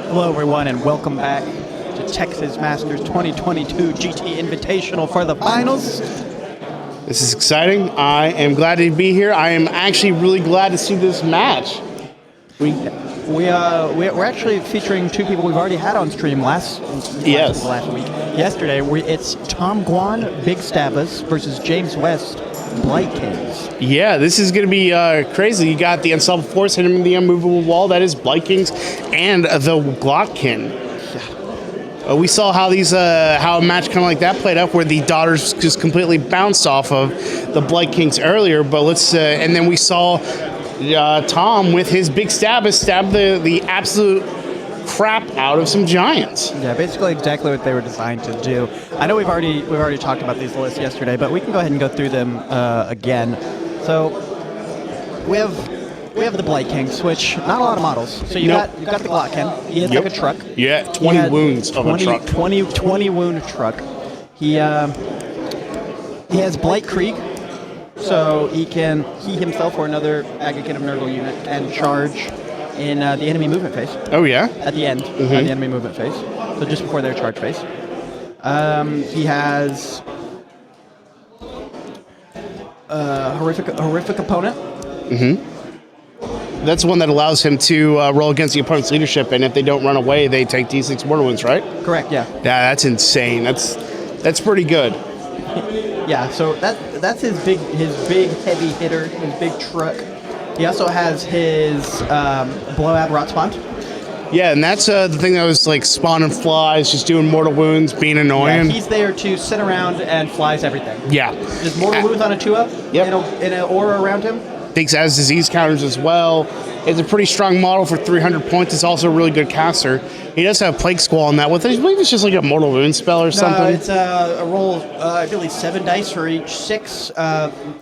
Hello, everyone, and welcome back to Texas Masters 2022 GT Invitational for the finals. This is exciting. I am glad to be here. I am actually really glad to see this match. We're actually featuring two people we've already had on stream last week. Yesterday, it's Tom Guan, Big Stabbas, versus James West, Blight Kings. Yeah, this is going to be crazy. You got the Unstoppable Force hitting the unmovable wall. That is Blight Kings and the Glottkin. Yeah. We saw how how a match kind of like that played out, where the daughters just completely bounced off of the Blight Kings earlier. But and then we saw Tom with his Big Stabbas stab the absolute crap out of some giants. Yeah, basically exactly what they were designed to do. I know we've already talked about these lists yesterday, but we can go ahead and go through them again. So we have the Blight Kings, which not a lot of models. So you got the Glottkin. He has like a truck. Yeah, 20 wounds of a truck. 20 wound truck. He has Blight Krieg. So he himself or another Maggotkin of Nurgle unit can charge in the enemy movement phase. Oh, yeah? At the end, at the enemy movement phase. So just before their charge phase. He has horrific opponent. That's one that allows him to roll against the opponent's leadership, and if they don't run away, they take D6 mortal wounds, right? Correct, yeah. Yeah, that's insane. That's pretty good. Yeah, so that's his big heavy hitter, his big truck. He also has his blowout rot spawn. Yeah, and that's the thing that was like spawning flies, just doing mortal wounds, being annoying. Yeah, he's there to sit around and flies everything. Yeah. There's mortal wounds on a 2-up in an aura around him. Thinks has disease counters as well. It's a pretty strong model for 300 points. It's also a really good caster. He does have Plague Squall on that. I believe it's just like a mortal wound spell or something. No, it's a roll, I believe 7 dice for each 6.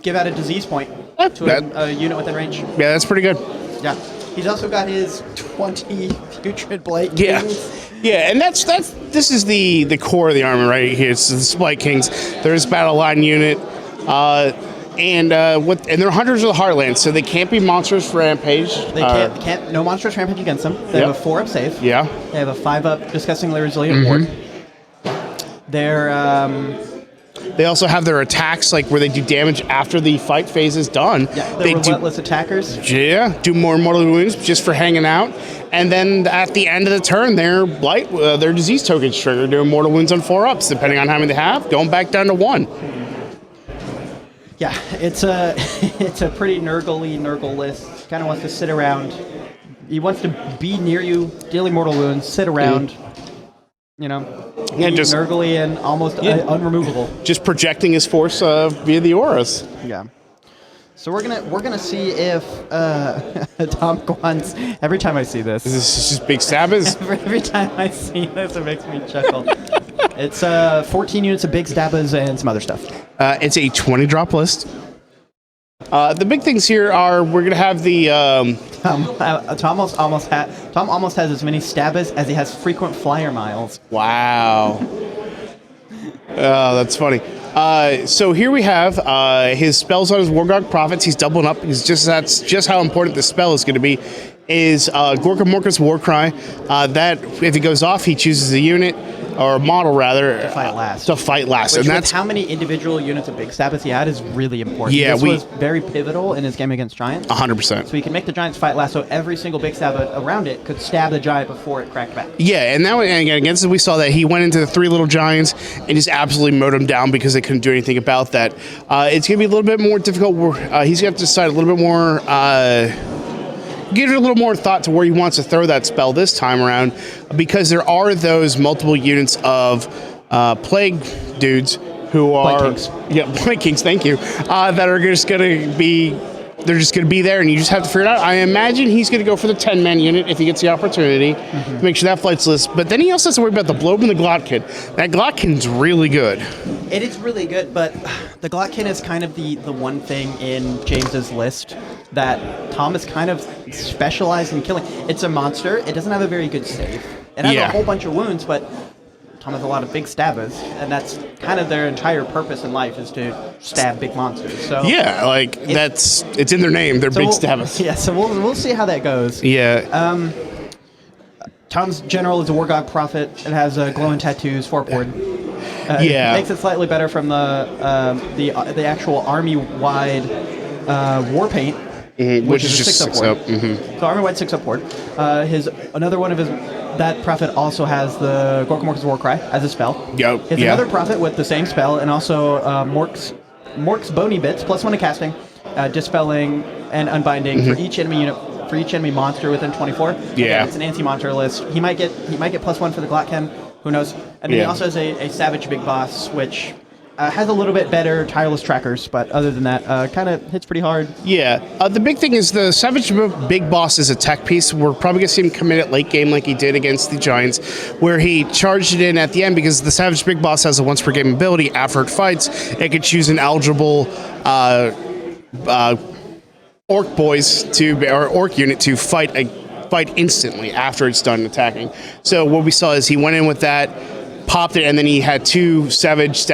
Give out a disease point to a unit within range. Yeah, that's pretty good. Yeah. He's also got his 20 Putrid Blight Kings. Yeah, and this is the core of the army right here. It's the Blight Kings. There's battle line unit. And they're hunters of the Heartland, so they can't be monstrous rampage. They can't no monstrous rampage against them. They have a 4-up save. Yeah. They have a 5-up disgustingly resilient ward. They also have their attacks, like where they do damage after the fight phase is done. Yeah, they're relentless attackers. Yeah, do more mortal wounds just for hanging out. And then at the end of the turn, their disease tokens trigger, doing mortal wounds on 4-ups, depending on how many they have, going back down to 1. Yeah, it's a pretty Nurgle list. Kind of wants to sit around. He wants to be near you, dealing mortal wounds, sit around. Just Nurgle-y and almost unremovable. Just projecting his force via the auras. Yeah. So we're gonna see if Tom Guan's. Every time I see this, this is just Big Stabbas. Every time I see this, it makes me chuckle. It's 14 units of Big Stabbas and some other stuff. It's a 20-drop list. The big things here are we're gonna have the. Tom almost has as many Stabbas as he has frequent flyer miles. Wow. Oh, that's funny. So here we have his spells on his Wargog Prophets. He's doubling up. That's just how important the spell is going to be. Is Gorka Morka's Warcry. That if he goes off, he chooses a unit or a model rather to fight last. And that's how many individual units of Big Stabbas he had is really important. Yeah, this was very pivotal in his game against Giants. 100%. So he can make the Giants fight last, so every single Big Stabba around it could stab the Giant before it cracked back. Yeah, and now against it, we saw that he went into the 3 little Giants and just absolutely mowed them down because they couldn't do anything about that. It's going to be a little bit more difficult. He's going to have to decide a little bit more. Give it a little more thought to where he wants to throw that spell this time around, because there are those multiple units of plague dudes who are Blight Kings, thank you, that are just going to be there, and you just have to figure it out. I imagine he's going to go for the 10-man unit if he gets the opportunity to make sure that flights list. But then he also has to worry about the Blob and the Glottkin. That Glottkin's really good. It is really good, but the Glottkin is kind of the one thing in James's list that Tom is kind of specialized in killing. It's a monster. It doesn't have a very good save. It has a whole bunch of wounds, but Tom has a lot of Big Stabbas, and that's kind of their entire purpose in life, is to stab big monsters. So yeah, like it's in their name. They're Big Stabbas. Yeah, so we'll see how that goes. Yeah. Tom's general is a War God Prophet. It has glowing tattoos, 4-board. Yeah. It makes it slightly better from the actual army-wide war paint, which is a just 6-up 6 board. up. So army-wide 6-up board. Another one of his that prophet also has the Gorkamorka's War Cry as a spell. Yep. It's another prophet with the same spell, and also Mork's Bony Bits, +1 to casting, dispelling and unbinding for each enemy unit. For each enemy monster within 24. Yeah. Again, it's an anti-monster list. He might get +1 for the Glottkin. Who knows? And then he also has a Savage Big Boss, which has a little bit better tireless trackers, but other than that, kind of hits pretty hard. Yeah. The big thing is the Savage Big Boss is a tech piece. We're probably going to see him commit it late game like he did against the Giants, where he charged it in at the end because the Savage Big Boss has a once per game ability. After it fights, it could choose an eligible Orc boys or Orc unit to fight instantly after it's done attacking. So what we saw is he went in with that, popped it, and then he had 2 Savage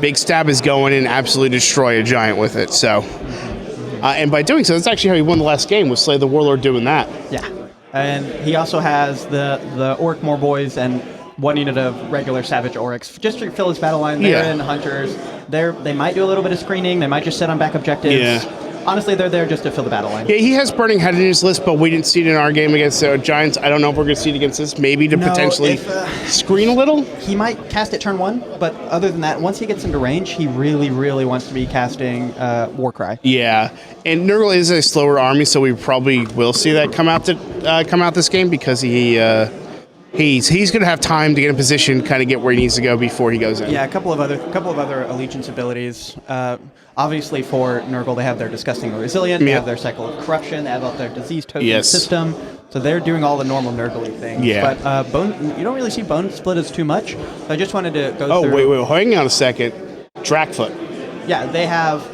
big stabbers going and absolutely destroy a giant with it. So, and by doing so, that's actually how he won the last game, was Slay the Warlord doing that. Yeah, and he also has the Orc more boys and 1 unit of regular Savage Orruks just to fill his battle line. They're in Hunters. They might do a little bit of screening. They might just sit on back objectives. Yeah. Honestly, they're there just to fill the battle line. Yeah, he has Burning Head in his list, but we didn't see it in our game against the Giants. I don't know if we're going to see it against this. Maybe to potentially screen a little. He might cast it turn 1, but other than that, once he gets into range, he really, really wants to be casting Warcry. Yeah, and Nurgle is a slower army, so we probably will see that come out this game because he's going to have time to get in position, kind of get where he needs to go before he goes in. Yeah, a couple of other allegiance abilities. Obviously, for Nurgle, they have their Disgustingly Resilient, they have their Cycle of Corruption, they have their Disease Token system. So they're doing all the normal Nurgle-y things. Yeah. But you don't really see Bonesplittaz too much. So I just wanted to go through... Oh, wait, hang on a second. Drakfoot. Yeah, they have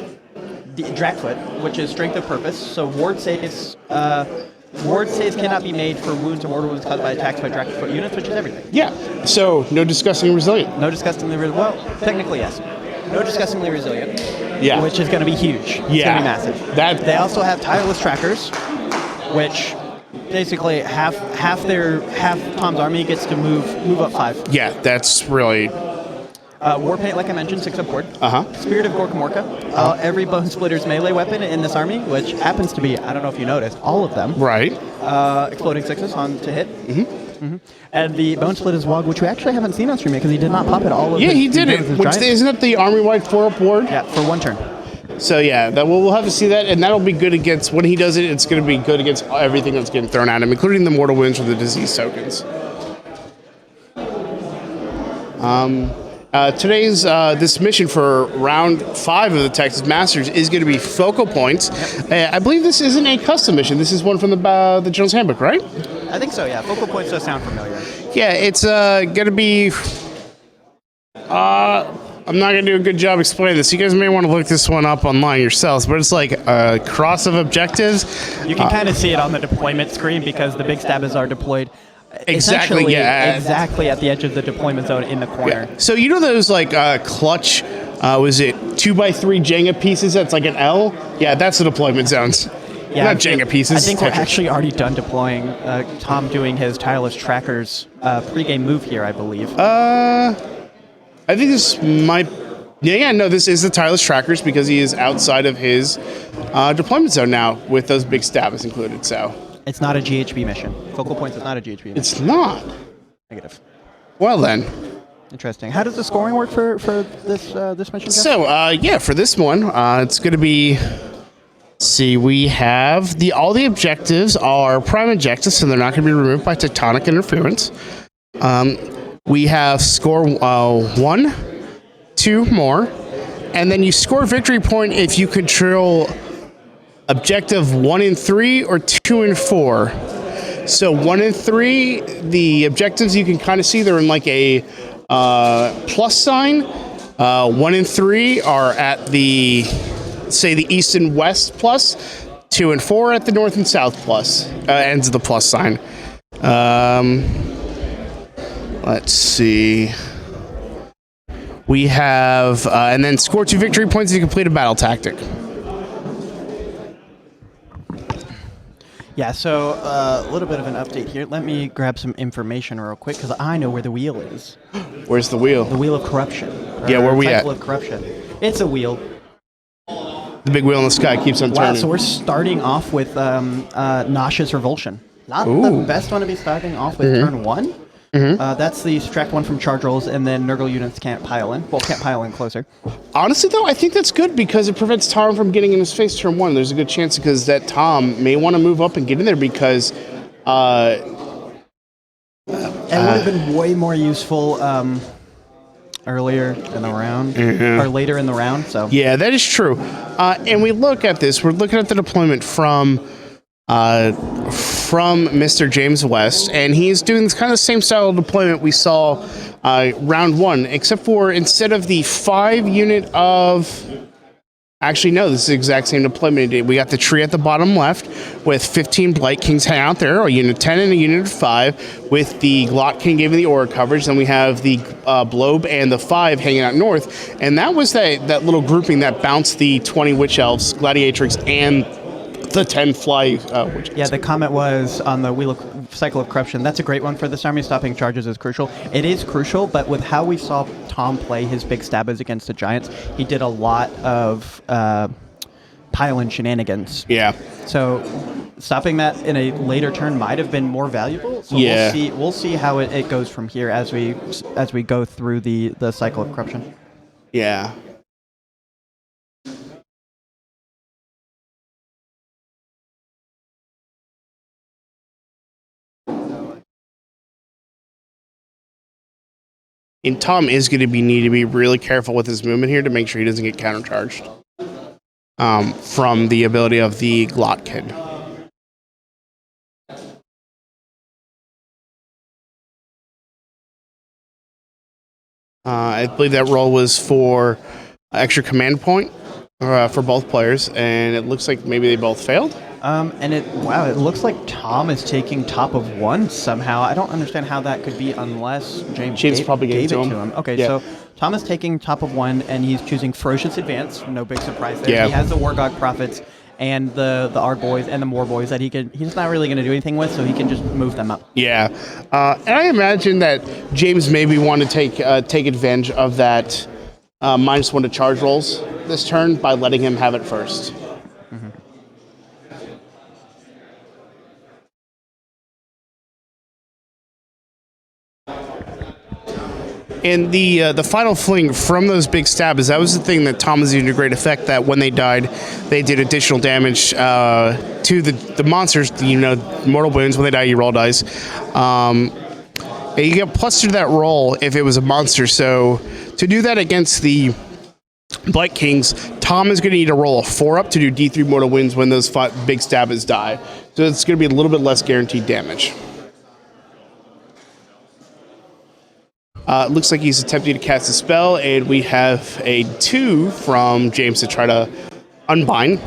the Drakfoot, which is Strength of Purpose. So ward saves cannot be made for wounds or mortal wounds caused by attacks by Drakfoot units, which is everything. Yeah. So no Disgustingly Resilient. No Disgustingly Resilient. Well, technically yes. No Disgustingly Resilient. Yeah. Which is going to be huge. It's going to be massive. They also have tireless trackers, which basically half Tom's army gets to move up 5. Yeah, that's really... Warpaint, like I mentioned, 6-up board. Spirit of Gorkamorka. Every Bone Splitter's melee weapon in this army, which happens to be, I don't know if you noticed, all of them. Right. Exploding 6s on to hit. And the Bonesplittaz Wog, which we actually haven't seen on stream because he did not pop it all of Yeah, he did it. Isn't it the army-wide 4-up board? Yeah, for 1 turn. So yeah, we'll have to see that, and that'll be good against, when he does it, it's going to be good against everything that's getting thrown at him, including the mortal wounds from the disease tokens. Today's this mission for round 5 of the Texas Masters is going to be focal points. I believe this isn't a custom mission. This is one from the Jones Handbook, right? I think so. Yeah, focal points does sound familiar. Yeah, it's going to be. I'm not going to do a good job explaining this. You guys may want to look this one up online yourselves, but it's like a cross of objectives. You can kind of see it on the deployment screen because the big stabbers are deployed. Exactly, exactly at the edge of the deployment zone in the corner. Yeah. So you know those like clutch, was it 2x3 Jenga pieces? That's like an L. Yeah, that's the deployment zones. Yeah, not Jenga pieces. I think we're actually already done deploying. Tom doing his tireless trackers pregame move here, I believe. I think this might. No, this is the tireless trackers because he is outside of his deployment zone now with those big stabbers included. So. It's not a GHB mission. Focal points is not a GHB mission. It's not. Negative. Well then. Interesting. How does the scoring work for this mission? So for this one, it's going to be. Let's see, we have all the objectives are prime objectives, so they're not going to be removed by tectonic interference. We have score 1, 2 more, and then you score victory point if you control objective 1 and 3 or 2 and 4. So 1 and 3, the objectives you can kind of see they're in like a plus sign. 1 and 3 are at the east and west plus. 2 and 4 at the north and south plus. Ends of the plus sign. Let's see. We have and then score 2 victory points if you complete a battle tactic. Yeah, so a little bit of an update here. Let me grab some information real quick because I know where the wheel is. Where's the wheel? The wheel of corruption. Yeah, where are we at? Cycle of corruption. It's a wheel. The big wheel in the sky keeps on Wow, turning. so we're starting off with Nauseous Revulsion. Not the best one to be starting off with turn 1. That's the subtract 1 from charge rolls, and then Nurgle units can't pile in. Well, can't pile in closer. Honestly, though, I think that's good because it prevents Tom from getting in his face turn 1. There's a good chance because that Tom may want to move up and get in there because... it would have been way more useful earlier in the round, or later in the round. So yeah, that is true. And we look at this. We're looking at the deployment from Mr. James West, and he's doing this kind of same style of deployment we saw round 1, except for instead of the 5 unit of... Actually, no, this is the exact same deployment he did. We got the tree at the bottom left with 15 Blight Kings hanging out there, a unit 10 and a unit of 5, with the Glottkin giving the aura coverage. Then we have the Blobe and the 5 hanging out north. And that was that little grouping that bounced the 20 Witch Elves, Gladiatrix, and the 10 Fly Witch Elves. Yeah, the comment was on the Wheel of Cycle of Corruption. That's a great one for this army. Stopping charges is crucial. It is crucial, but with how we saw Tom play his big stabbers against the Giants, he did a lot of pile-in shenanigans. Yeah. So stopping that in a later turn might have been more valuable. So yeah. We'll see how it goes from here as we go through the Cycle of Corruption. Yeah. And Tom is going to need to be really careful with his movement here to make sure he doesn't get countercharged from the ability of the Glottkin. I believe that roll was for extra command point for both players, and it looks like maybe they both failed. It looks like Tom is taking top of 1 somehow. I don't understand how that could be unless James probably gave it to him. Okay, yeah. So Tom is taking top of 1, and he's choosing Ferocious Advance. No big surprise there. Yeah. He has the Wargog Prophets and the Arg Boys and the Moor Boys that he's not really going to do anything with, so he can just move them up. Yeah, and I imagine that James maybe want to take advantage of that -1 to charge rolls this turn by letting him have it first. And the final fling from those big stabs, that was the thing that Tom was using to great effect, that when they died, they did additional damage to the monsters, mortal wounds. When they die, you roll dice. And you get plus 2 to that roll if it was a monster. So to do that against the Blight Kings, Tom is going to need to roll a 4 up to do D3 mortal wounds when those big stabbers die. So it's going to be a little bit less guaranteed damage. It looks like he's attempting to cast a spell, and we have a 2 from James to try to unbind.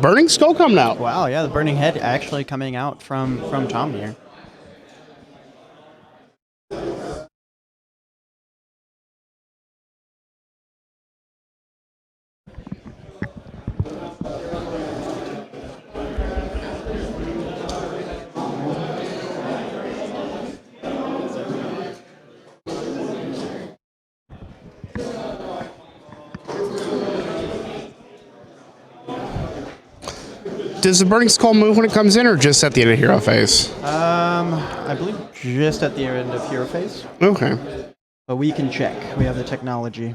Burning Skull coming out. Wow, yeah, the Burning Head actually coming out from Tom here. Does the Burning Skull move when it comes in, or just at the end of hero phase? I believe just at the end of hero phase. Okay. But we can check. We have the technology.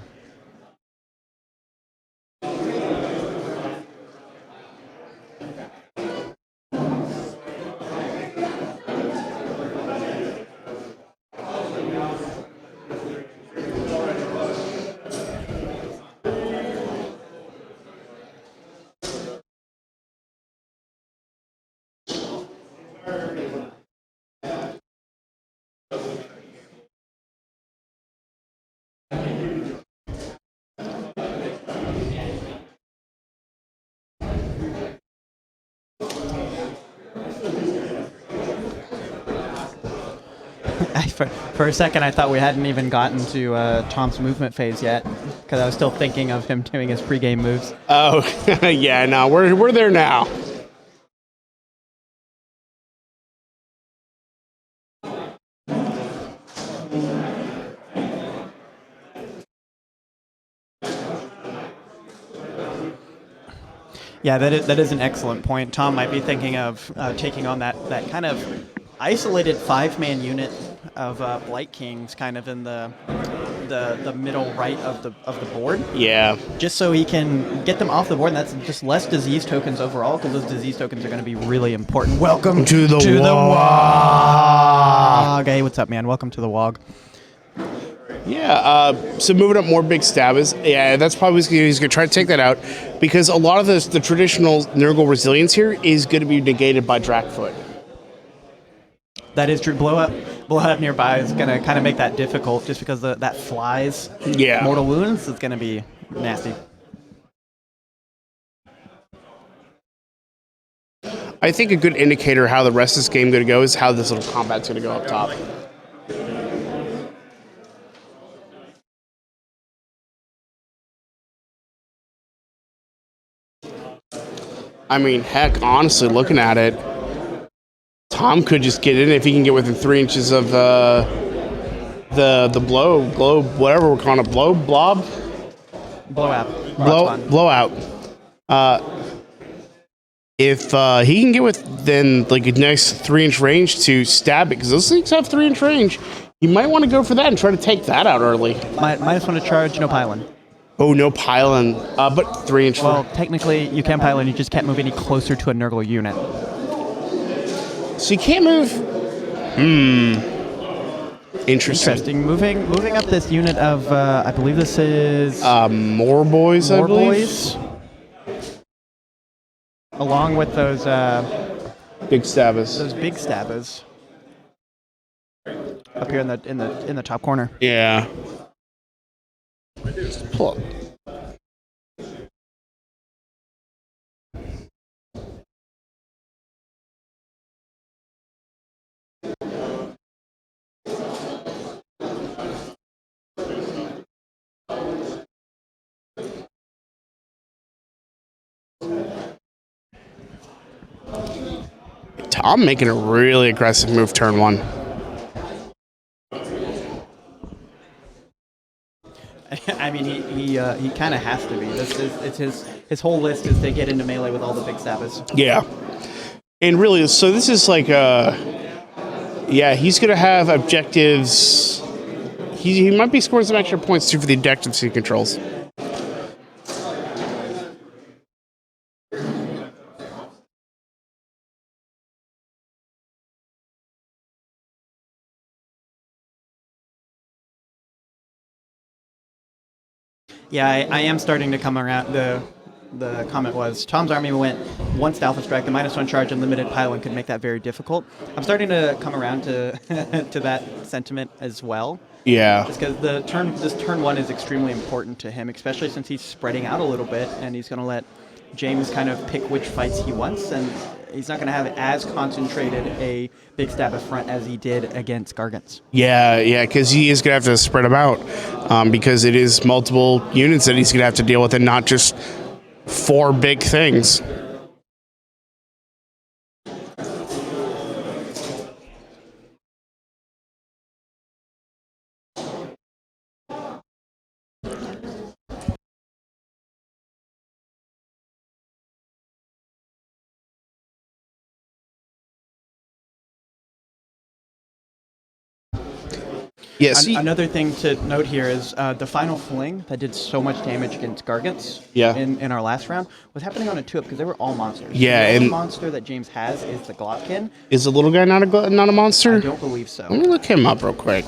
For a second, I thought we hadn't even gotten to Tom's movement phase yet, because I was still thinking of him doing his pregame moves. Oh, yeah, no, we're there now. Yeah, that is an excellent point. Tom might be thinking of taking on that kind of isolated 5-man unit of Blight Kings, kind of in the middle right of the board. Yeah. Just so he can get them off the board, and that's just less disease tokens overall, because those disease tokens are going to be really important. Welcome to the WOG. Hey, what's up, man? Welcome to the WOG. Yeah, so moving up more big stabbers. Yeah, that's probably he's going to try to take that out, because a lot of the traditional Nurgle resilience here is going to be negated by Drakfoot. That is true. Blow up nearby is going to kind of make that difficult, just because that flies. Yeah. Mortal wounds is going to be nasty. I think a good indicator how the rest of this game is going to go is how this little combat's going to go up top. I mean, heck, honestly, looking at it, Tom could just get in if he can get within 3 inches of the globe, whatever we're calling it, blowout. Blowout. If he can get within like a nice 3-inch range to stab it, because those things have 3-inch range, you might want to go for that and try to take that out early. Minus 1 to charge, no pylon. Oh, no pylon, but 3-inch. Well, technically, you can pylon, you just can't move any closer to a Nurgle unit. So you can't move. Interesting. Moving up this unit of, I believe this is more boys. I believe. Boys. Along with those big stabbers. Those big stabbers. Up here in the top corner. Yeah. Pull up. Tom making a really aggressive move turn 1. I mean, he kind of has to be. It's his whole list is to get into melee with all the big stabbers. Yeah, and really, so this is like yeah, he's gonna have objectives. He might be scoring some extra points too for the objectives he controls. Yeah, I am starting to come around. The comment was, Tom's army went 1 Alpha Strike, the -1 charge and limited pylon could make that very difficult. I'm starting to come around to to that sentiment as well. Yeah. Just because this turn 1 is extremely important to him, especially since he's spreading out a little bit and he's going to let James kind of pick which fights he wants, and he's not going to have as concentrated a big stab of front as he did against Gargants. Yeah, because he is going to have to spread them out because it is multiple units that he's going to have to deal with and not just 4 big things. Yes. Another thing to note here is the final fling that did so much damage against Gargants in our last round was happening on a 2-up because they were all monsters. Yeah, the only and monster that James has is the Glottkin. Is the little guy not a monster? I don't believe so. Let me look him up real quick.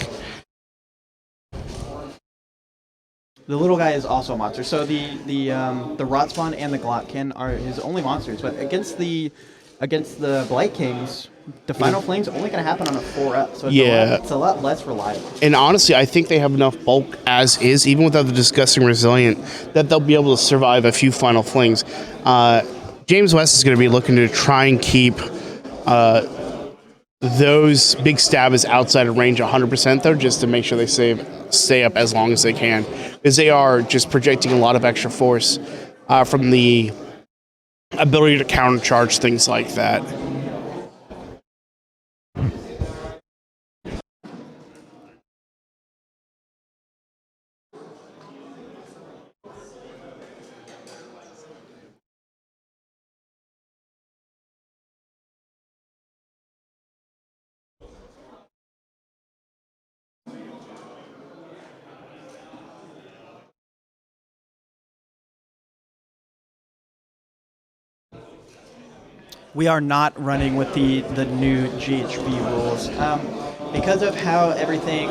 The little guy is also a monster. So the Rotspawn and the Glottkin are his only monsters, but against the Blight Kings, the final flame's only going to happen on a 4-up, so it's a lot less reliable. And honestly, I think they have enough bulk as is, even without the disgusting resilient, that they'll be able to survive a few final flings. James West is going to be looking to try and keep the those big stab is outside of range 100% though, just to make sure they stay up as long as they can, because they are just projecting a lot of extra force from the ability to countercharge things like that. We are not running with the new GHB rules. Because of how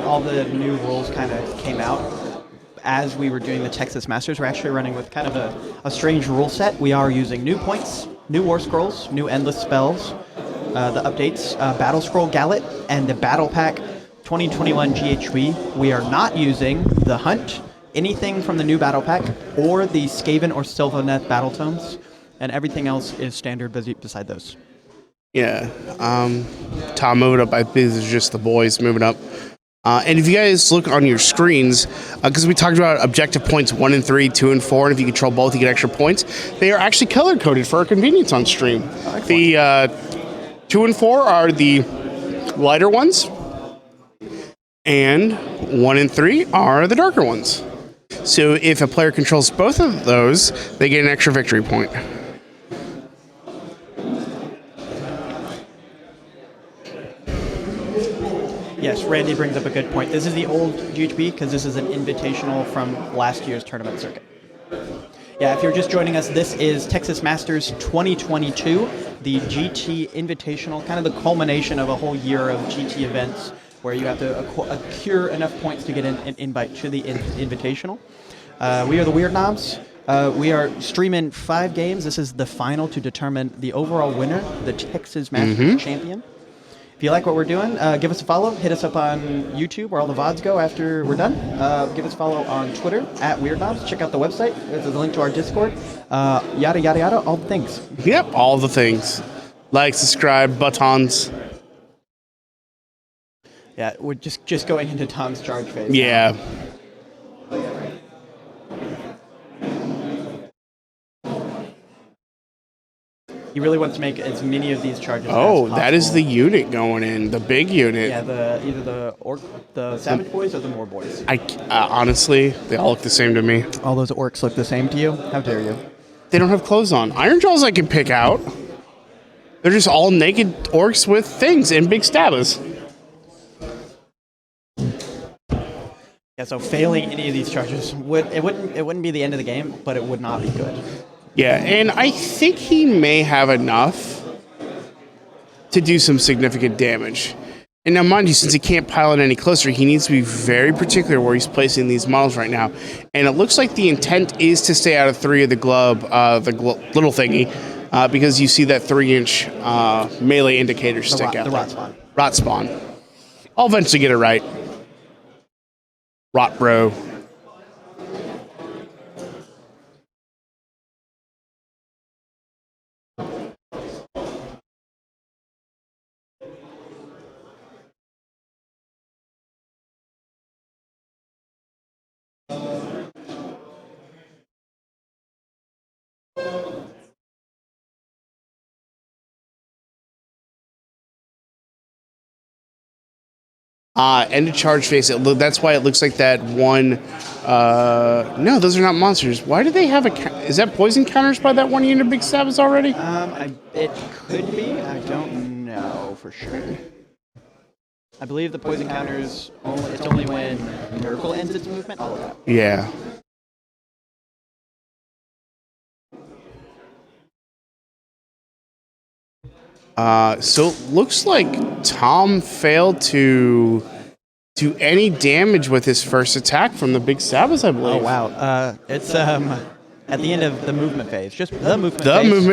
all the new rules kind of came out as we were doing the Texas Masters, we're actually running with kind of a strange rule set. We are using new points, new war scrolls, new endless spells, the updates, Battle Scroll Gallet, and the Battle Pack 2021 GHB. We are not using the Hunt, anything from the new Battle Pack, or the Skaven or Sylvaneth Battle Tomes. And everything else is standard beside those. Yeah. Tom moving up, I think this is just the boys moving up. And if you guys look on your screens, because we talked about objective points 1 and 3, 2 and 4, and if you control both, you get extra points. They are actually color-coded for our convenience on stream. The 2 and 4 are the lighter ones, and 1 and 3 are the darker ones. So if a player controls both of those, they get an extra victory point. Yes, Randy brings up a good point. This is the old GHB because this is an invitational from last year's tournament circuit. Yeah, if you're just joining us, this is Texas Masters 2022, the GT Invitational, kind of the culmination of a whole year of GT events where you have to accrue enough points to get an invite to the Invitational. We are the Weird Knobs. We are streaming 5 games. This is the final to determine the overall winner, the Texas Masters champion. If you like what we're doing, give us a follow. Hit us up on YouTube where all the VODs go after we're done. Give us a follow on Twitter at Weird Knobs. Check out the website. There's a link to our Discord. Yada, yada, yada. All the things. Yep, all the things. Like, subscribe, buttons. Yeah, we're just going into Tom's charge phase. Yeah. He really wants to make as many of these charges as possible. possible. That is the unit going in, the big unit. Yeah, either the Savage Boys or the Moor Boys. Honestly, they all look the same to me. All those orcs look the same to you? How dare you? They don't have clothes on. Ironjaw's I can pick out. They're just all naked orcs with things and big stabbers. Yeah, so failing any of these charges wouldn't be the end of the game, but it would not be good. Yeah, and I think he may have enough to do some significant damage. And now, mind you, since he can't pilot any closer, he needs to be very particular where he's placing these models right now. And it looks like the intent is to stay out of 3 of the little thingy, because you see that 3-inch melee indicator stick out. The rot spawn. Rot spawn. I'll eventually get it right. Rot bro. End of charge phase. That's why it looks like that one. No, those are not monsters. Why do they have is that poison counters by that one unit of big stabs already? It could be. I don't know for sure. I believe the poison counters it's only when Nurgle ends its movement. I'll look it up. Yeah. So it looks like Tom failed to do any damage with his first attack from the big Sabbath, I believe. Oh, wow. It's at the end of the movement phase. Just the movement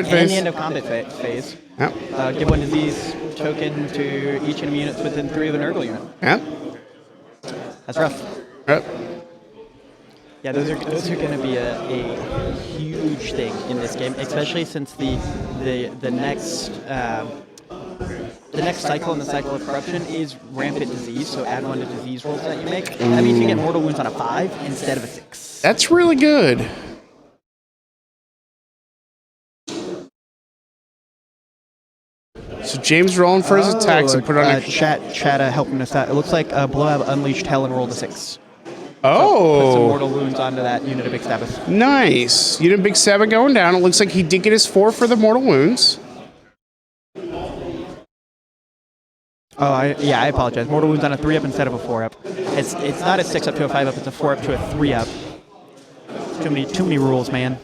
phase. And the end of combat phase. Yep. Give one disease token to each enemy units within 3 of a Nurgle unit. Yep. That's rough. Yep. Yeah, those are going to be a huge thing in this game, especially since the next the next cycle in the cycle of corruption is rampant disease. So add 1 to disease rolls that you make. That means you get mortal wounds on a 5 instead of a 6. That's really good. So James rolling for his attacks and put on a chat helping us out. It looks like Blowout unleashed hell and rolled a 6. Oh. So put some mortal wounds onto that unit of Big Stabbas. Nice. Unit of Big Stabba going down. It looks like he did get his 4 for the mortal wounds. Oh, I apologize. Mortal wounds on a 3-up instead of a 4-up. It's not a 6-up to a 5-up. It's a 4-up to a 3-up. Too many rules, man.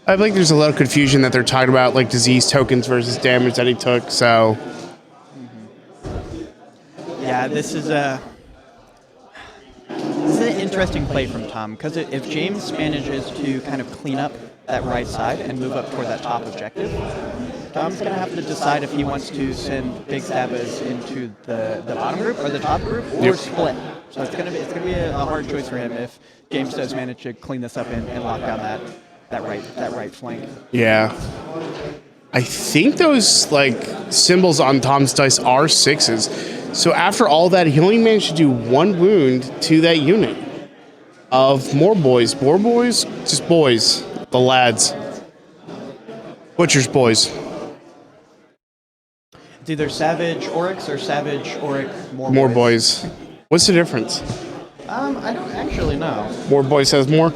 I think there's a lot of confusion that they're talking about, like disease tokens versus damage that he took. So, yeah, this is an interesting play from Tom, because if James manages to kind of clean up that right side and move up toward that top objective, Tom's going to have to decide if he wants to send Big Stabbas into the bottom group or the top group or split. So it's going to be a hard choice for him if James does manage to clean this up and lock down that right flank. Yeah. I think those like symbols on Tom's dice are 6s. So after all that, he only managed to do 1 wound to that unit of more boys. More boys? Just boys. The lads. Butcher's boys. It's either Savage Orruks or Savage Orruk More boys. What's the difference? I don't actually know. More boys has more?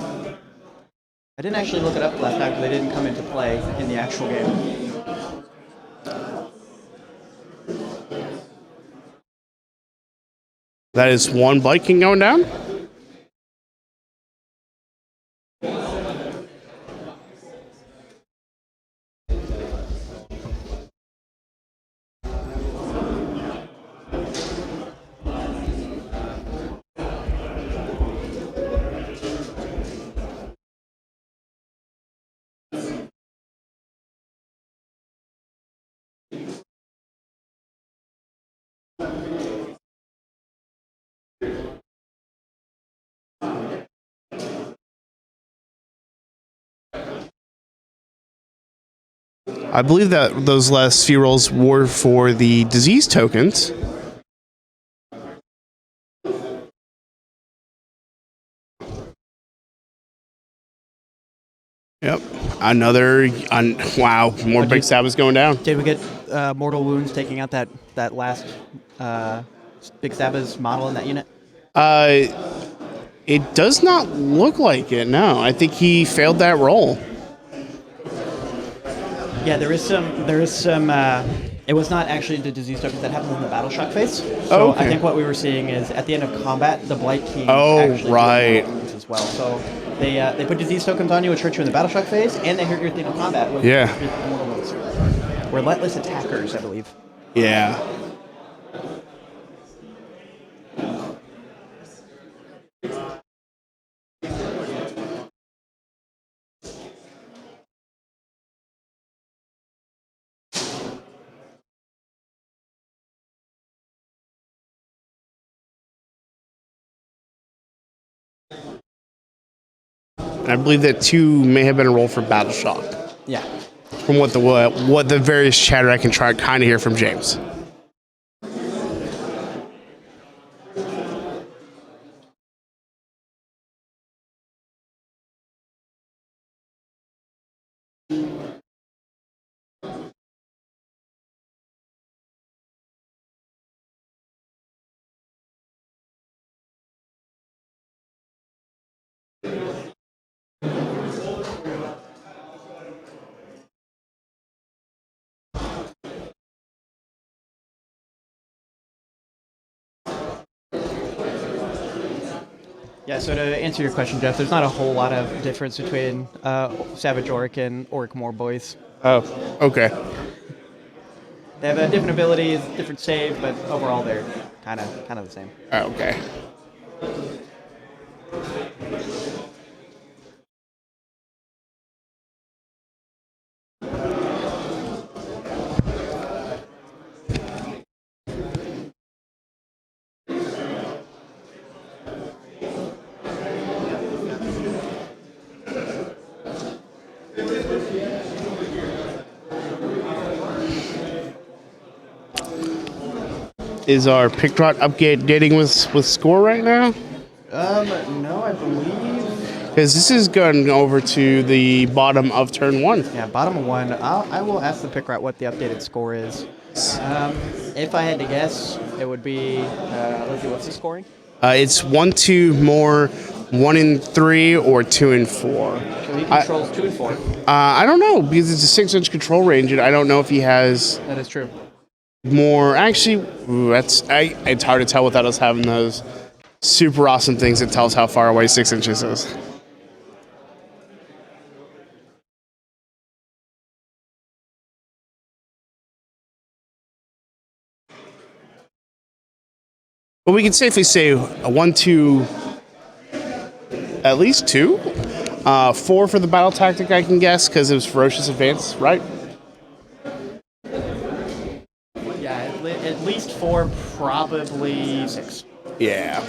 I didn't actually look it up last time because they didn't come into play in the actual game. That is 1 Bloodkin going down. I believe that those last few rolls were for the disease tokens. Yep. Wow, more Big Stabbas going down. Did we get mortal wounds taking out that last Big Stabbas model in that unit? It does not look like it, no. I think he failed that roll. Yeah, there is some. It was not actually the disease tokens that happens in the battle shock phase. So okay. I think what we were seeing is at the end of combat, the Blight Kings actually right. do wounds as well. So they put disease tokens on you, which hurt you in the battle shock phase, and they hurt your theme of combat with mortal wounds. Relentless attackers, I believe. Yeah. I believe that 2 may have been a roll for Battle Shock. Yeah. From what the various chatter I can try kind of hear from James. Yeah, so to answer your question, Jeff, there's not a whole lot of difference between Savage Orruk and Orruk More Boys. Oh, okay. They have different abilities, different save, but overall they're kind of the same. Oh, okay. Is our pick rot updating with score right now? No, I believe. Because this is going over to the bottom of turn 1. Yeah, bottom of 1. I will ask the pick rat what the updated score is. If I had to guess, it would be. Let's see, what's the scoring? It's 1-2 more, 1 in 3 or 2 in 4. So he controls 2 and 4. I don't know because it's a 6-inch control range, and I don't know if he has That is true. more. Actually, it's hard to tell without us having those super awesome things that tell us how far away 6 inches is. But we can safely say a 1-2, at least 2. 4 for the battle tactic, I can guess, because it was ferocious advance, right? Yeah, at least 4, probably 6. Yeah.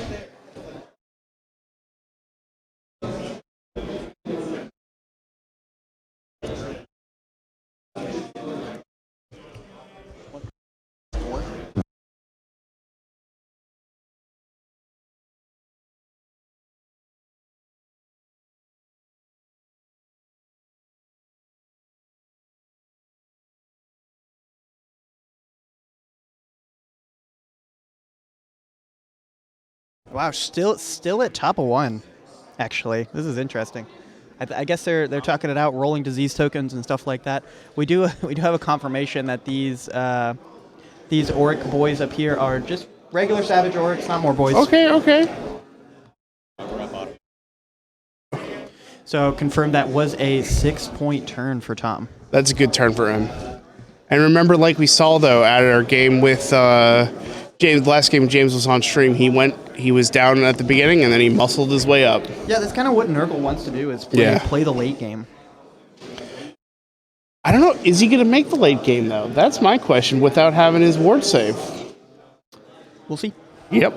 Wow, still at top of 1. Actually, this is interesting. I guess they're talking it out, rolling disease tokens and stuff like that. We do have a confirmation that these Orruk boys up here are just regular savage Orruks, not more boys. Okay. So confirmed that was a 6-point turn for Tom. That's a good turn for him. And remember, like we saw, though, at our game with James, last game James was on stream, he was down at the beginning, and then he muscled his way up. Yeah, that's kind of what Nurgle wants to do, is play the late game. I don't know. Is he going to make the late game, though? That's my question, without having his ward save. We'll see. Yep.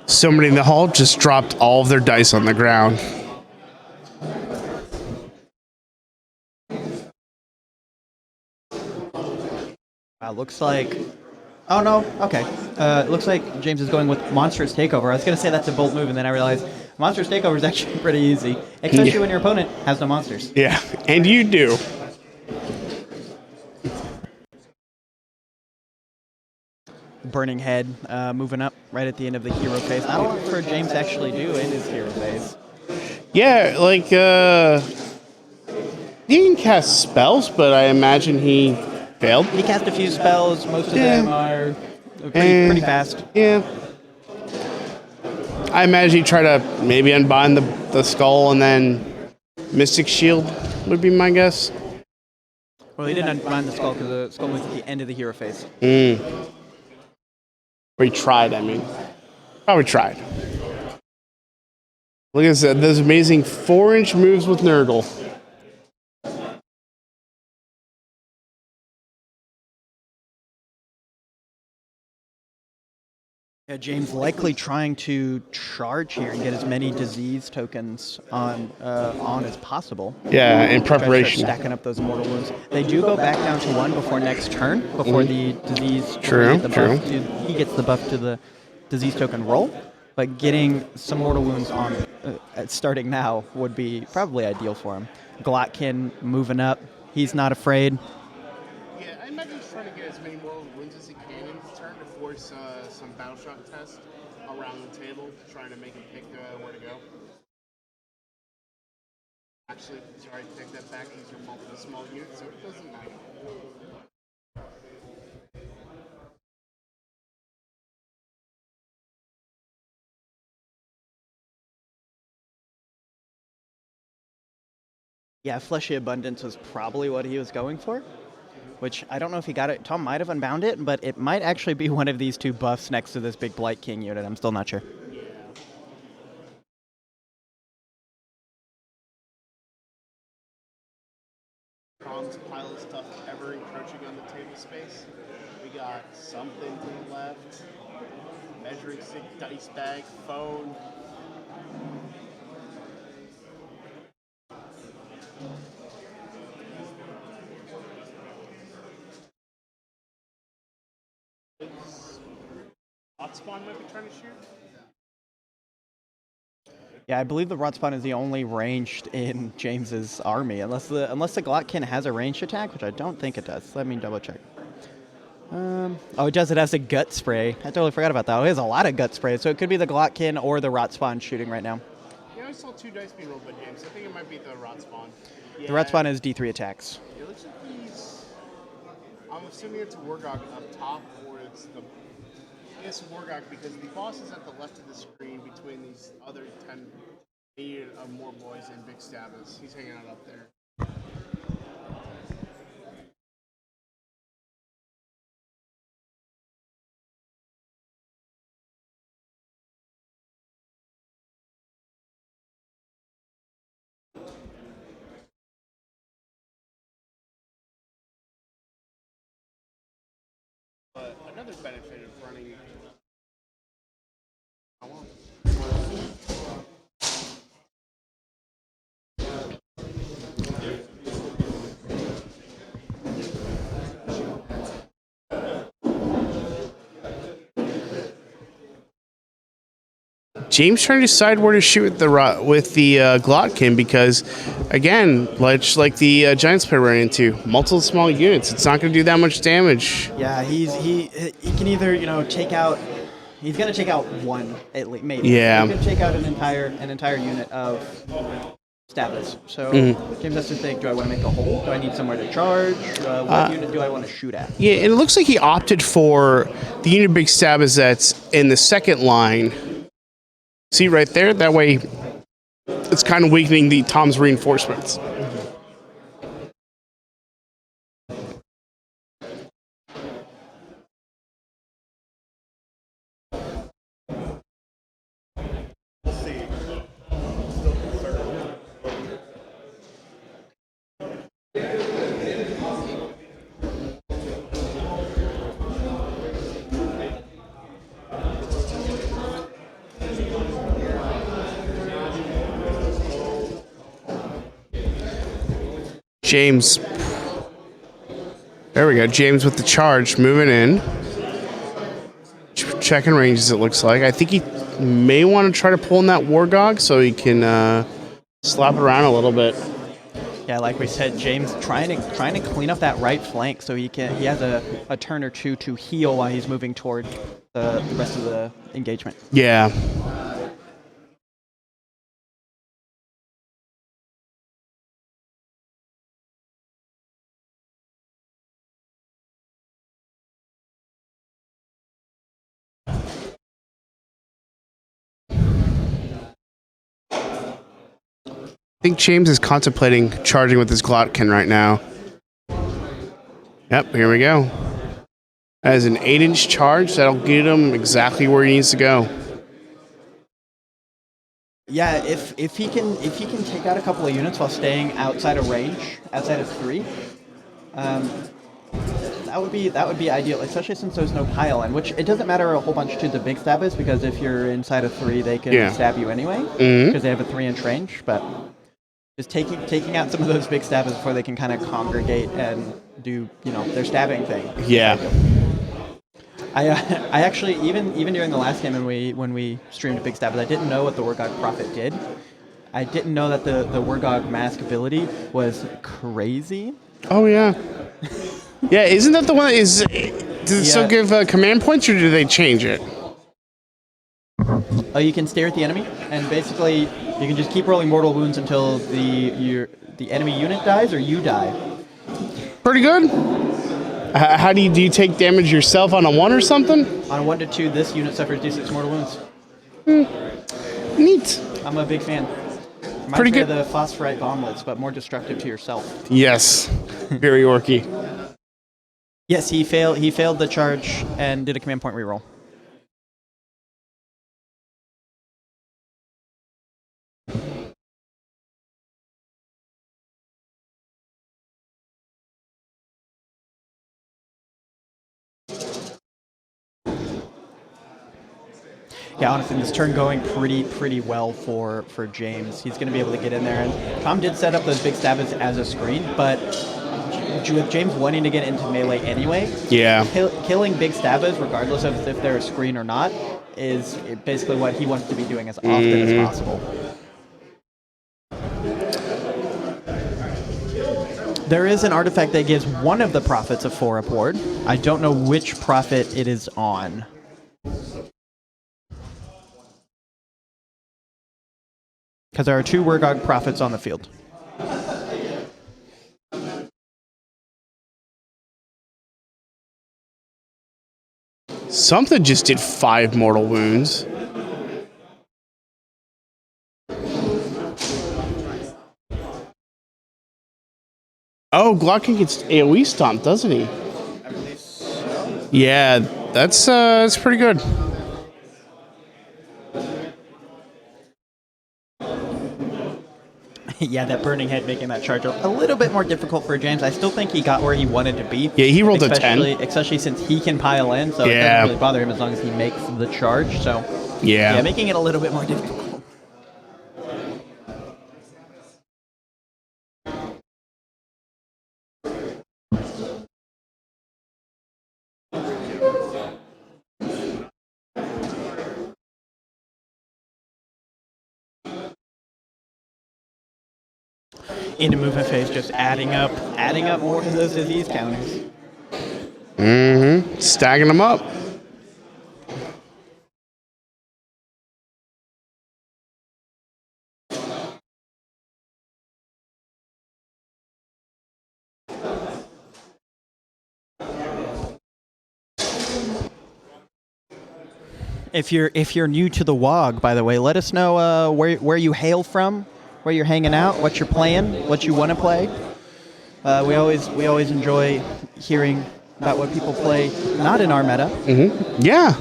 Somebody in the hall just dropped all of their dice on the ground. Looks like... Oh, no. Okay. It looks like James is going with Monstrous Takeover. I was going to say that's a bold move, and then I realized Monstrous Takeover is actually pretty easy, especially when your opponent has no monsters. Yeah, and you do. Burning Head moving up right at the end of the hero phase. Not a lot for James to actually do in his hero phase. Yeah, like, he can cast spells, but I imagine he failed. He cast a few spells. Most of them are pretty fast. Yeah. I imagine he tried to maybe unbind the skull and then Mystic Shield would be my guess. Well, he didn't unbind the skull because the skull was at the end of the hero phase. Or he tried, I mean. Probably tried. Look at those amazing 4-inch moves with Nurgle. Yeah, James likely trying to charge here and get as many disease tokens on as possible. Yeah, in preparation. Stacking up those mortal wounds. They do go back down to 1 before next turn, before the disease. True. He gets the buff to the disease token roll, but getting some mortal wounds on starting now would be probably ideal for him. Glottkin moving up. He's not afraid. Yeah, I imagine he's trying to get as many mortal wounds as he can in his turn to force some battle shot test around the table, trying to make him pick where to go. Actually, sorry, take that back. These are multiple small units, so it doesn't matter. Yeah, Fleshy Abundance was probably what he was going for, which I don't know if he got it. Tom might have unbound it, but it might actually be one of these two buffs next to this big Blight King unit. I'm still not sure. Strongest pile of stuff ever encroaching on the table space. We got something to the left, measuring stick, dice bag, phone. Hotspawn might be trying to shoot. Yeah, I believe the Rotspawn is the only ranged in James's army, unless the Glottkin has a ranged attack, which I don't think it does. Let me double check. Oh, it does. It has a gut spray. I totally forgot about that. Oh, it has a lot of gut spray, so it could be the Glottkin or the Rotspawn shooting right now. Yeah, I saw 2 dice being rolled by James. I think it might be the Rotspawn. Yeah. The Rotspawn is D3 attacks. It looks like he's... I'm assuming it's a Wargog up top, or it's the... It's Wargog because the boss is at the left of the screen between these other 10 more boys and Big Stabbers. He's hanging out up there. But another benefit of running... James trying to decide where to shoot with the Glottkin because, again, like the Giants player ran into, multiple small units. It's not going to do that much damage. Yeah, he can either take out. He's going to take out one at least, maybe. Yeah. He could take out an entire unit of Stabbers. So James has to think: do I want to make a hole? Do I need somewhere to charge? What unit do I want to shoot at? Yeah, and it looks like he opted for the unit Big Stabbers that's in the second line. See right there? That way, it's kind of weakening the Tom's reinforcements. James. There we go. James with the charge, moving in. Checking ranges, it looks like. I think he may want to try to pull in that Wargog so he can slap it around a little bit. Yeah, like we said, James trying to clean up that right flank so he has a turn or two to heal while he's moving toward the rest of the engagement. Yeah. I think James is contemplating charging with his Glottkin right now. Yep, here we go. That is an 8-inch charge. That'll get him exactly where he needs to go. Yeah, if he can take out a couple of units while staying outside of range, outside of 3, that would be ideal, especially since there's no pile in, which it doesn't matter a whole bunch to the Big Stabbers because if you're inside of 3, they can stab you anyway because they have a 3-inch range, but just taking out some of those Big Stabbers before they can kind of congregate and do their stabbing thing. Yeah. I actually even during the last game when we streamed Big Stabbers, I didn't know what the Wargog Prophet did. I didn't know that the Wargog Mask ability was crazy. Oh yeah. Yeah, isn't that the one that is... Does it still give command points, or do they change it? You can stare at the enemy, and basically you can just keep rolling mortal wounds until the enemy unit dies or you die. Pretty good. How do you take damage yourself on a 1 or something? On a 1 to 2, this unit suffers D6 mortal wounds. Neat. I'm a big fan. pretty me good. of the phosphorite gauntlets, but more destructive to yourself. Yes, very orky. Yes, he failed. He failed the charge and did a command point reroll. Yeah, honestly, this turn going pretty well for James. He's going to be able to get in there. And Tom did set up those big stabs as a screen, but with James wanting to get into melee anyway, Yeah. Killing big stabbers, regardless of if they're a screen or not, is basically what he wants to be doing as often as possible. There is an artifact that gives one of the prophets a 4-up ward. I don't know which prophet it is on. Because there are 2 Wurgog prophets on the field. Something just did 5 mortal wounds. Oh, Glottkin gets AoE stomped, doesn't he? I believe so. Yeah, that's pretty good. Yeah, that burning head making that charge a little bit more difficult for James. I still think he got where he wanted to be. Yeah, he rolled a 10. Especially since he can pile in, so it doesn't really bother him as long as he makes the charge. So yeah, making it a little bit more difficult. Into movement phase, just adding up more of those disease counters. Mm-hmm. Stacking them up. If you're new to the WOG, by the way, let us know where you hail from, where you're hanging out, what you're playing, what you want to play. We always enjoy hearing about what people play, not in our meta. Mm-hmm. Yeah.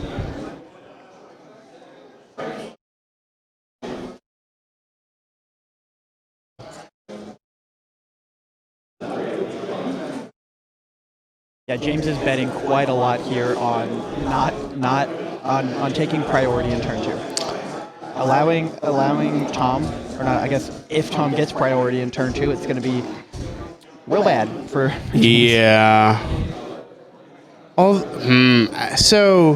Yeah, James is betting quite a lot here on not on taking priority in turn 2. Allowing Tom, or not, I guess if Tom gets priority in turn 2, it's going to be real bad for James. Yeah. So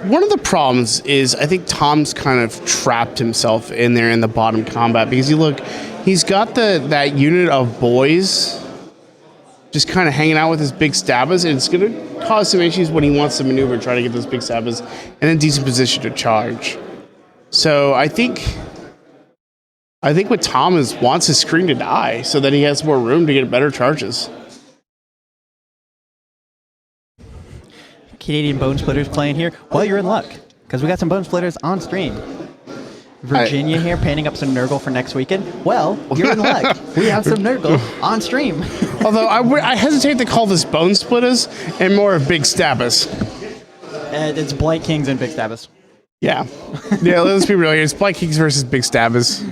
one of the problems is I think Tom's kind of trapped himself in there in the bottom combat because he's got that unit of boys just kind of hanging out with his big stabbers, and it's going to cause some issues when he wants to maneuver, try to get those big stabbers in a decent position to charge. So I think what Tom wants his screen to die so that he has more room to get better charges. Canadian Bonesplittaz playing here. Well, you're in luck, because we got some Bonesplittaz on stream. Virginia here, painting up some Nurgle for next weekend. Well, you're in luck. We have some Nurgle on stream. Although I hesitate to call this Bonesplittaz and more of Big Stabbers. It's Blight Kings and Big Stabbers. Yeah. Yeah, let's be real here. It's Blight Kings versus Big Stabbers.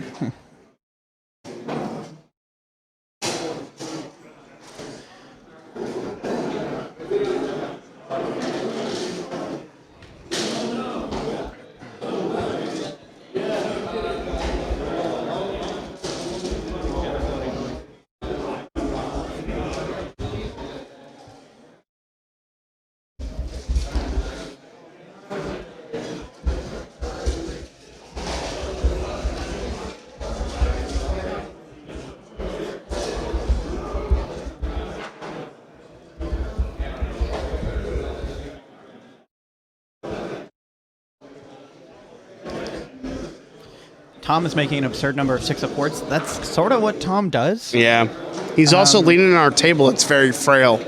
Tom is making an absurd number of 6-up wards. That's sort of what Tom does. Yeah. He's also leaning on our table. It's very frail.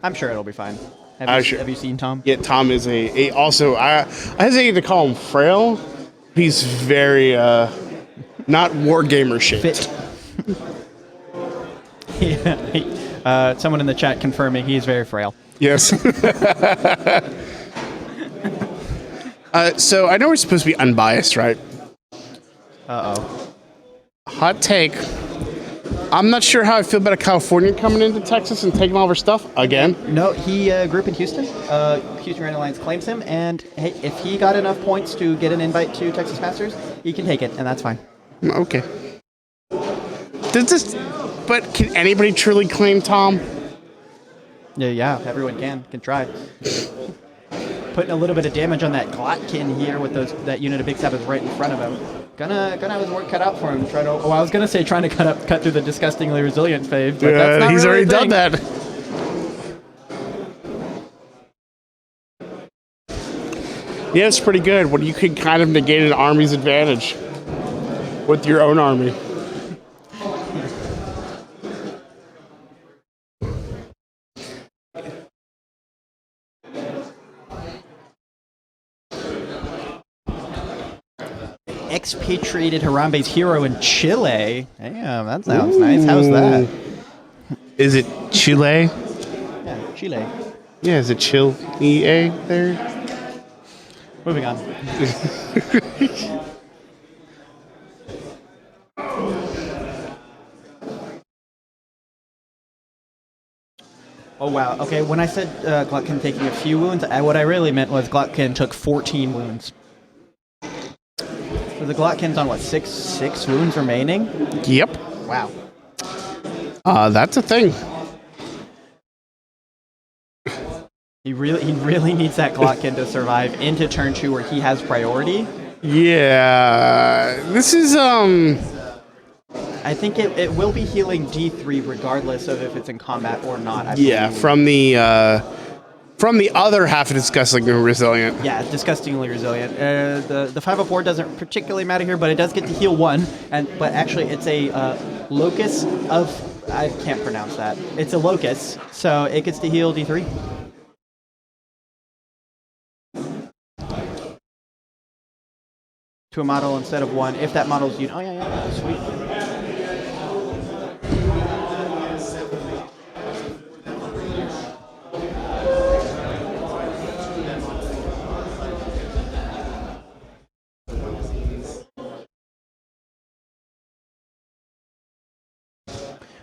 I'm sure it'll be fine. Have you seen Tom? Yeah, Tom is also, I hesitate to call him frail. He's very, Not wargamer shaped. Yeah, someone in the chat confirming he's very frail. Yes. So I know we're supposed to be unbiased, right? Uh-oh. Hot take. I'm not sure how I feel about a Californian coming into Texas and taking all of our stuff again. No, he grew up in Houston. Houston Red Alliance claims him, and hey, if he got enough points to get an invite to Texas Masters, he can take it, and that's fine. Okay. But can anybody truly claim Tom? Yeah, everyone can try. Putting a little bit of damage on that Glottkin here with that unit of big stabbers right in front of him. Gonna have his work cut out for him. I was gonna say trying to cut through the disgustingly resilient phase, but that's not he's really already done that. Yeah, it's pretty good when you can kind of negate an army's advantage with your own army. Expatriated Harambe's hero in Chile. Damn, that sounds nice. How's that? Is it Chile? Yeah, Chile. Yeah, is it Chile there? Moving on. Oh, wow. Okay, when I said Glottkin taking a few wounds, what I really meant was Glottkin took 14 wounds. So the Glottkin's on, what, six wounds remaining? Yep. Wow. That's a thing. He really needs that Glottkin to survive into turn 2 where he has priority. Yeah. This is, I think it will be healing D3 regardless of if it's in combat or not. Yeah, from the other half of disgustingly resilient. Yeah, disgustingly resilient. The 504 doesn't particularly matter here, but it does get to heal 1. But actually, it's a locus of... I can't pronounce that. It's a locus, so it gets to heal D3. To a model instead of 1. If that model's... Oh, yeah, sweet.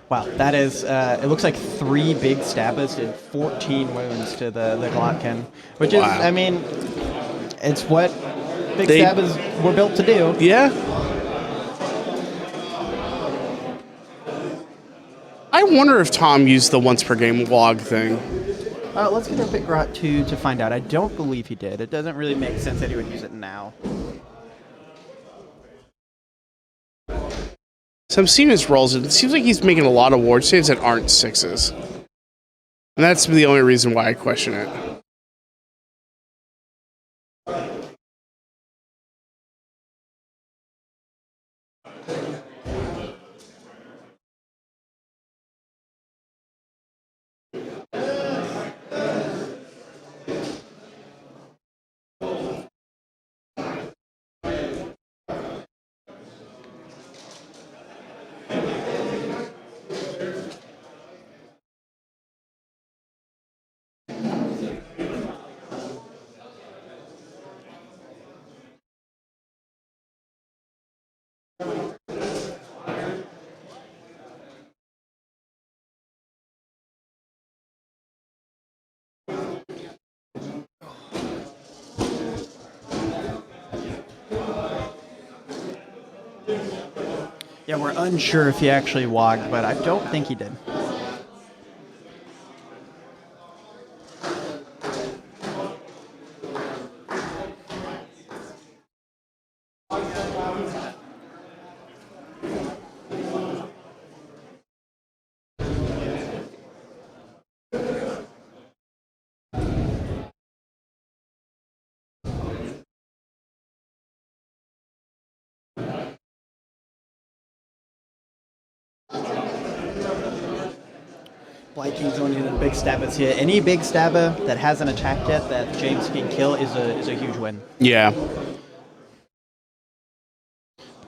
Wow, that is, it looks like 3 big stabbers did 14 wounds to the Glottkin, which is, I mean, it's what big stabbers were built to do. Yeah. I wonder if Tom used the once per game log thing. Let's get our pick Grot to find out. I don't believe he did. It doesn't really make sense that he would use it now. So I'm seeing his rolls, and it seems like he's making a lot of ward saves that aren't 6s. And that's the only reason why I question it. Yeah, we're unsure if he actually wogged, but I don't think he did. Vikings only the big stabbers here. Any big stabber that hasn't attacked yet that James can kill is a huge win. Yeah.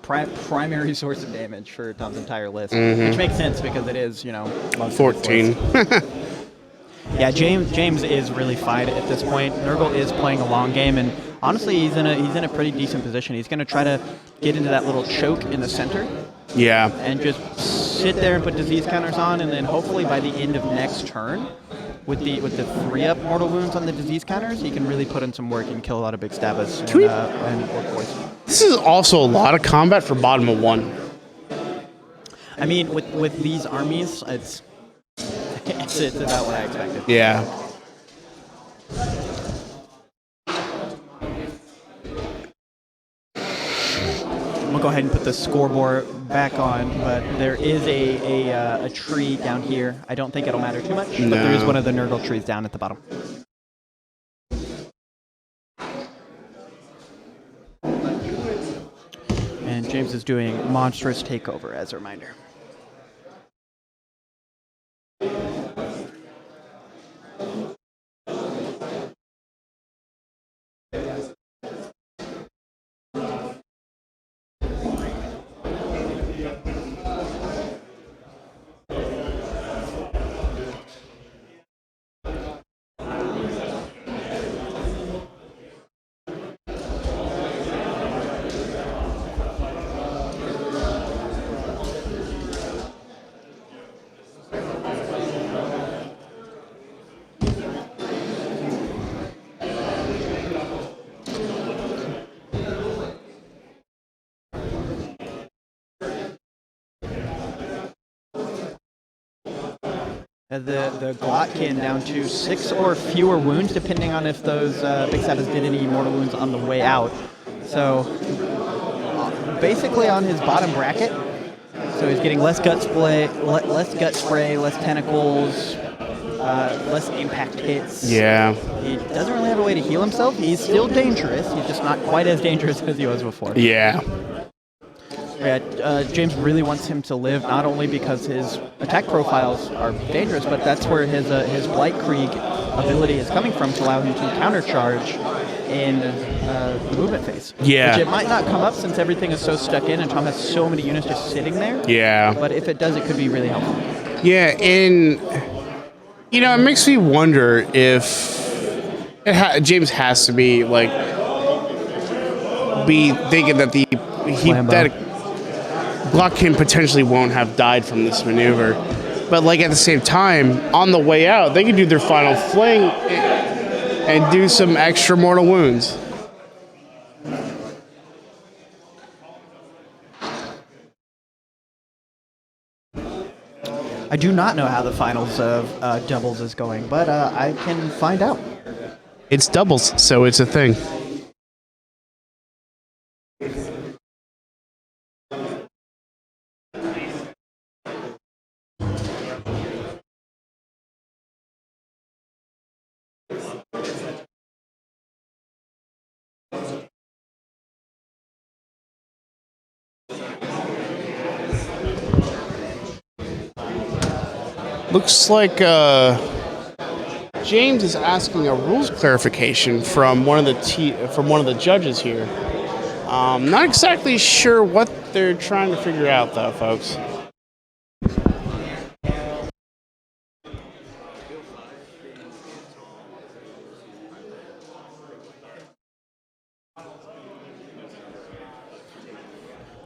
primary source of damage for Tom's entire list, which makes sense because it is, you know, most of his 14. list. Yeah, James is really fine at this point. Nurgle is playing a long game, and honestly, he's in a pretty decent position. He's going to try to get into that little choke in the center. Yeah. And just sit there and put disease counters on, and then hopefully by the end of next turn, with the 3-up mortal wounds on the disease counters, he can really put in some work and kill a lot of big stabbas and orc boys. This is also a lot of combat for bottom of 1. I mean, with these armies, it's about what I expected. Yeah. I'm gonna go ahead and put the scoreboard back on, but there is a tree down here. I don't think it'll matter too much, but there is one of the Nurgle trees down at the bottom. And James is doing monstrous takeover as a reminder. The Glottkin down to 6 or fewer wounds, depending on if those big sabbas did any mortal wounds on the way out. So basically on his bottom bracket, so he's getting less gut spray, less tentacles, less impact hits. Yeah. He doesn't really have a way to heal himself. He's still dangerous. He's just not quite as dangerous as he was before. Yeah. Yeah, James really wants him to live, not only because his attack profiles are dangerous, but that's where his Blightcreek ability is coming from to allow him to countercharge in the movement phase. Yeah. Which it might not come up since everything is so stuck in and Tom has so many units just sitting there. Yeah. But if it does, it could be really helpful. Yeah, and, you know, it makes me wonder if James has to be, like, thinking that that Glottkin potentially won't have died from this maneuver. But, like, at the same time, on the way out, they can do their final fling and do some extra mortal wounds. I do not know how the finals of doubles is going, but I can find out. It's doubles, so it's a thing. Looks like James is asking a rules clarification from one of the judges here. Not exactly sure what they're trying to figure out, though, folks.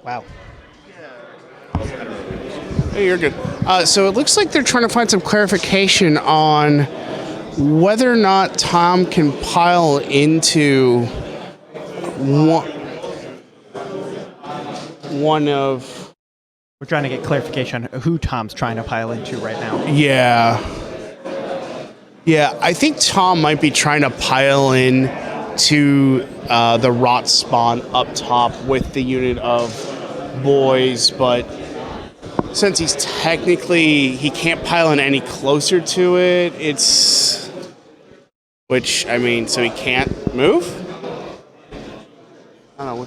Wow. Hey, you're good. So it looks like they're trying to find some clarification on whether or not Tom can pile into one of... We're trying to get clarification on who Tom's trying to pile into right now. Yeah. Yeah, I think Tom might be trying to pile in to the rot spawn up top with the unit of boys, but since he can't pile in any closer to it, which, I mean, so he can't move? I don't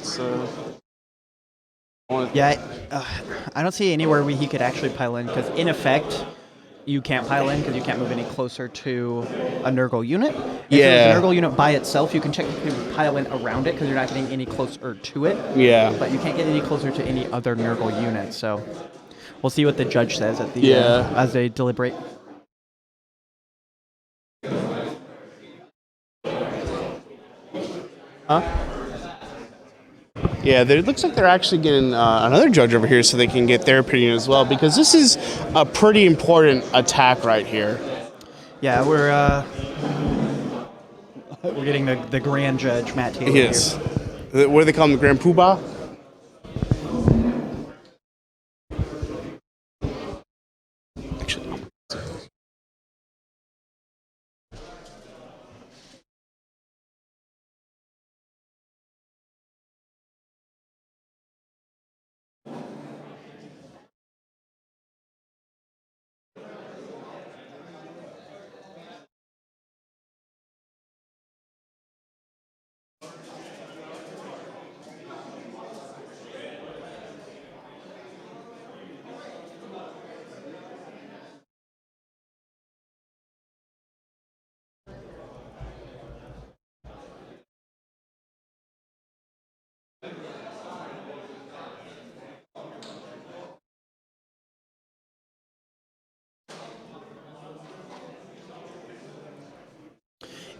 know, Yeah, I don't see anywhere where he could actually pile in, because in effect, you can't pile in because you can't move any closer to a Nurgle unit. If Yeah. it was a Nurgle unit by itself, you can check if you can pile in around it because you're not getting any closer to it. Yeah. But you can't get any closer to any other Nurgle unit. So we'll see what the judge says at the as they deliberate. Huh? Yeah, it looks like they're actually getting another judge over here so they can get their opinion as well, because this is a pretty important attack right here. Yeah, we're getting the grand judge, Matt Taylor. Yes. Here. What do they call him, the Grand Poobah?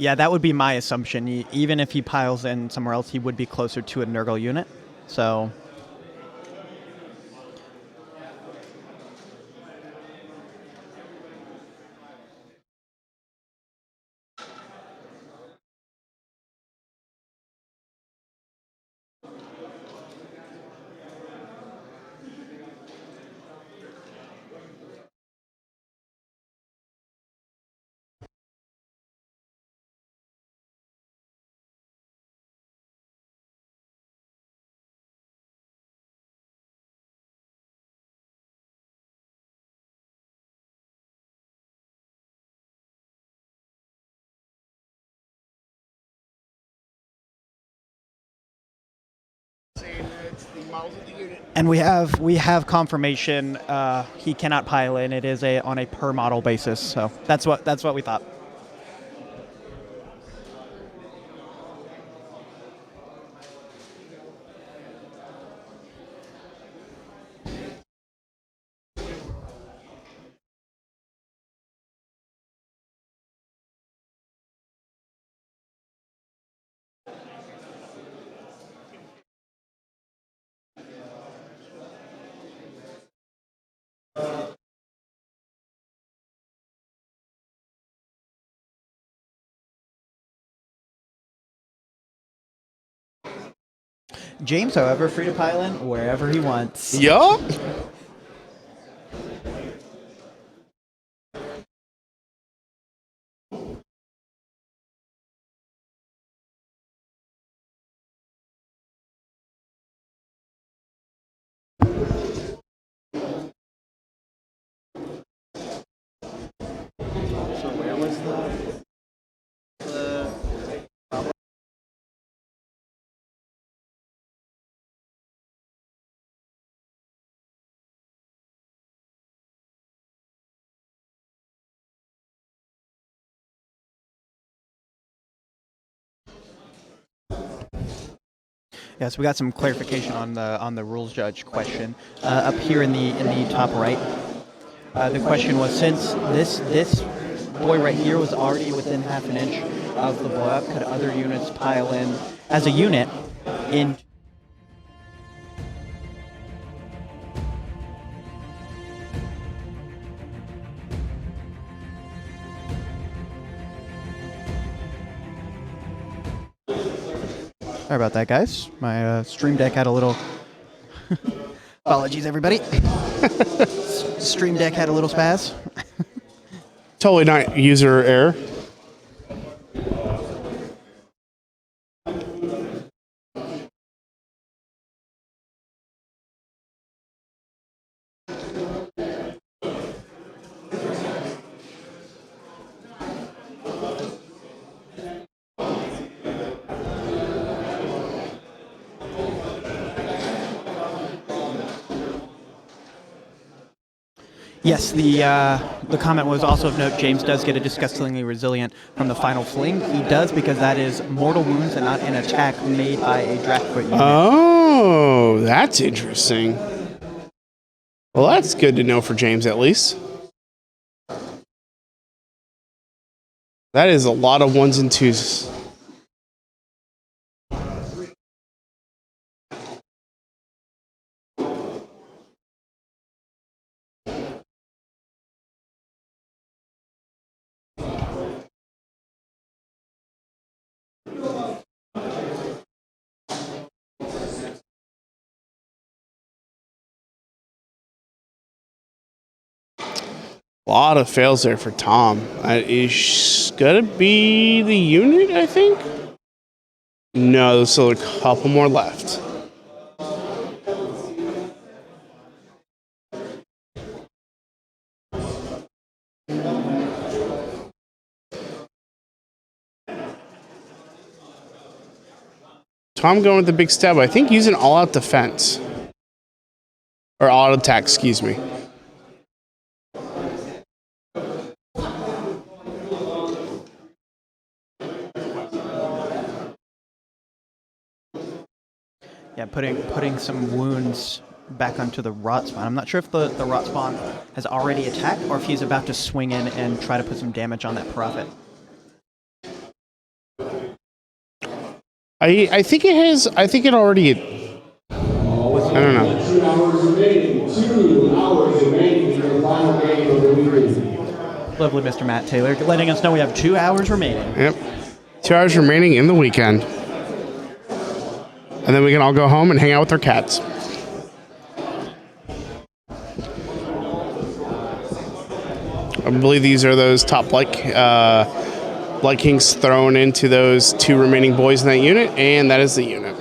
Yeah, that would be my assumption. Even if he piles in somewhere else, he would be closer to a Nurgle unit. So. And we have confirmation he cannot pile in. It is on a per model basis. So that's what we thought. James, however, free to pile in wherever he wants. Yup. So where was Yeah, so we got some clarification on the rules judge question up here in the top right. The question was, since this boy right here was already within half an inch of the blow up, could other units pile in as a unit in? Sorry about that, guys. My Stream Deck had a little... Apologies, everybody. Stream Deck had a little spaz. Totally not user error. Yes, the comment was also of note. James does get a disgustingly resilient from the final fling. He does because that is mortal wounds and not an attack made by a Draftfoot unit. Oh, that's interesting. Well, that's good to know for James, at least. That is a lot of ones and twos. A lot of fails there for Tom. Is gonna be the unit, I think. No, there's still a couple more left. Tom going with the big stab. I think using all-out defense. Or auto attack, excuse me. Yeah, putting some wounds back onto the rot spawn. I'm not sure if the rot spawn has already attacked or if he's about to swing in and try to put some damage on that prophet. I think it has. I think it already. I don't know. 2 hours remaining. 2 hours remaining in the final game of the weekend. Lovely, Mr. Matt Taylor, letting us know we have 2 hours remaining. Yep. 2 hours remaining in the weekend. And then we can all go home and hang out with our cats. I believe these are those top Blood Kings thrown into those 2 remaining boys in that unit, and that is the unit.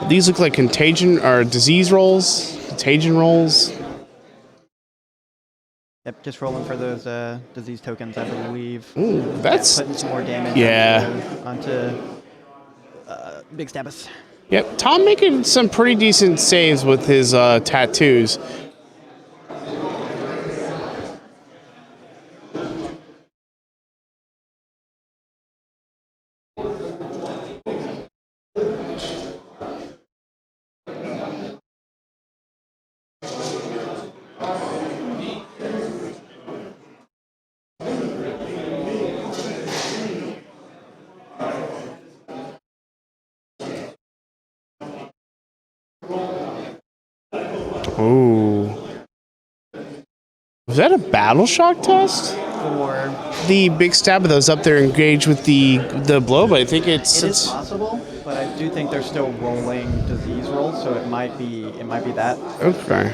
These look like contagion or disease rolls, contagion rolls. Yep, just rolling for those disease tokens, I believe. Ooh, that's putting some more damage onto Big Stabus. Yep, Tom making some pretty decent saves with his tattoos. Ooh. Was that a battle shock test? For The big stab of those up there engaged with the blow, but I think it is possible, but I do think they're still rolling disease rolls, so it might be that. okay.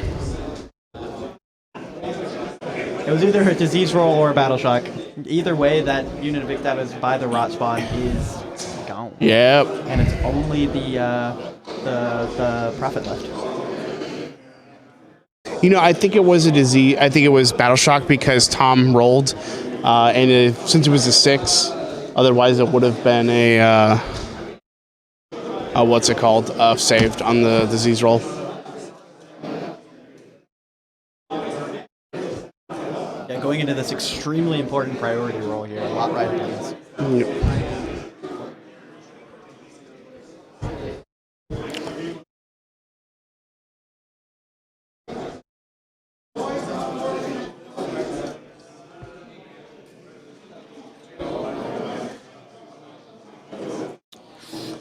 It was either a disease roll or a battle shock. Either way, that unit of Big Stabus by the rot spawn is gone. Yep. And it's only the prophet left. You know, I think it was a disease. I think it was battle shock because Tom rolled, and since it was a 6, otherwise it would have been a what's it called? Saved on the disease roll. Yeah, going into this extremely important priority roll here, a lot right against. Yep.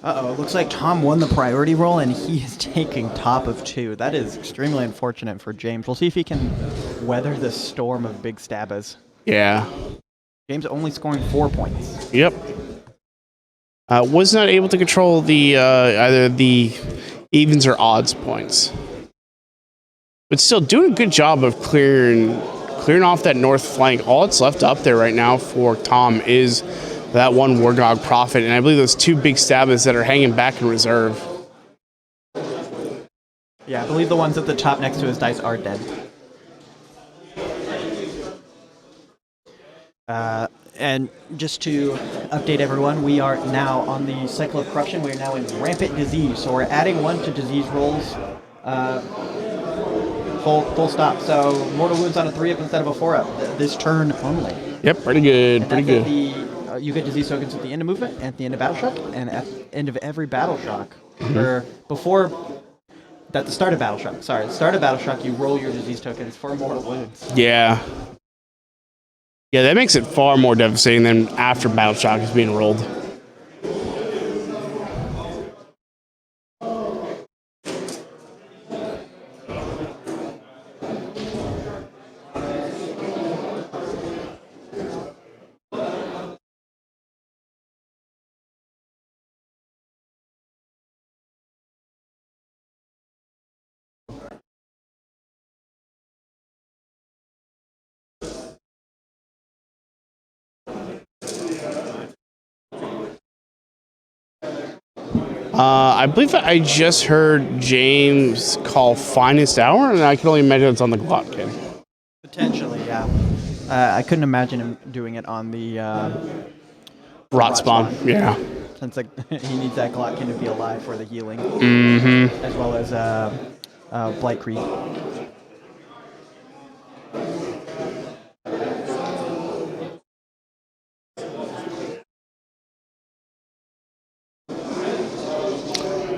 Uh-oh, looks like Tom won the priority roll, and he is taking top of 2. That is extremely unfortunate for James. We'll see if he can weather the storm of Big Stabas. Yeah. James only scoring 4 points. Yep. Was not able to control the either the evens or odds points, but still doing a good job of clearing off that north flank. All that's left up there right now for Tom is that one Wargog Prophet, and I believe those 2 big stabbers that are hanging back in reserve. Yeah, I believe the ones at the top next to his dice are dead. And just to update everyone, we are now on the cycle of corruption. We're now in rampant disease, so we're adding 1 to disease rolls. Full stop. So mortal wounds on a 3-up instead of a 4-up this turn only. Yep, pretty good. And pretty good. You get disease tokens at the end of movement, at the end of battle shock, and at the end of every battle shock. Or before. At the start of battle shock. Sorry, at the start of battle shock, you roll your disease tokens for mortal wounds. Yeah. Yeah, that makes it far more devastating than after battle shock is being rolled. I believe I just heard James call finest hour, and I can only imagine it's on the Glottkin. Potentially, yeah. I couldn't imagine him doing it on the Rot spawn. Yeah. Since he needs that Glottkin to be alive for the healing, as well as Blight Creed.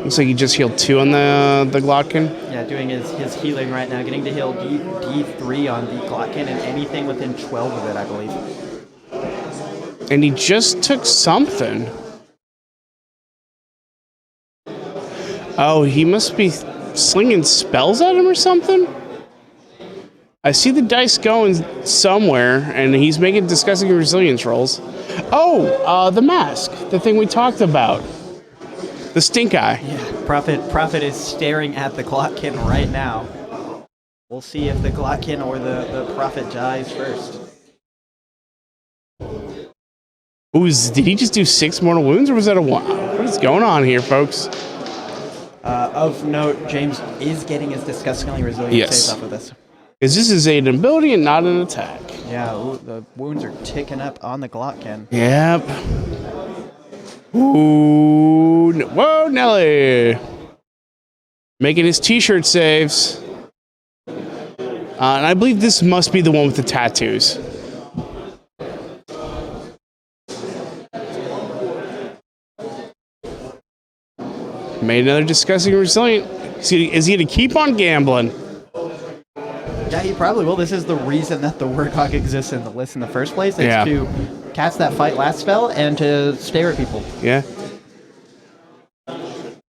Looks like he just healed 2 on the Glottkin. Yeah, doing his healing right now, getting to heal D3 on the Glottkin and anything within 12 of it, I believe. And he just took something. Oh, he must be slinging spells at him or something? I see the dice going somewhere, and he's making disgusting resilience rolls. Oh, the mask. The thing we talked about. The stink eye. Yeah, Prophet is staring at the Glottkin right now. We'll see if the Glottkin or the Prophet dies first. Ooh, did he just do 6 mortal wounds, or was that a 1? What is going on here, folks? Of note, James is getting his disgustingly resilient saves off of this. Because this is an ability and not an attack. Yeah, ooh, the wounds are ticking up on the Glottkin. Yep. Ooh, whoa, Nelly. Making his t-shirt saves. And I believe this must be the one with the tattoos. Made another disgusting resilient. Is he going to keep on gambling? Yeah, he probably will. This is the reason that the Wargog exists in the list in the first place. It's to cast that fight last spell and to stare at people. Yeah.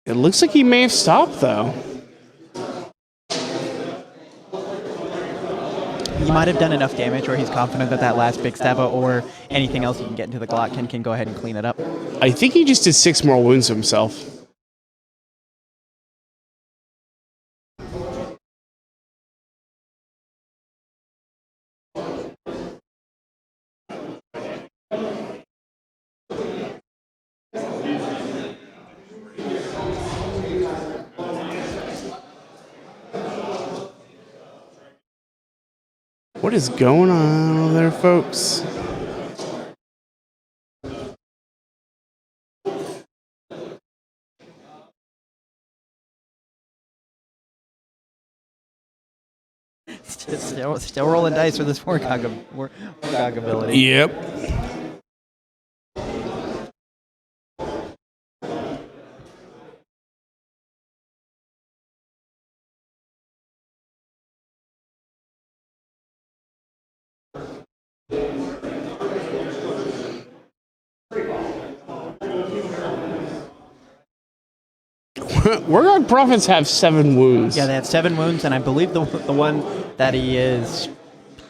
It looks like he may have stopped, though. He might have done enough damage where he's confident that that last big stab or anything else he can get into the Glottkin can go ahead and clean it up. I think he just did 6 more wounds to himself. What is going on over there, folks? Still rolling dice for this Wargog ability. Yep. Wargog Prophets have 7 wounds. Yeah, they have 7 wounds, and I believe the one that he is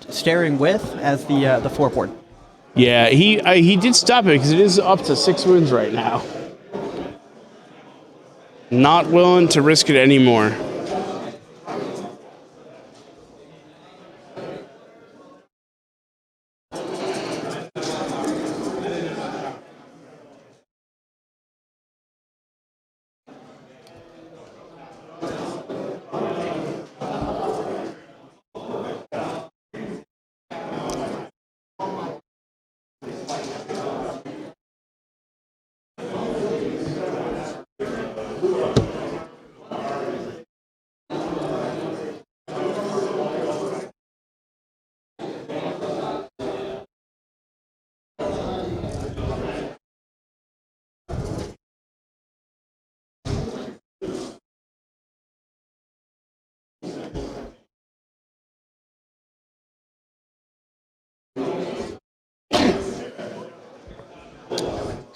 staring with as the foreport. Yeah, he did stop it because it is up to 6 wounds right now. Not willing to risk it anymore.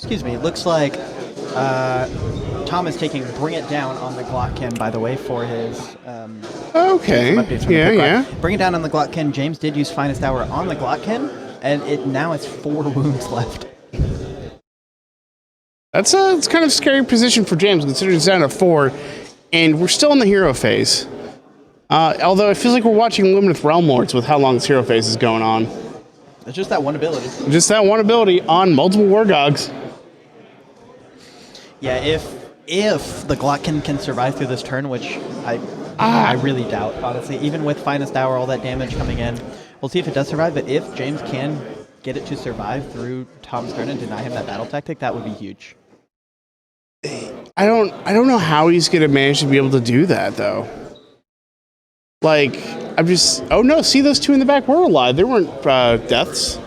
Excuse me. Looks like Tom is taking Bring It Down on the Glottkin, by the way, for his Okay. Yeah. Bring It Down on the Glottkin. James did use Finest Hour on the Glottkin, and it now has 4 wounds left. It's kind of a scary position for James, considering it's down to 4, and we're still in the hero phase. Although it feels like we're watching Lumineth Realm Lords with how long this hero phase is going on. It's just that one ability. Just that one ability on multiple Wargogs. Yeah, if the Glottkin can survive through this turn, which I really doubt, honestly, even with Finest Hour, all that damage coming in, we'll see if it does survive. But if James can get it to survive through Tom's turn and deny him that battle tactic, that would be huge. I don't know how he's gonna manage to be able to do that though. Like, I'm just... Oh no, see, those 2 in the back were alive. They weren't deaths.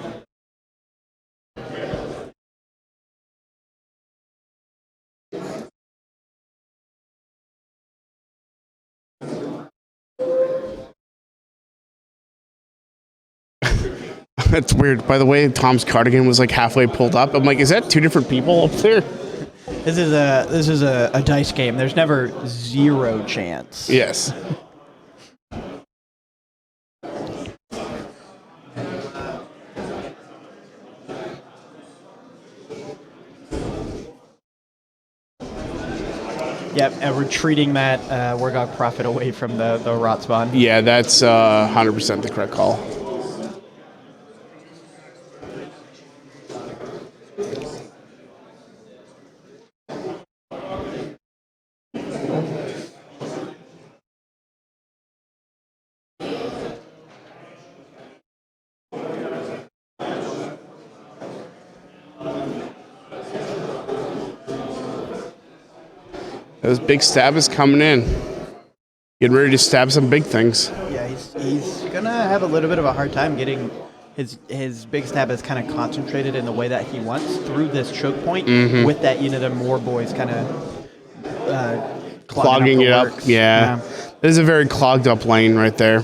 That's weird. By the way, Tom's cardigan was like halfway pulled up. I'm like, is that 2 different people up there? This is a dice game. There's never 0 chance. Yes. Yep, and retreating that Wargog Prophet away from the rot spawn. Yeah, that's 100% the correct call. Those big stabbers coming in. Getting ready to stab some big things. Yeah, he's gonna have a little bit of a hard time getting his big stab is kind of concentrated in the way that he wants through this choke point with that unit of more boys kind of clogging it up. Yeah. That is a very clogged up lane right there.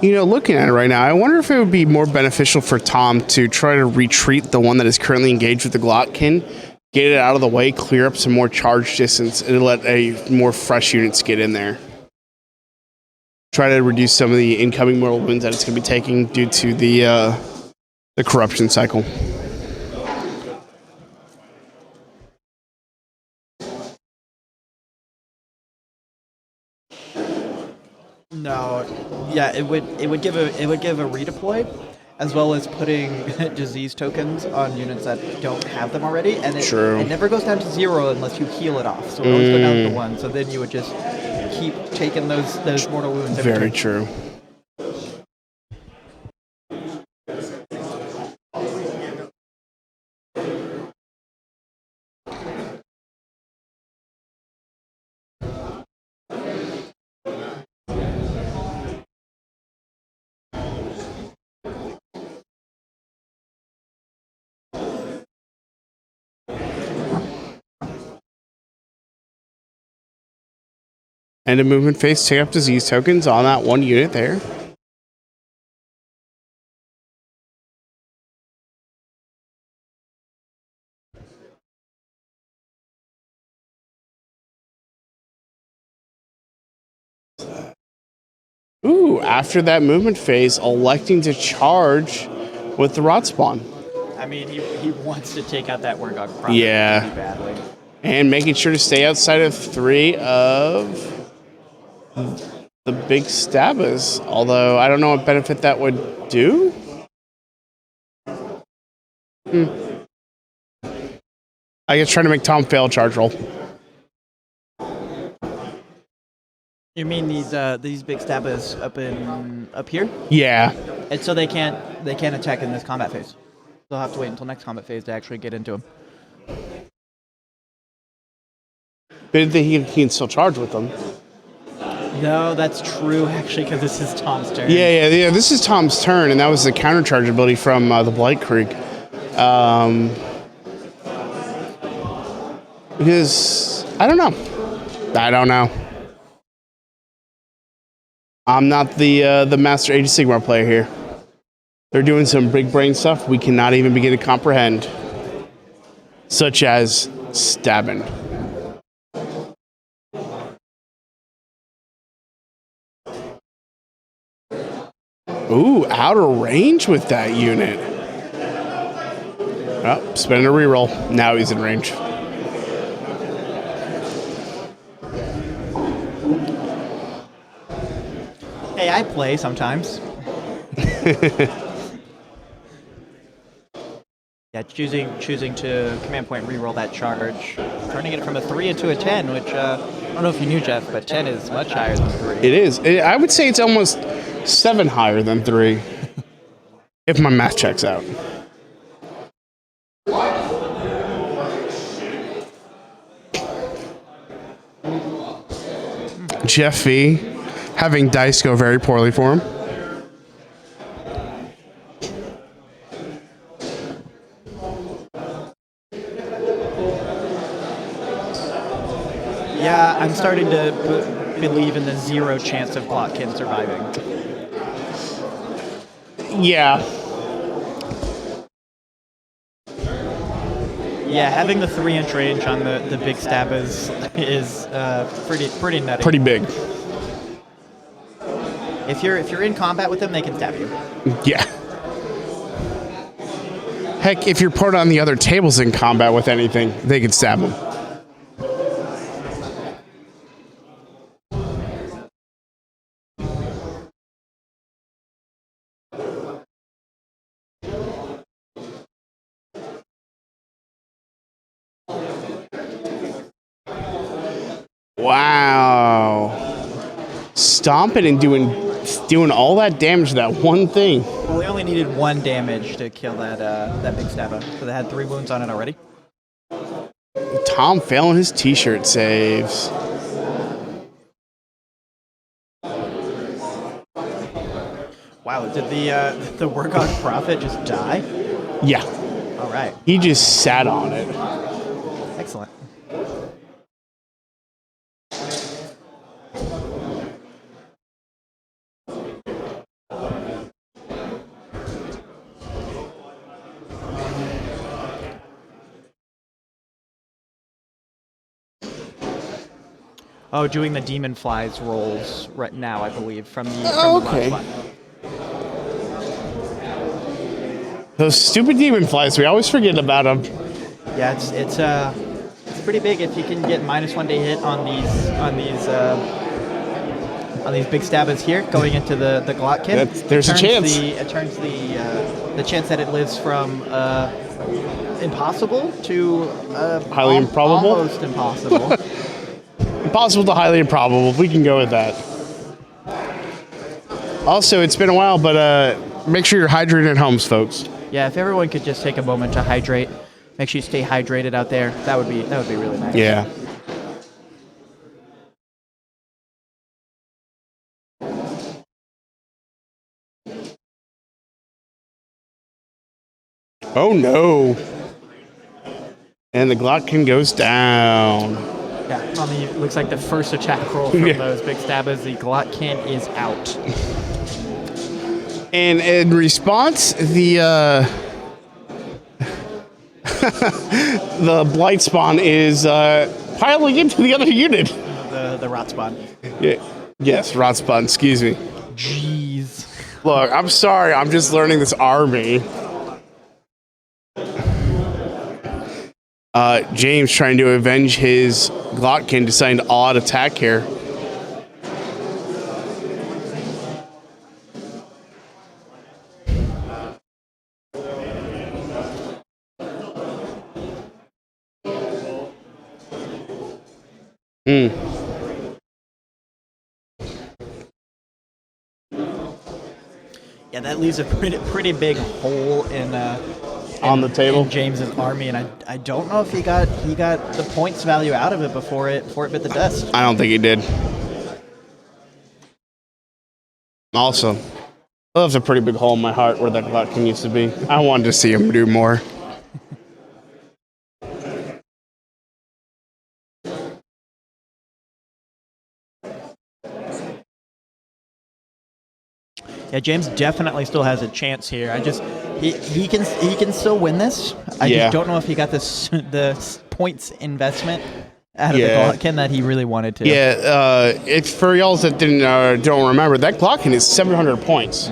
You know, looking at it right now, I wonder if it would be more beneficial for Tom to try to retreat the one that is currently engaged with the Glottkin, get it out of the way, clear up some more charge distance, and let a more fresh units get in there. Try to reduce some of the incoming mortal wounds that it's going to be taking due to the corruption cycle. No, yeah, it would give a redeploy, as well as putting disease tokens on units that don't have them already, and it never goes down to 0 unless you heal it off. So it always go down to 1. So then you would just keep taking those mortal wounds. Very true. And a movement phase, take up disease tokens on that one unit there. Ooh, after that movement phase, electing to charge with the rot spawn. I mean, he wants to take out that Wargog Prophet really badly. And making sure to stay outside of 3 of the big stabbers, although I don't know what benefit that would do. I guess trying to make Tom fail a charge roll. You mean these big stabbers up here? Yeah. And so they can't attack in this combat phase. They'll have to wait until next combat phase to actually get into them. But he can still charge with them. No, that's true actually, because this is Tom's turn. Yeah. This is Tom's turn, and that was the counter charge ability from the Blight Creek. Because I don't know. I'm not the Master Age of Sigmar player here. They're doing some big brain stuff we cannot even begin to comprehend, such as stabbing. Ooh, out of range with that unit. Oh, spending a reroll. Now he's in range. Hey, I play sometimes. Yeah, choosing to command point reroll that charge, turning it from a 3 into a 10, which I don't know if you knew, Jeff, but 10 is much higher than 3. It is. I would say it's almost 7 higher than 3, if my math checks out. Jeff V, having dice go very poorly for him. Yeah, I'm starting to believe in the 0 chance of Glottkin surviving. Yeah. Yeah, having the 3-inch range on the big stab is pretty nutty. Pretty big. If you're in combat with them, they can stab you. Yeah. Heck, if you're put on the other tables in combat with anything, they can stab them. Wow. Stomping and doing all that damage to that one thing. Well, they only needed 1 damage to kill that big stabber, so they had 3 wounds on it already. Tom failing his t-shirt saves. Wow, did the Workon Prophet just die? Yeah. All right. He just sat on it. Excellent. Oh, doing the Demon Flies rolls right now, I believe, from the Okay. last spot. Those stupid demon flies, we always forget about them. Yeah, it's pretty big if you can get -1 to hit on these big stabbers here, going into the Glottkin. There's a chance. It turns the chance that it lives from impossible to Highly improbable? almost impossible. Impossible to highly improbable. We can go with that. Also, it's been a while, but make sure you're hydrated at home, folks. Yeah, if everyone could just take a moment to hydrate, make sure you stay hydrated out there. That would be really nice. Yeah. Oh no. And the Glottkin goes down. Yeah, looks like the first attack roll from those big stabbers, the Glottkin is out. And in response, the the Blight Spawn is piling into the other unit. The Rot Spawn. Yeah. Yes, Rot Spawn, excuse me. Jeez. Look, I'm sorry, I'm just learning this army. James trying to avenge his Glottkin, deciding to all-out attack here. Yeah, that leaves a pretty big hole in On the table. in James's army, and I don't know if he got the points value out of it before it bit the dust. I don't think he did. Also, that was a pretty big hole in my heart where that Glottkin used to be. I wanted to see him do more. Yeah, James definitely still has a chance here. He can still win this. I Yeah. just don't know if he got the points investment out of the Glottkin that he really wanted to. Yeah, it's for y'all that don't remember, that Glottkin is 700 points.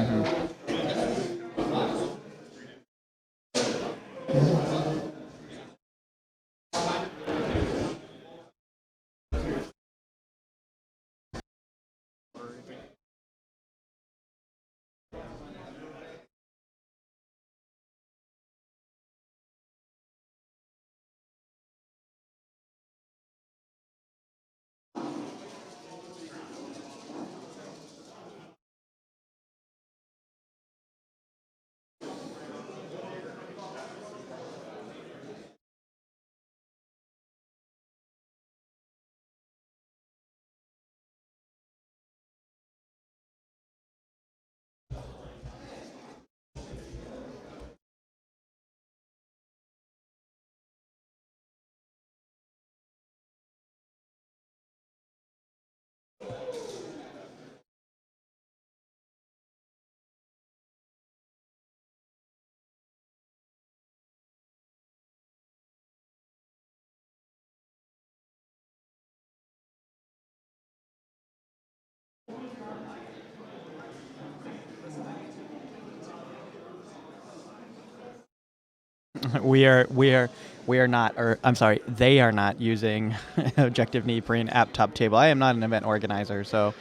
We are not, or I'm sorry, they are not using Objective Neoprene app top table. I am not an event organizer, so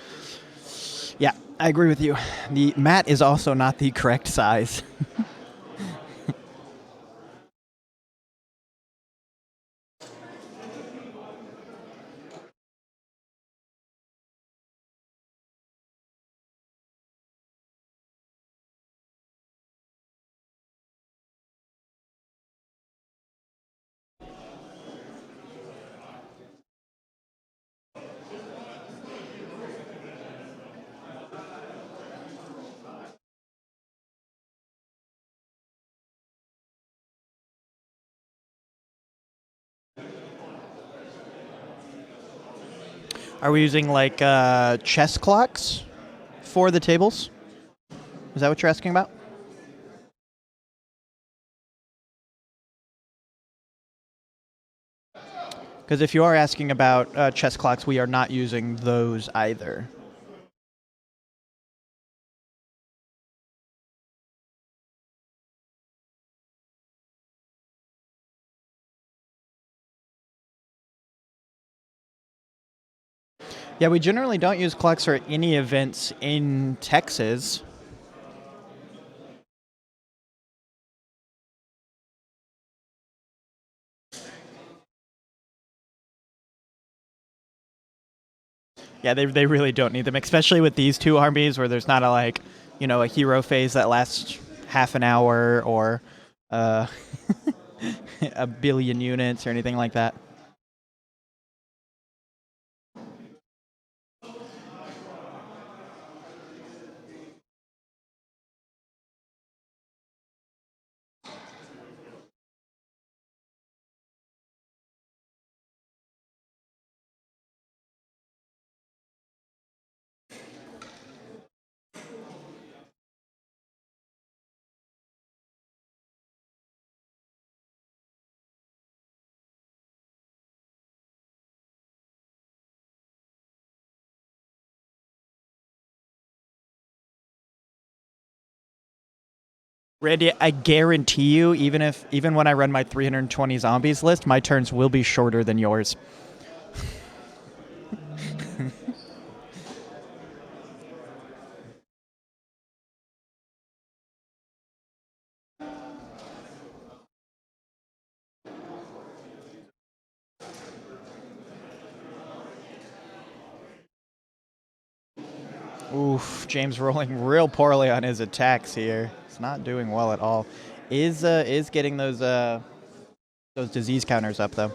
yeah, I agree with you. The mat is also not the correct size. Are we using like chess clocks for the tables? Is that what you're asking about? Because if you are asking about chess clocks, we are not using those either. Yeah, we generally don't use clocks for any events in Texas. Yeah, they really don't need them, especially with these two armies where there's not a hero phase that lasts half an hour or a billion units or anything like that. Randy, I guarantee you, even when I run my 320 zombies list, my turns will be shorter than yours. Oof, James rolling real poorly on his attacks here. It's not doing well at all. Is getting those disease counters up though.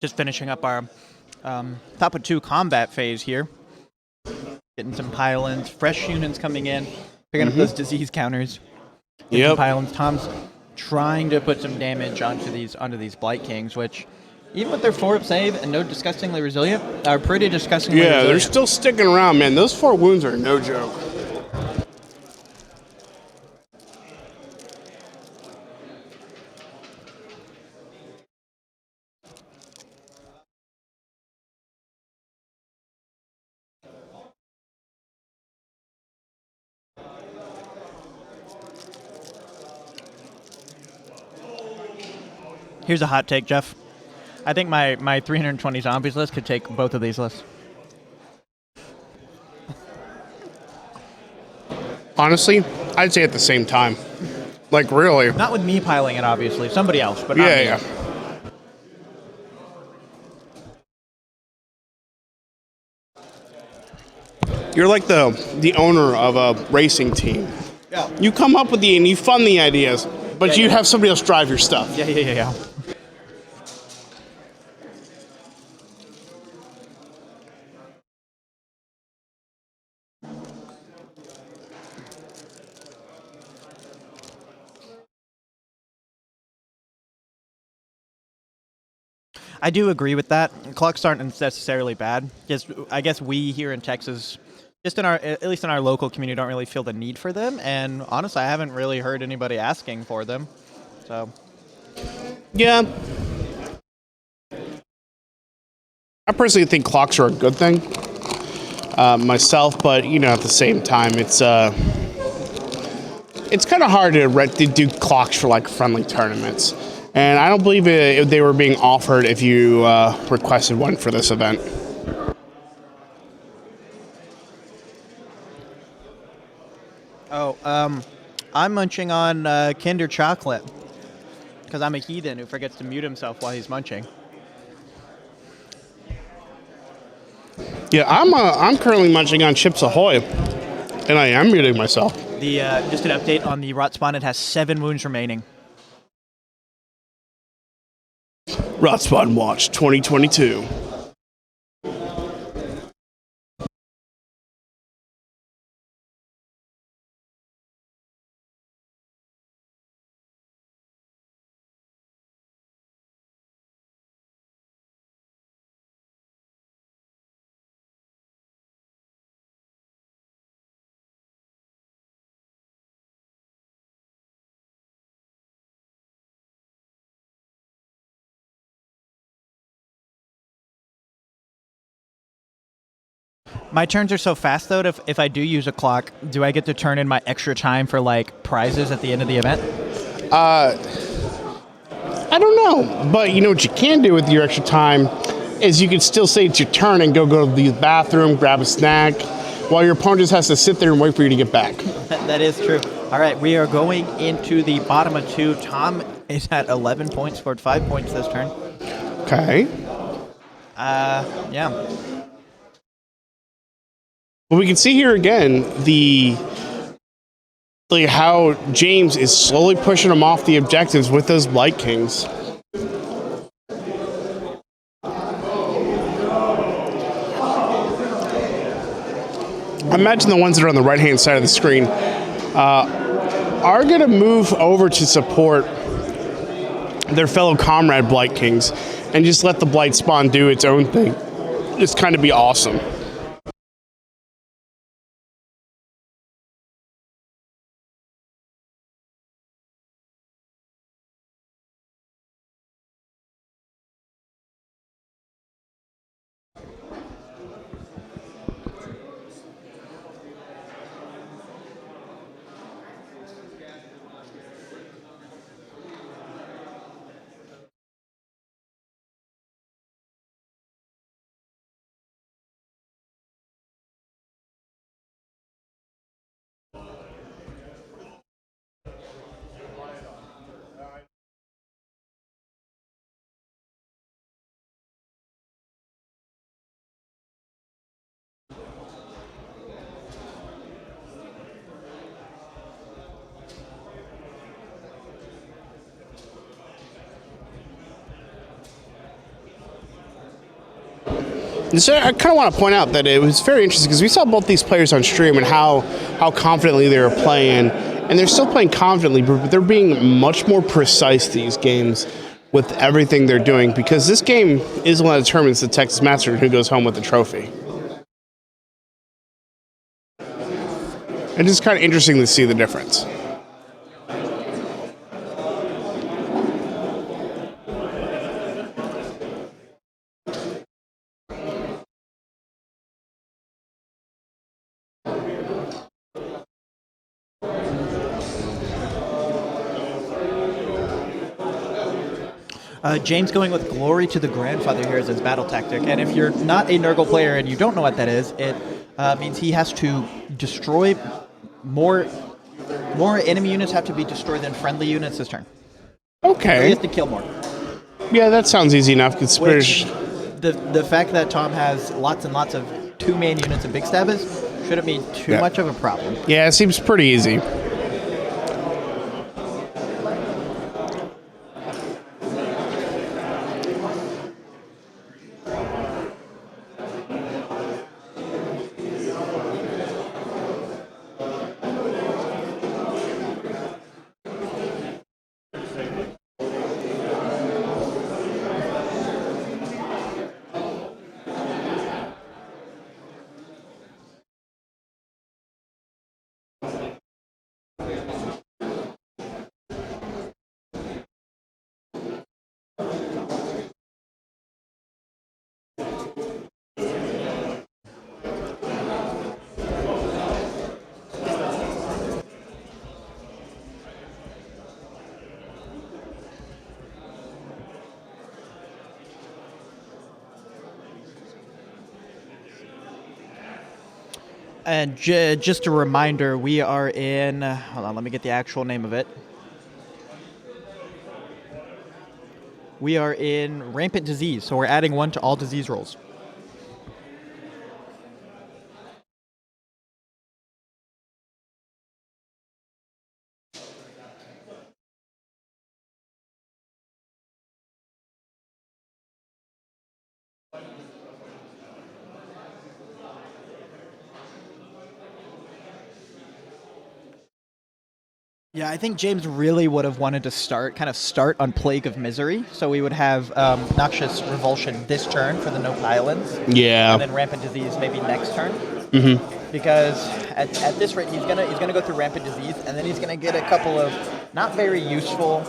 Just finishing up our top of 2 combat phase here. Getting some pile-ins, fresh units coming in, picking up those disease counters. Some pile-ins. Tom's trying to put some damage onto these Blight Kings, which, even with their 4-up save and no disgustingly resilient, are pretty disgustingly resilient. They're still sticking around, man. Those 4 wounds are no joke. Here's a hot take, Jeff. I think my 320 zombies list could take both of these lists. Honestly, I'd say at the same time. Like, really. Not with me piling it, obviously. Somebody else, but not me. Yeah. You're like the owner of a racing team. Yeah. You come up with and you fund the ideas, but you have somebody else drive your stuff. Yeah. I do agree with that. Clocks aren't necessarily bad. Just, I guess we here in Texas, at least in our local community, don't really feel the need for them. And honestly, I haven't really heard anybody asking for them. So, yeah. I personally think clocks are a good thing myself, but at the same time, it's kind of hard to do clocks for like friendly tournaments. And I don't believe they were being offered if you requested one for this event. Oh, I'm munching on Kinder Chocolate because I'm a heathen who forgets to mute himself while he's munching. Yeah, I'm currently munching on Chips Ahoy, and I am muting myself. Just an update on the rot spawn. It has 7 wounds remaining. Rot Spawn Watch 2022. My turns are so fast, though, if I do use a clock, do I get to turn in my extra time for, like, prizes at the end of the event? I don't know. But what you can do with your extra time is you can still say it's your turn and go to the bathroom, grab a snack, while your opponent just has to sit there and wait for you to get back. That is true. All right, we are going into the bottom of 2. Tom is at 11 points, scored 5 points this turn. Okay. Yeah. But we can see here again how James is slowly pushing him off the objectives with those Blight Kings. I imagine the ones that are on the right-hand side of the screen are going to move over to support their fellow comrade Blight Kings and just let the Blight spawn do its own thing. It's kind of be awesome. So I kind of want to point out that it was very interesting because we saw both these players on stream and how confidently they were playing, and they're still playing confidently, but they're being much more precise these games with everything they're doing, because this game is one that determines the Texas Master who goes home with the trophy. And it's kind of interesting to see the difference. James going with Glory to the Grandfather here as his battle tactic. And if you're not a Nurgle player and you don't know what that is, it means he has to destroy more enemy units have to be destroyed than friendly units this turn. Okay. So he has to kill more. Yeah, that sounds easy enough. Which, the fact that Tom has lots and lots of 2 main units and big stabbers shouldn't be too much of a problem. Yeah, it seems pretty easy. And just a reminder, we are in... hold on, let me get the actual name of it. We are in Rampant Disease, so we're adding 1 to all disease rolls. Yeah, I think James really would have wanted to start on Plague of Misery, so we would have Noxious Revulsion this turn for the Nope Islands. Yeah. And then Rampant Disease maybe next turn. Mm-hmm. Because at this rate, he's gonna go through Rampant Disease, and then he's gonna get a couple of not very useful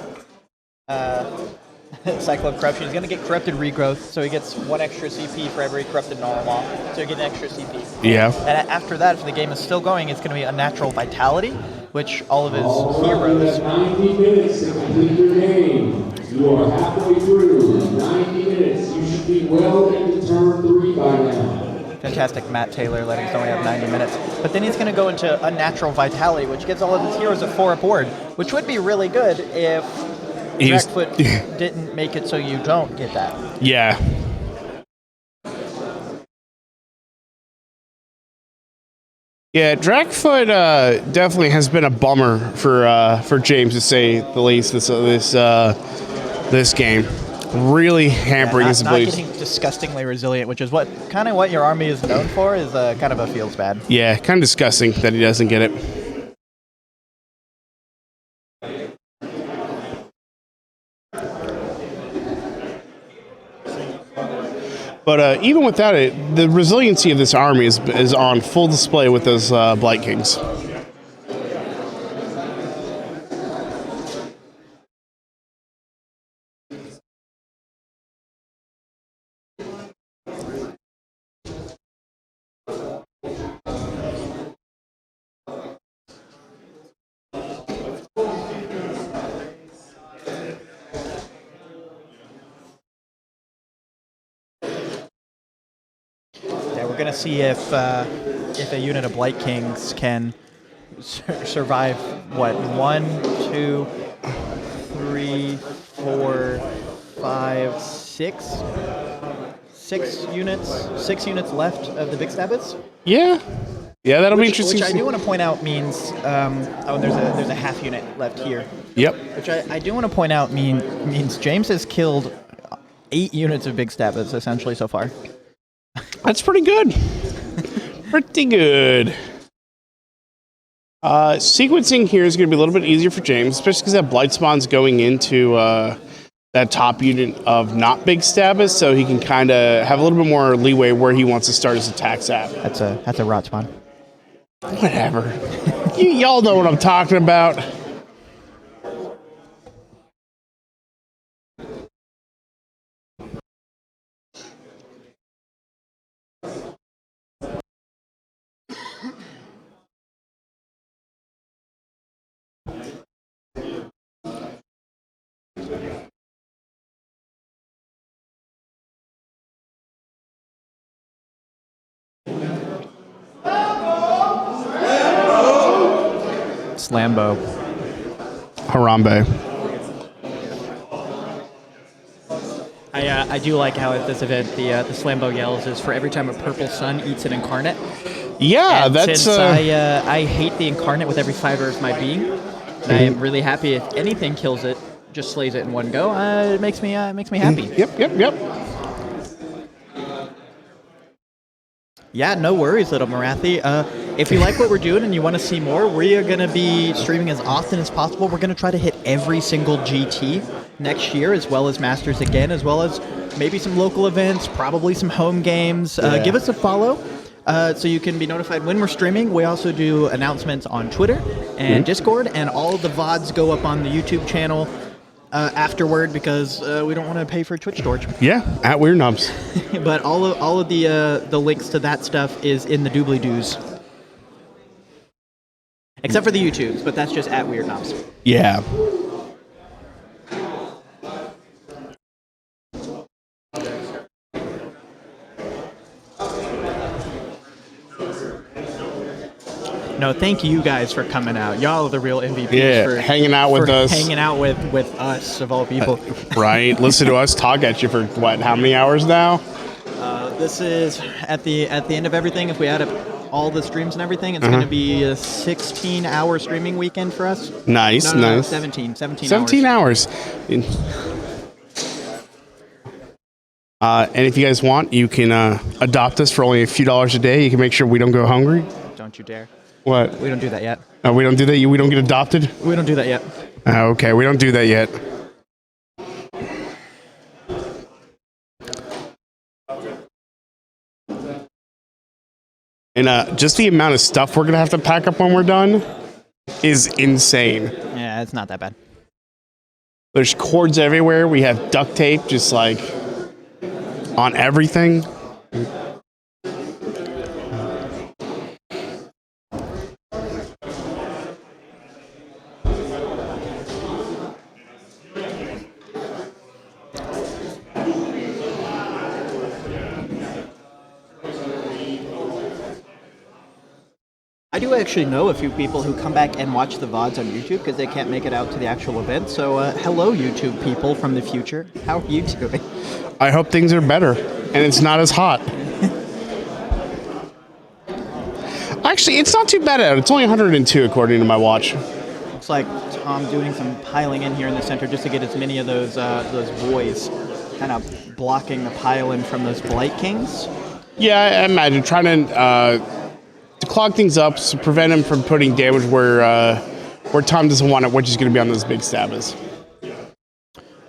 Cycle of Corruption. He's gonna get Corrupted Regrowth, so he gets 1 extra CP for every Corrupted Normal, so he gets an extra CP. Yeah. And after that, if the game is still going, it's gonna be Unnatural Vitality, which all of his heroes... 90 minutes to complete your game. You are halfway through. 90 minutes. You should be well into turn 3 by now. Fantastic Matt Taylor letting us only have 90 minutes. But then he's going to go into Unnatural Vitality, which gives all of his heroes a 4 aboard, which would be really good if Drackfoot didn't make it so you don't get that. Yeah. Yeah, Dragfoot definitely has been a bummer for James, to say the least. This game really hampering his not abilities. getting disgustingly resilient, which is what your army is known for. Is kind of a feels bad. Yeah, kind of disgusting that he doesn't get it. But even without it, the resiliency of this army is on full display with those Blight Kings. We're gonna see if a unit of Blight Kings can survive. What 1, 2, 3, 4, 5, 6. 6 units. 6 units left of the Big Stabbits. Yeah, that'll be interesting. Which I do want to point out means there's a half unit left here. Yep. Which I do want to point out means James has killed 8 units of Big Stabbits essentially so far. That's pretty good. Pretty good. Sequencing here is going to be a little bit easier for James, especially because that Blight Spawn's going into that top unit of not Big Stabbits, so he can kind of have a little bit more leeway where he wants to start his attacks at. That's a rot spawn. Whatever. Y'all know what I'm talking about. Slambo. Harambe. I do like how at this event the Slambo yells is for every time a purple sun eats an incarnate. Yeah, And that's. since I hate the incarnate with every fiber of my being, and I am really happy if anything kills it, just slays it in one go. It makes me happy. Yep. Yeah, no worries, little Marathi. If you like what we're doing and you want to see more, we are going to be streaming as often as possible. We're going to try to hit every single GT next year, as well as Masters again, as well as maybe some local events, probably some home games. Give us a follow so you can be notified when we're streaming. We also do announcements on Twitter and Discord, and all of the VODs go up on the YouTube channel afterward because we don't want to pay for Twitch storage. Yeah, at Weird Knobs. But all of the links to that stuff is in the doobly-doos. Except for the YouTubes, but that's just at Weird Knobs. Yeah. No, thank you guys for coming out. Y'all are the real MVPs Yeah, hanging out with us. Hanging out with us, of all people. Right. Listen to us talk at you for, what, how many hours now? This is, at the end of everything, if we add up all the streams and everything, it's going to be a 16-hour streaming weekend for us. Nice, No, nice. 17 hours. And if you guys want, you can adopt us for only a few dollars a day. You can make sure we don't go hungry. Don't you dare. What? We don't do that yet. We don't do that. We don't get adopted? We don't do that yet. Okay, we don't do that yet. And just the amount of stuff we're going to have to pack up when we're done is insane. Yeah, it's not that bad. There's cords everywhere. We have duct tape just like on everything. I do actually know a few people who come back and watch the VODs on YouTube because they can't make it out to the actual event. So hello, YouTube people from the future. How are you doing? I hope things are better and it's not as hot. I Actually, it's not too bad at it. It's only 102 according to my watch. Looks like Tom doing some piling in here in the center just to get as many of those boys kind of blocking the pile in from those Blight Kings. Yeah, I imagine trying to clog things up to prevent him from putting damage where Tom doesn't want it, which is going to be on those big stabbers.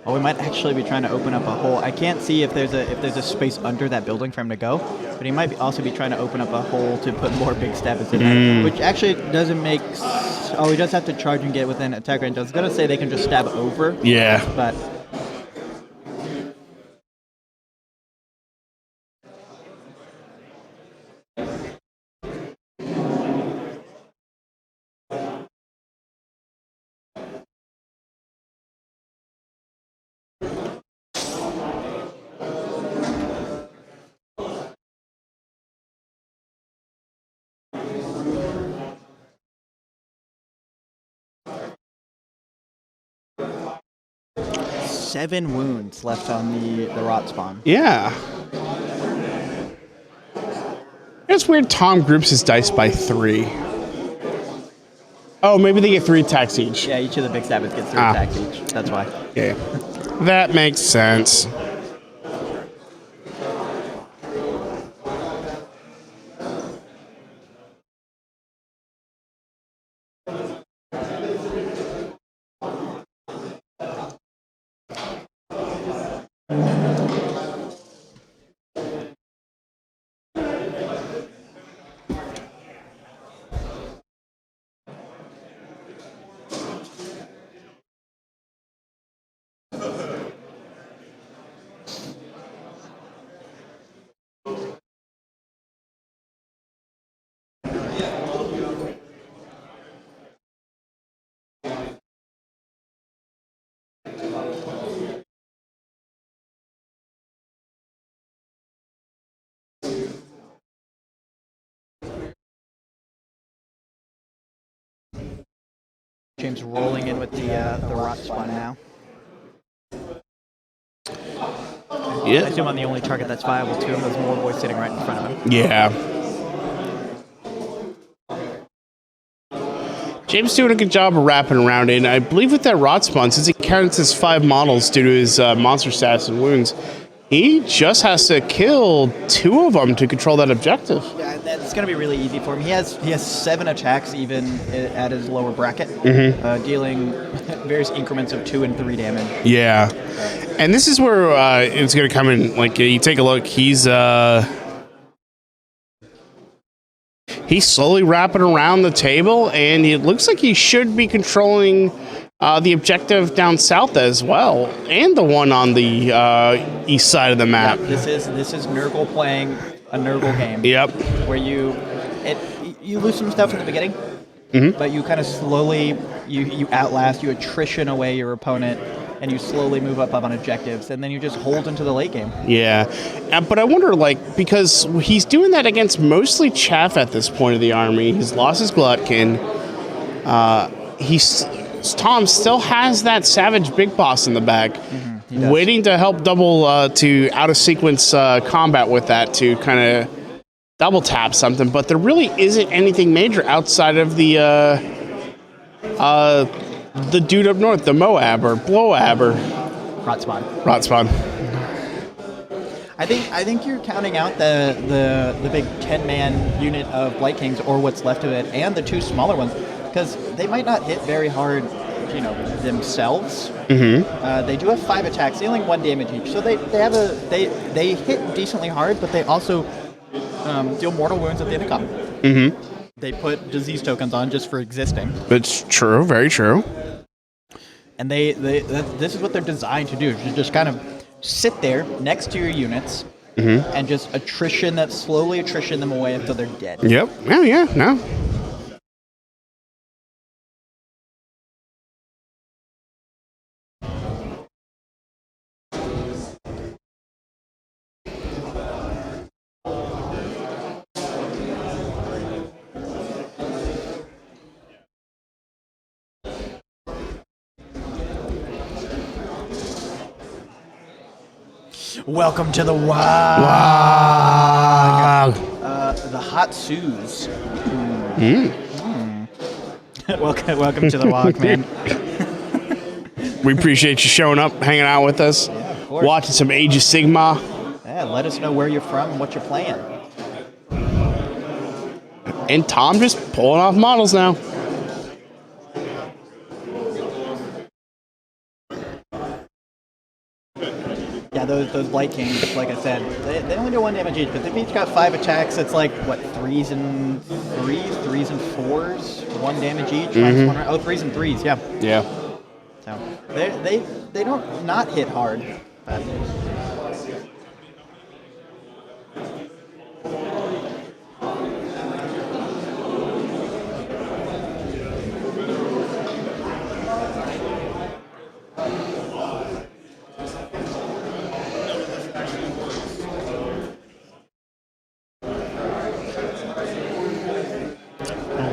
Oh, we might actually be trying to open up a hole. I can't see if there's a space under that building for him to go, but he might also be trying to open up a hole to put more big stabbers in there, which actually doesn't make. Oh, he does have to charge and get within attack range. I was gonna say they can just stab over. Yeah, but. Seven wounds left on the rot spawn. Yeah. It's weird Tom groups his dice by 3. Oh, maybe they get 3 attacks each. Yeah, each of the big stabbers gets 3 attacks each. That's why. Yeah. That makes sense. James rolling in with the rot spawn now. Yeah. I assume I'm the only target that's viable to him. There's more boys sitting right in front of him. Yeah. James doing a good job of wrapping around it. And I believe with that rot spawn, since he counts his 5 models due to his monster stats and wounds, he just has to kill 2 of them to control that objective. Yeah, that's going to be really easy for him. He has 7 attacks even at his lower bracket, dealing various increments of 2 and 3 damage. Yeah. And this is where it's going to come in. Like, you take a look. He's slowly wrapping around the table, and it looks like he should be controlling the objective down south as well, and the one on the east side of the map. Yeah, this is Nurgle playing a Nurgle game. Yep. Where you lose some stuff in the beginning, but you kind of slowly you outlast, you attrition away your opponent, and you slowly move up on objectives, and then you just hold into the late game. Yeah, but I wonder, like, because he's doing that against mostly chaff at this point of the army. He's lost his Glottkin. Tom still has that savage big boss in the back, waiting to help double to out of sequence combat with that to kind of double tap something. But there really isn't anything major outside of the dude up north, the Moab or Blowab or Rot spawn. I think you're counting out the big 10-man unit of Blight Kings, or what's left of it, and the 2 smaller ones, because they might not hit very hard, themselves. They do have 5 attacks, dealing 1 damage each, so they hit decently hard, but they also deal mortal wounds at the end of combat. They put disease tokens on just for existing. It's true, very true. And this is what they're designed to do, to just kind of sit there next to your units and just slowly attrition them away until they're dead. Yep. Yeah, no. Welcome to the WOG. Wow. The hot Sues. Welcome to the walk, man. We appreciate you showing up, hanging out with us, of course. watching some Age of Sigmar. Yeah, let us know where you're from and what you're playing. And Tom just pulling off models now. Yeah, those Blight Kings, like I said, they only do 1 damage each, but they've each got 5 attacks. It's like, what, 3s and 4s? 1 damage each? Mm-hmm. 3s and 3s, yeah. Yeah. So they don't not hit hard. But.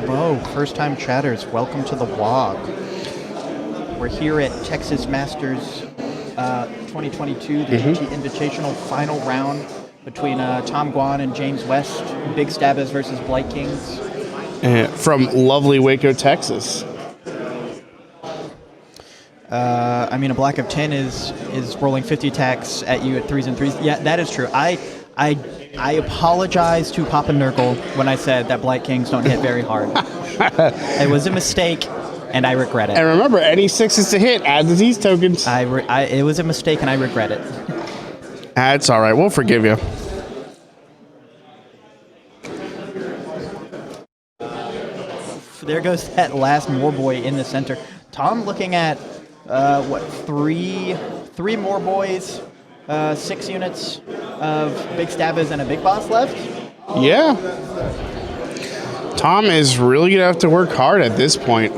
Hello, first-time chatters. Welcome to the WOG. We're here at Texas Masters 2022, the GT Invitational final round between Tom Guan and James West. Big Stabbers versus Blight Kings. From lovely Waco, Texas. I mean, a black of 10 is rolling 50 attacks at you at 3s and 3s. Yeah, that is true. I apologize to Papa Nurgle when I said that Blight Kings don't hit very hard. It was a mistake, and I regret it. And remember, any 6s to hit, add disease tokens. It was a mistake, and I regret it. That's all right. We'll forgive you. There goes that last more boy in the center. Tom looking at, three more boys, 6 units of big stabbers and a big boss left. Yeah. Tom is really going to have to work hard at this point.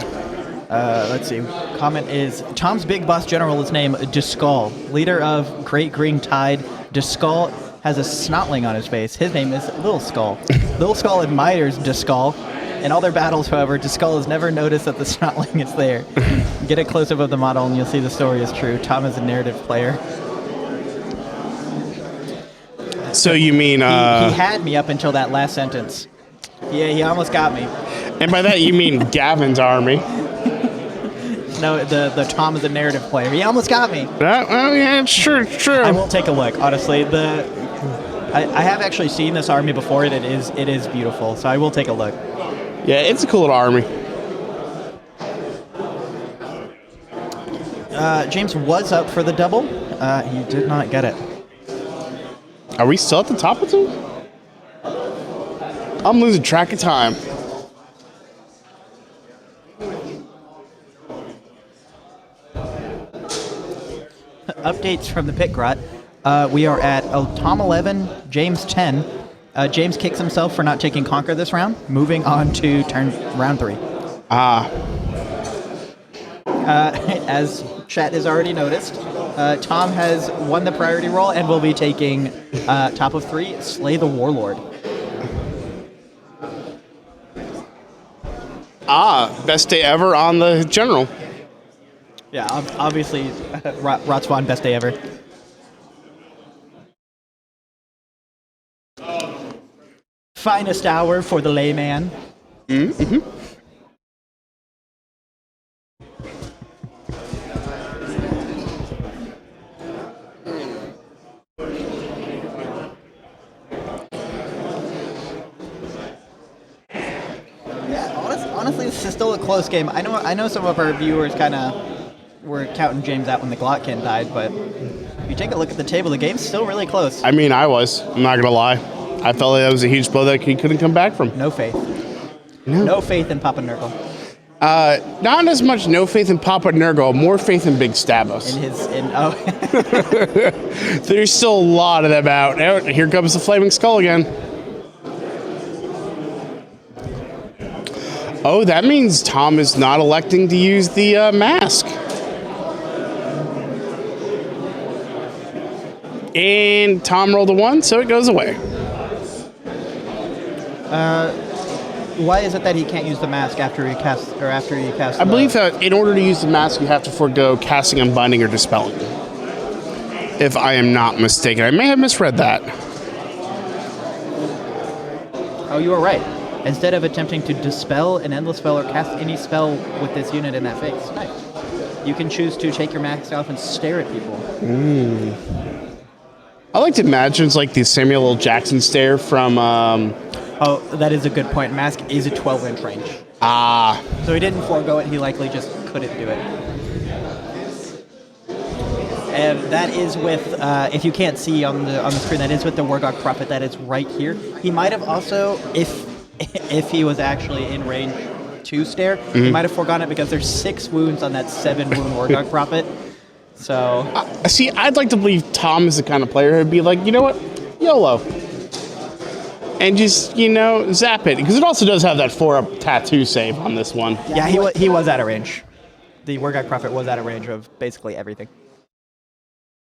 Let's see. Comment is, Tom's big boss general is named Duskull, leader of Great Green Tide. Duskull has a snotling on his face. His name is Little Skull. Little Skull admires Duskull. In all their battles, however, Duskull has never noticed that the snotling is there. Get a close-up of the model and you'll see the story is true. Tom is a narrative player. So you mean... He had me up until that last sentence. Yeah, he almost got me. And by that you mean Gavin's army. No, the Tom is a narrative player. He almost got me. Well, yeah, it's true, it's true. I will take a look, honestly. I have actually seen this army before, and it is beautiful, so I will take a look. Yeah, it's a cool little army. James was up for the double. He did not get it. Are we still at the top of two? I'm losing track of time. Updates from the pit grot. We are at Tom 11, James 10. James kicks himself for not taking Conquer this round. Moving on to round 3. As chat has already noticed, Tom has won the priority roll and will be taking top of 3, Slay the Warlord. Best day ever on the general. Yeah, obviously, Rotswan, best day ever. Finest hour for the layman. Mm-hmm. Yeah, honestly, this is still a close game. I know some of our viewers kind of were counting James out when the Glottkin died, but if you take a look at the table, the game's still really close. I mean, I was. I'm not going to lie. I felt like that was a huge blow that he couldn't come back from. No faith. No faith in Papa Nurgle. Not as much no faith in Papa Nurgle, more faith in Big Stabos. There's still a lot of them out. Oh, here comes the Flaming Skull again. Oh, that means Tom is not electing to use the mask. And Tom rolled a 1, so it goes away. Why is it that he can't use the mask after he casts? I believe that in order to use the mask, you have to forego casting, unbinding, or dispelling. If I am not mistaken, I may have misread that. Oh, you were right. instead of attempting to dispel an endless spell or cast any spell with this unit in that phase. Nice. You can choose to take your mask off and stare at people. I like to imagine it's like the Samuel L. Jackson stare from. Oh, that is a good point. Mask is a 12-inch range. So he didn't forego it. He likely just couldn't do it. And that is with, if you can't see on the screen, that is with the Wargog Prophet. That is right here. He might have also, if he was actually in range to stare, he might have forgone it because there's 6 wounds on that 7-wound Wargog Prophet. So See, I'd like to believe Tom is the kind of player who'd be like, you know what, YOLO. And just, zap it. Because it also does have that 4-up tattoo save on this one. yeah, he was out of range. The Wargog Prophet was out of range of basically everything.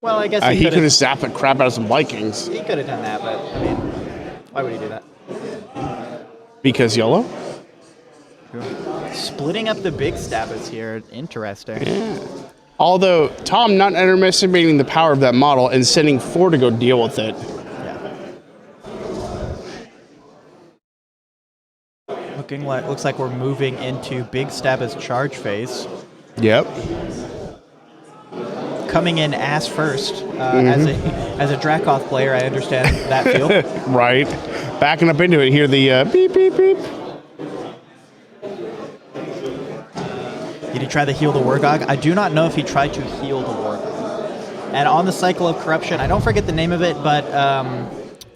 Well, I guess He could have zapped the crap out of some Vikings. He could have done that, but I mean, why would he do that? Because YOLO? Splitting up the big stabbers here, interesting. Yeah. Although, Tom not underestimating the power of that model and sending 4 to go deal with it. Yeah. Looks like we're moving into Big Stabba's charge phase. Yep. Coming in ass first. As a Dracoth player, I understand that feel. Right. Backing up into it, hear the beep, beep, beep. Did he try to heal the Wargog? I do not know if he tried to heal the Wargog. And on the Cycle of Corruption, I don't forget the name of it, but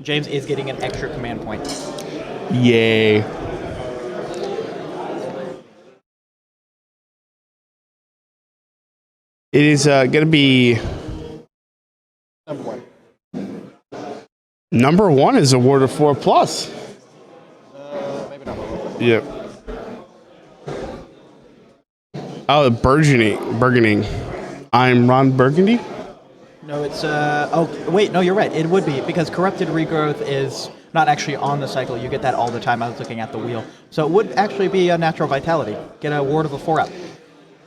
James is getting an extra command point. Yay. It is going to be... Number 1. Number 1 is awarded 4+. Maybe not. Yep. Oh, Burgundy. I'm Ron Burgundy? No, it's... oh, wait, no, you're right. It would be, because Corrupted Regrowth is not actually on the cycle. You get that all the time. I was looking at the wheel. So it would actually be a Natural Vitality. Get a ward of a 4-up.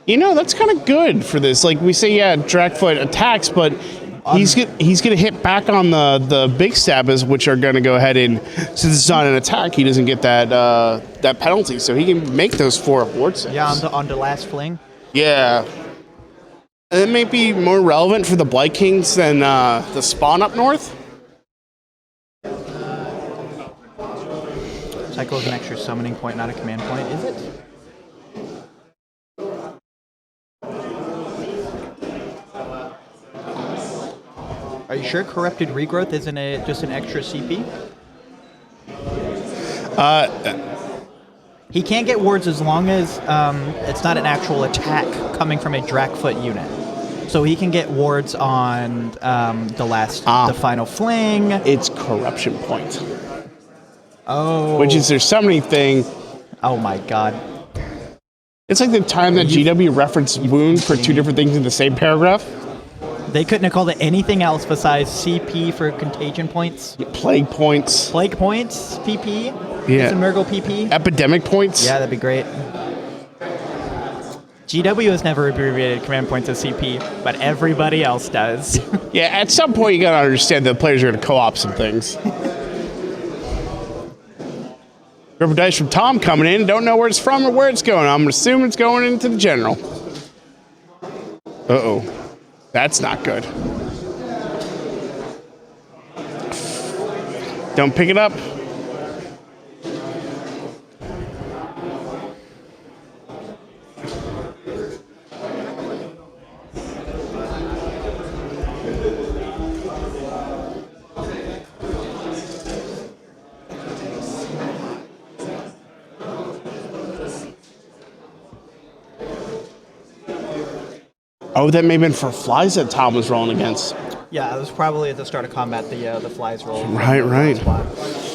That's kind of good for this. Like we say, yeah, Dragfoot attacks, but he's gonna hit back on the big stabbers, which are gonna go ahead and, since it's not an attack, he doesn't get that penalty, so he can make those 4 ward saves. Yeah, on the last fling. Yeah. And it may be more relevant for the Blight Kings than the spawn up north. Cycle is an extra summoning point, not a command point, is it? Are you sure Corrupted Regrowth isn't just an extra CP? He can't get wards as long as it's not an actual attack coming from a Dragfoot unit. So he can get wards on the final fling. It's Corruption Point. Oh. Which is their summoning thing. Oh my god. It's like the time that GW referenced wound for 2 different things in the same paragraph. They couldn't have called it anything else besides CP for contagion points. Plague points. Plague points, PP. Yeah. Some Nurgle PP. Epidemic points. Yeah, that'd be great. GW has never abbreviated command points as CP, but everybody else does. Yeah, at some point you gotta understand that players are gonna co-op some things. Rubber dice from Tom coming in. Don't know where it's from or where it's going. I'm assuming it's going into the general. Uh-oh. That's not good. Don't pick it up. Oh, that may have been for flies that Tom was rolling against. Yeah, it was probably at the start of combat, the flies roll. Right.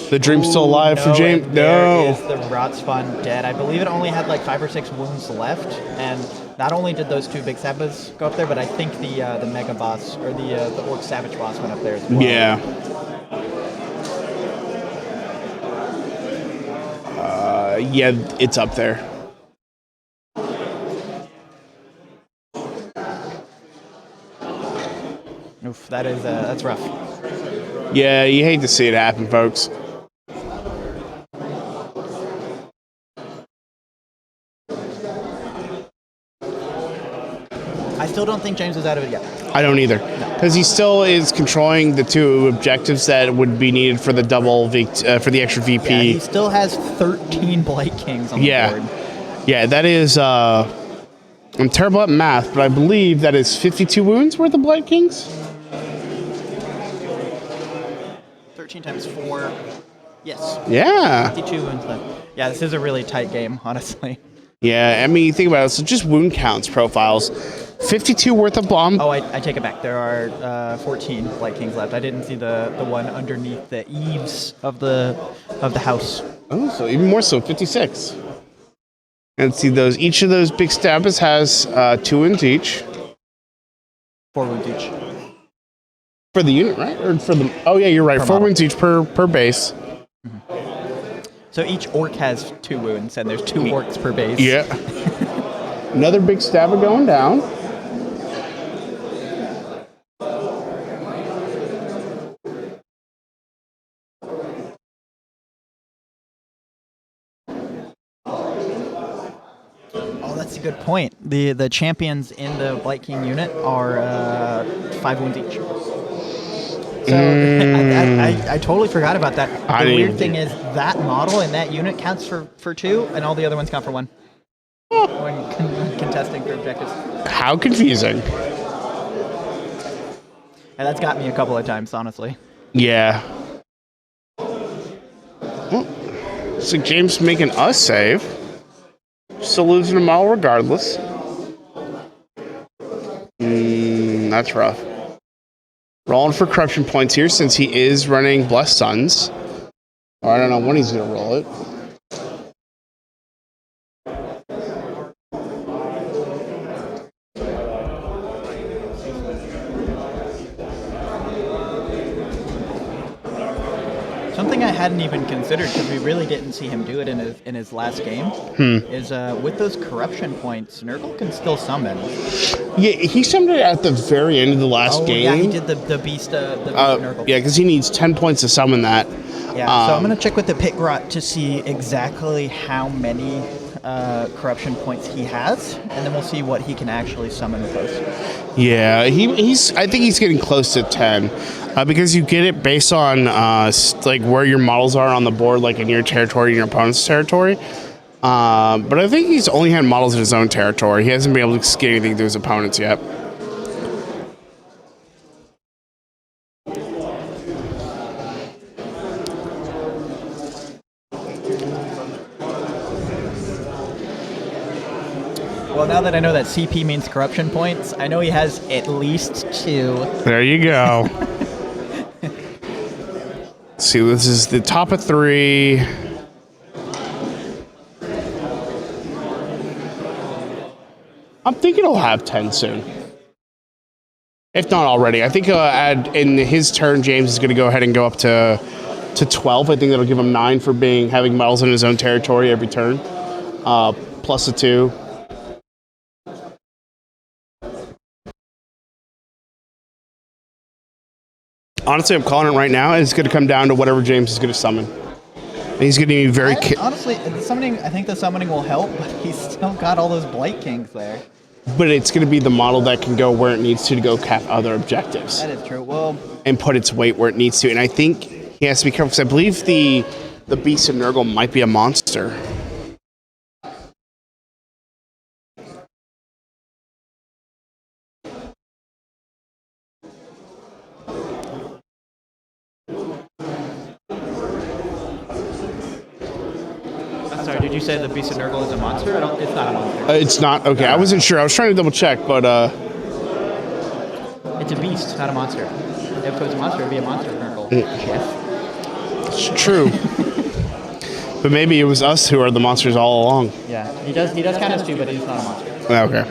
The dream's still alive for James. There is the Rot Spawn dead. I believe it only had like 5 or 6 wounds left, and not only did those 2 big Sabbas go up there, but I think the Mega Boss, or the Orc Savage Boss went up there as well. Yeah. Yeah, it's up there. Oof, that's rough. Yeah, you hate to see it happen, folks. I still don't think James is out of it yet. I don't either, because he still is controlling the 2 objectives that would be needed for the for the extra VP. Yeah, he still has 13 Blight Kings on the board. Yeah, that is. I'm terrible at math, but I believe that is 52 wounds worth of Blight Kings. 13 times 4. Yes. Yeah. 52 wounds left. Yeah, this is a really tight game, honestly. Yeah, I mean, you think about it, so just wound counts profiles. 52 worth of bomb. Oh, I take it back. There are 14 Blight Kings left. I didn't see the one underneath the eaves of the house. Oh, so even more so, 56. And see those. Each of those big stabbers has 2 wounds each. 4 wounds each. For the unit, right? Or for the? Oh yeah, you're right. 4 wounds each per base. So each orc has 2 wounds, and there's 2 orcs per base. Yeah. Another big stabber going down. Oh, that's a good point. The champions in the Blight King unit are 5 wounds each. So I totally forgot about that. The weird thing is that model in that unit counts for 2, and all the other ones count for 1. When contesting for objectives. How confusing. And that's got me a couple of times, honestly. Yeah. Well, so James making us save. Still losing them all regardless. That's rough. Rolling for corruption points here since he is running Blessed Sons. Oh, I don't know when he's going to roll it. Something I hadn't even considered, because we really didn't see him do it in his last game, is with those corruption points, Nurgle can still summon. Yeah, he summoned it at the very end of the last game. Yeah, he did the beast Nurgle. Yeah, because he needs 10 points to summon that. Yeah, so I'm going to check with the Pit Grot to see exactly how many corruption points he has, and then we'll see what he can actually summon with those. Yeah, he's. I think he's getting close to 10, because you get it based on like where your models are on the board, like in your territory, and your opponent's territory. But I think he's only had models in his own territory. He hasn't been able to get anything to his opponents yet. Well, now that I know that CP means corruption points, I know he has at least 2. There you go. See, this is the top of 3. I'm thinking he'll have 10 soon. If not already. I think he'll add, in his turn, James is going to go ahead and go up to 12. I think that'll give him 9 for having models in his own territory every turn. Plus a 2. Honestly, I'm calling it right now. It's going to come down to whatever James is going to summon. And he's going to be very... honestly, the summoning, I think the summoning will help, but he's still got all those Blight Kings there. But it's going to be the model that can go where it needs to go cap other objectives. That is true. Well, and put its weight where it needs to. And I think he has to be careful, because I believe the Beast of Nurgle might be a monster. sorry, did you say the Beast of Nurgle is a monster? It's not a monster. It's not? Okay, I wasn't sure. I was trying to double check, but... It's a beast, not a monster. If it was a monster, it would be a monster Nurgle. Jeff. It's true. But maybe it was us who are the monsters all along. Yeah, he does kind of stupid, but he's not a monster. Okay.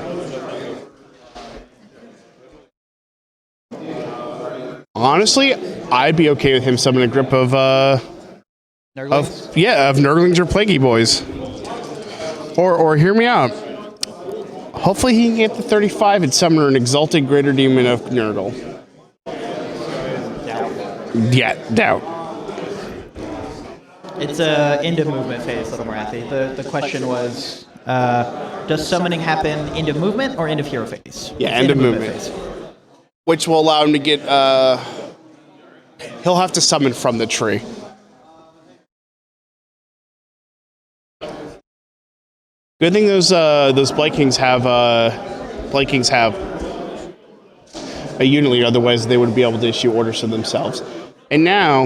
Honestly, I'd be okay with him summoning a grip of Nurglings? of Nurglings or Plaguey Boys. Or hear me out. Hopefully he can get to 35 and summon an Exalted Greater Demon of Nurgle. Doubt. Yeah, doubt. It's a end of movement phase, Little Morathi. The question was, Does summoning happen end of movement or end of hero phase? Yeah, end of movement. Phase. Which will allow him to get, he'll have to summon from the tree. Good thing those Blight Kings have a unit leader, otherwise they would be able to issue orders to themselves. And now,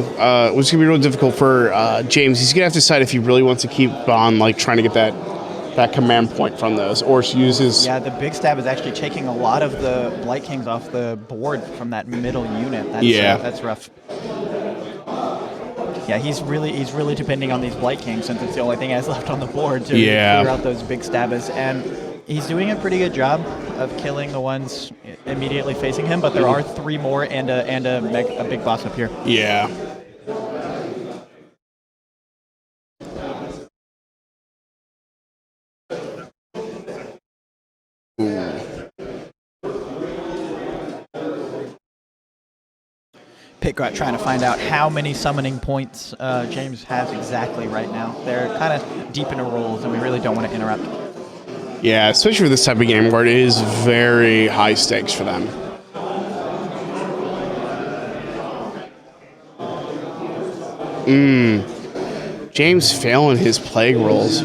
it's gonna be real difficult for James. He's gonna have to decide if he really wants to keep on like trying to get that command point from those, or use his. Yeah, the big stab is actually taking a lot of the Blight Kings off the board from that middle unit. That's rough. Yeah, he's really depending on these Blight Kings since it's the only thing he has left on the board to clear out those big stabbers, and he's doing a pretty good job of killing the ones immediately facing him. But there are 3 more and a big boss up here. Yeah. Pitgrat trying to find out how many summoning points James has exactly right now. They're kind of deep into rolls, and we really don't want to interrupt. Yeah, especially for this type of game where it is very high stakes for them. James failing his plague rolls.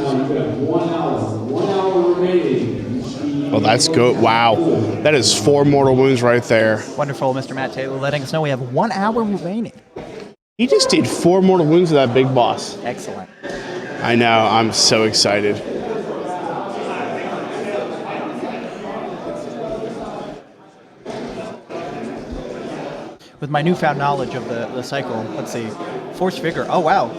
Oh, that's good. Wow. That is 4 mortal wounds right there. Wonderful, Mr. Matt Taylor, letting us know we have 1 hour remaining. He just did 4 mortal wounds to that big boss. Excellent. I know. I'm so excited. With my newfound knowledge of the cycle, let's see. Force Vigor. Oh, wow.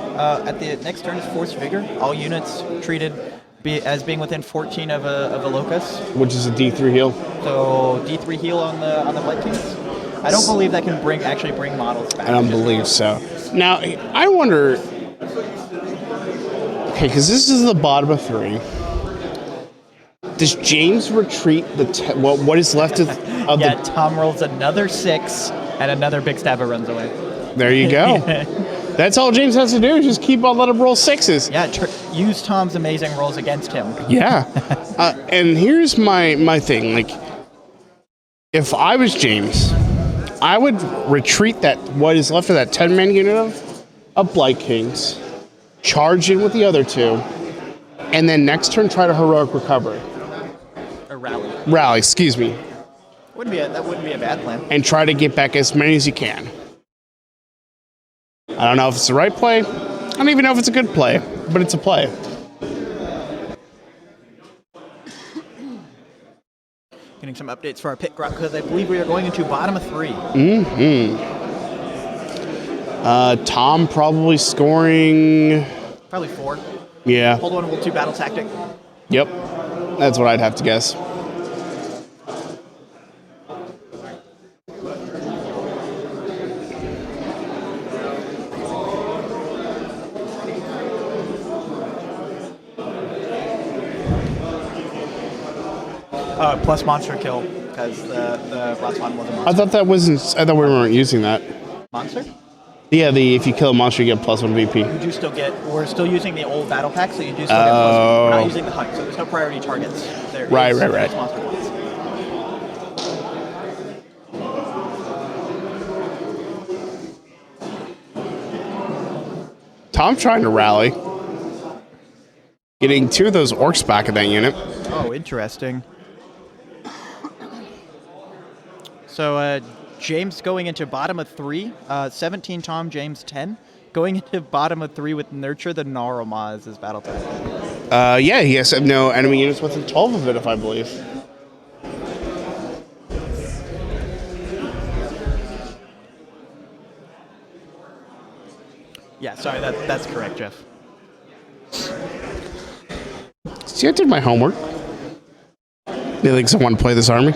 At the next turn is Force Vigor. All units treated as being within 14 of a locus. Which is a D3 heal. So D3 heal on the Blight Kings. I don't believe that can actually bring models back. I don't believe so. Now, I wonder... Okay, because this is the bottom of 3. Does James retreat what is left of yeah, Tom rolls another 6, and another big stabber runs away. There you go. That's all James has to do is just keep on letting him roll 6s. Yeah, use Tom's amazing rolls against him. Yeah. And here's my thing. Like, if I was James, I would retreat what is left of that 10-man unit of Blight Kings, charge in with the other 2, and then next turn try to heroic recovery. Or rally. Rally, excuse me. That wouldn't be a bad plan. And try to get back as many as you can. I don't know if it's the right play. I don't even know if it's a good play, but it's a play. Getting some updates for our pit grok because I believe we are going into bottom of 3. Tom probably scoring. Probably 4. Yeah. Hold on, hold 2 battle tactic. Yep. That's what I'd have to guess. Plus monster kill, because the Rotsman was a monster. I thought we weren't using that. Monster? Yeah, if you kill a monster, you get +1 VP. You do still get, we're still using the old battle pack, so you do still get +1. We're not using the hunt, so there's no priority targets. There Right. monster points. Tom trying to rally. Getting 2 of those orcs back in that unit. Oh, interesting. So, James going into bottom of 3, 17 Tom, James 10. Going into bottom of 3 with Nurture the Gnarlmaw as his battle pack. Yeah, he has no enemy units within 12 of it, if I believe. Yeah, sorry, that's correct, Jeff. See, I did my homework. You think someone play this army?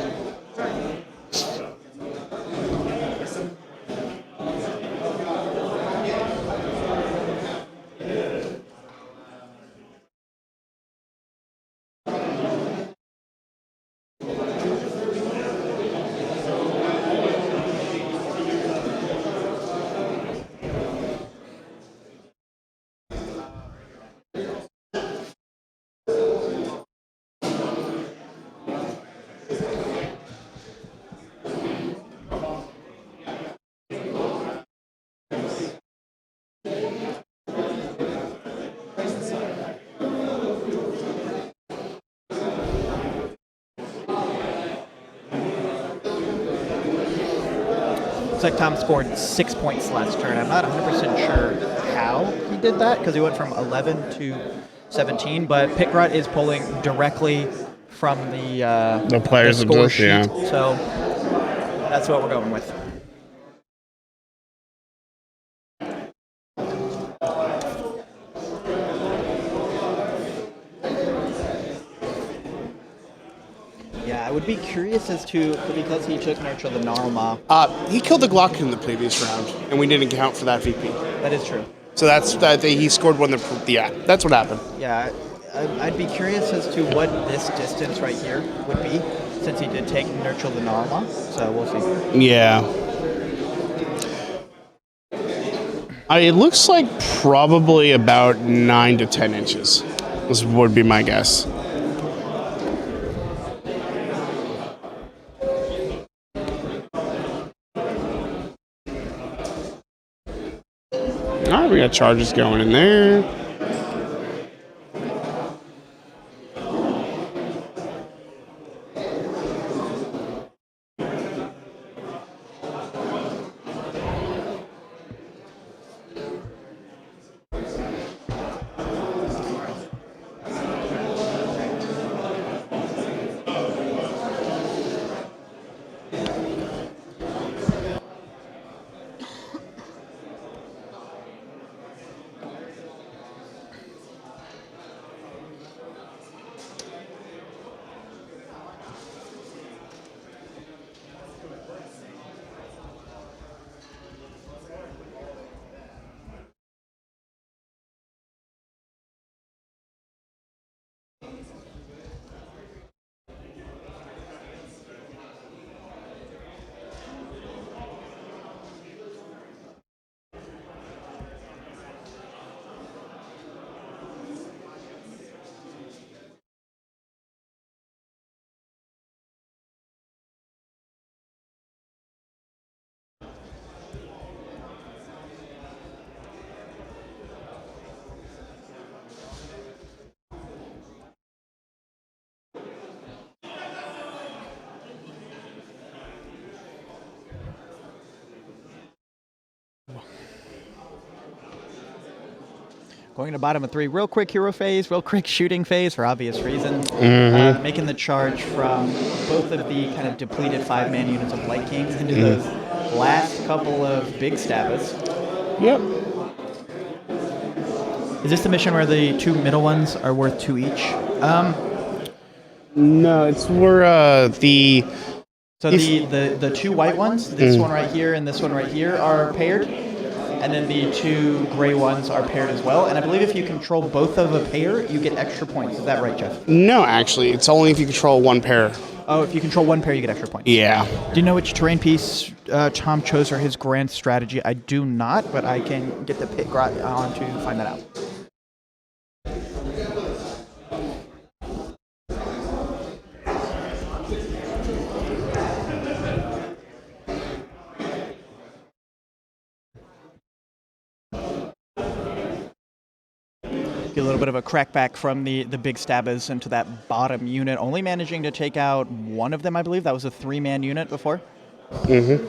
Looks like Tom scored 6 points last turn. I'm not 100% sure how he did that because he went from 11 to 17, but Pickrot is pulling directly from the players the score themselves, sheet, yeah. so that's what we're going with. Yeah, I would be curious as to, because he took Nurgle the Gnarlmaw. He killed the Glottkin in the previous round, and we didn't count for that VP. That is true. So he scored one. Yeah, that's what happened. Yeah, I'd be curious as to what this distance right here would be, since he did take Nurgle the Gnarlmaw. So we'll see. Yeah. It looks like probably about 9 to 10 inches. This would be my guess. All right, we got charges going in there. Going to bottom of 3, real quick hero phase, real quick shooting phase for obvious reasons. Making the charge from both of the kind of depleted 5-man units of Blight Kings into those last couple of big stabbers. Yep. Is this the mission where the 2 middle ones are worth 2 each? No, it's where the... So the 2 white ones, this one right here and this one right here, are paired. And then the 2 gray ones are paired as well. And I believe if you control both of a pair, you get extra points. Is that right, Jeff? No, actually. It's only if you control one pair. Oh, if you control one pair, you get extra points. Yeah. Do you know which terrain piece Tom chose for his grand strategy? I do not, but I can get the Pickrot on to find that out. Get a little bit of a crackback from the big stabbers into that bottom unit, only managing to take out one of them, I believe. That was a 3-man unit before. Mm-hmm.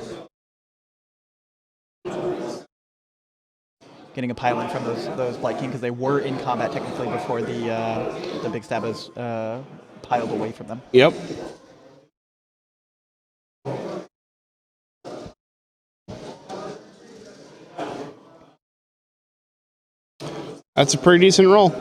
Getting a pile in from those Blight King because they were in combat technically before the big stabbers piled away from them. Yep. That's a pretty decent roll.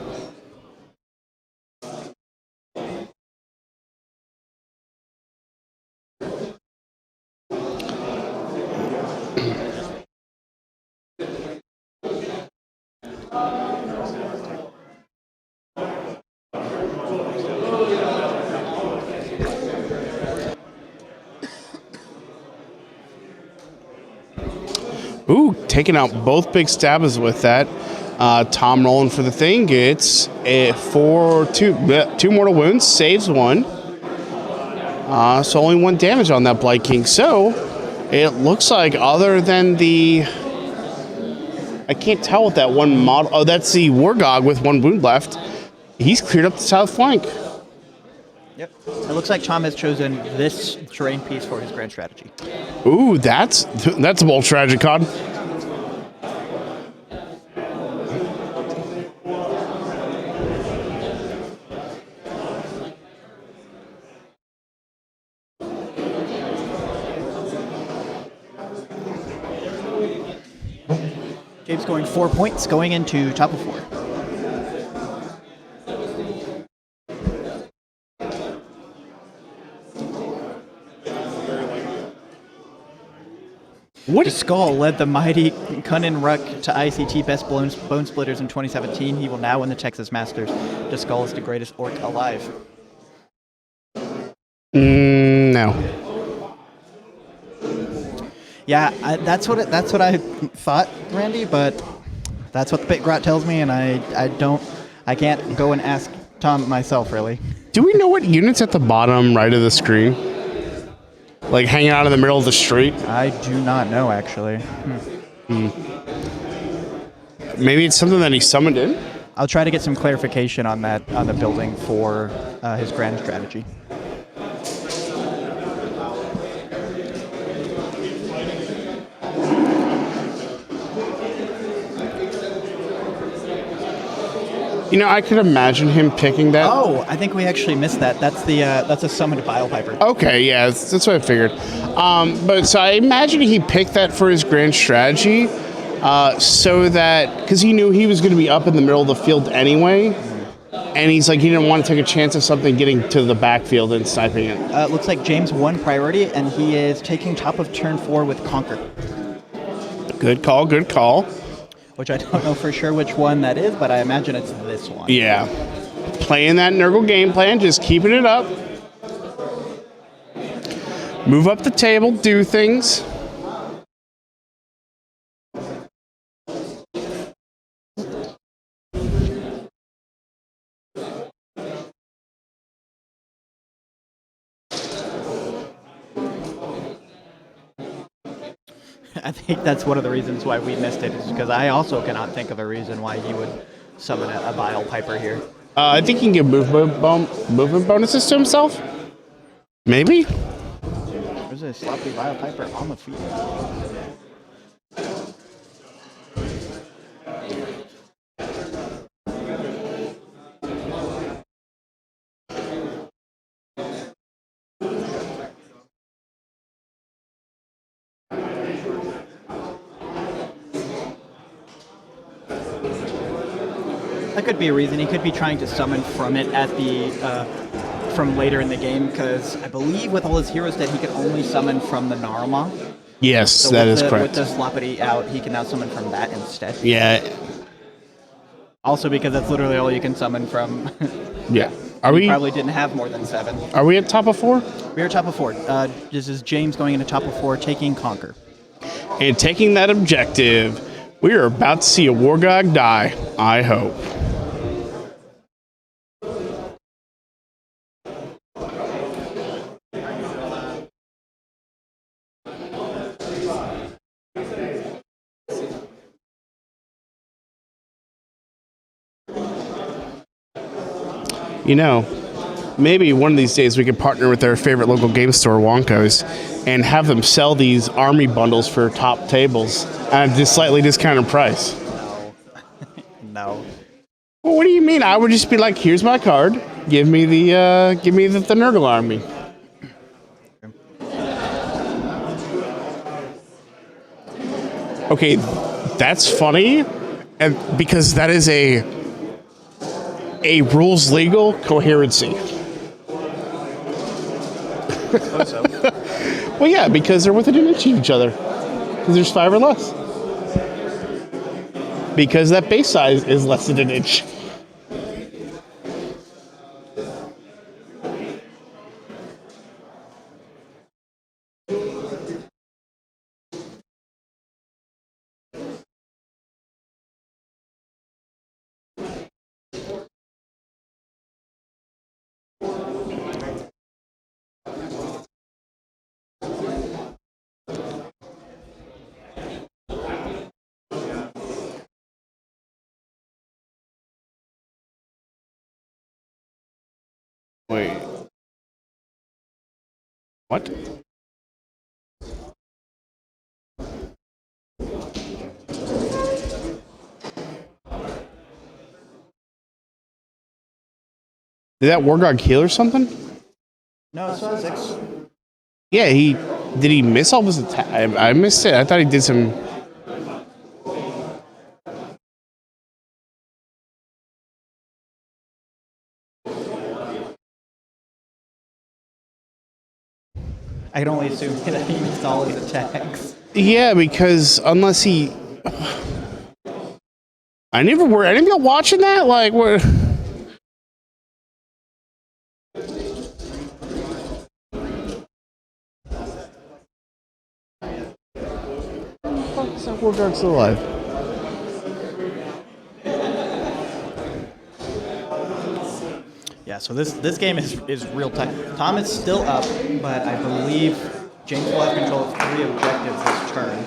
Ooh, taking out both big stabbers with that. Tom rolling for the thing gets two mortal wounds, saves 1. So only 1 damage on that Blight King. So it looks like other than the... I can't tell what that one model... Oh, that's the Wargog with 1 wound left. He's cleared up the south flank. Yep. It looks like Tom has chosen this terrain piece for his grand strategy. Ooh, that's a bold strategy, Cod. James going 4 points, going into top of 4. What? Skull led the mighty Cunnin Ruck to ICT Best Bone Splitters in 2017. He will now win the Texas Masters. Skull is the greatest orc alive. No. Yeah, that's what I thought, Randy. But that's what the Pit Grot tells me, and I can't go and ask Tom myself, really. Do we know what unit's at the bottom right of the screen? Like hanging out in the middle of the street? I do not know, actually. Maybe it's something that he summoned in? I'll try to get some clarification on that, on the building for his grand strategy. You know, I could imagine him picking that. Oh, I think we actually missed that. That's a summoned Bile Piper. Okay, yeah, that's what I figured. But so I imagine he picked that for his grand strategy, so that because he knew he was going to be up in the middle of the field anyway, and he's like he didn't want to take a chance of something getting to the backfield and sniping it. It looks like James won priority, and he is taking top of turn 4 with Conquer. Good call, good call. Which I don't know for sure which one that is, but I imagine it's this one. Yeah, playing that Nurgle game plan, just keeping it up. Move up the table, do things. I think that's one of the reasons why we missed it, is because I also cannot think of a reason why he would summon a Bile Piper here. I think he can give movement bonuses to himself. Maybe. There's a sloppy Bile Piper on the field. That could be a reason. He could be trying to summon from it at the from later in the game, because I believe with all his heroes that he can only summon from the Naruma. Yes, So that is with correct. the Sloppity out, he can now summon from that instead. Yeah, Also because that's literally all you can summon from. yeah. Are He we? probably didn't have more than 7. Are we at top of 4? We are top of 4. This is James going into top of 4, taking Conquer. And taking that objective, we are about to see a Wargog die. I hope. You know, maybe one of these days we could partner with our favorite local game store, Waco's, and have them sell these army bundles for top tables at a slightly discounted price. No. Well, what do you mean? I would just be like, here's my card. Give me the Nurgle army. Okay, that's funny, and because that is a rules legal coherency. Well, yeah, because they're within an inch of each other. Because there's 5 or less. Because that base size is less than an inch. Wait. What? Did that Wargog heal or something? No, it's not 6. Yeah, did he miss all his attack? I missed it. I thought he did some. I can only assume that he missed all his attacks. Yeah, because unless he, I never were. Any of y'all watching that? Like, what? Is that Wargog still alive? Yeah, so this game is real tight. Tom is still up, but I believe James will have control of 3 objectives this turn.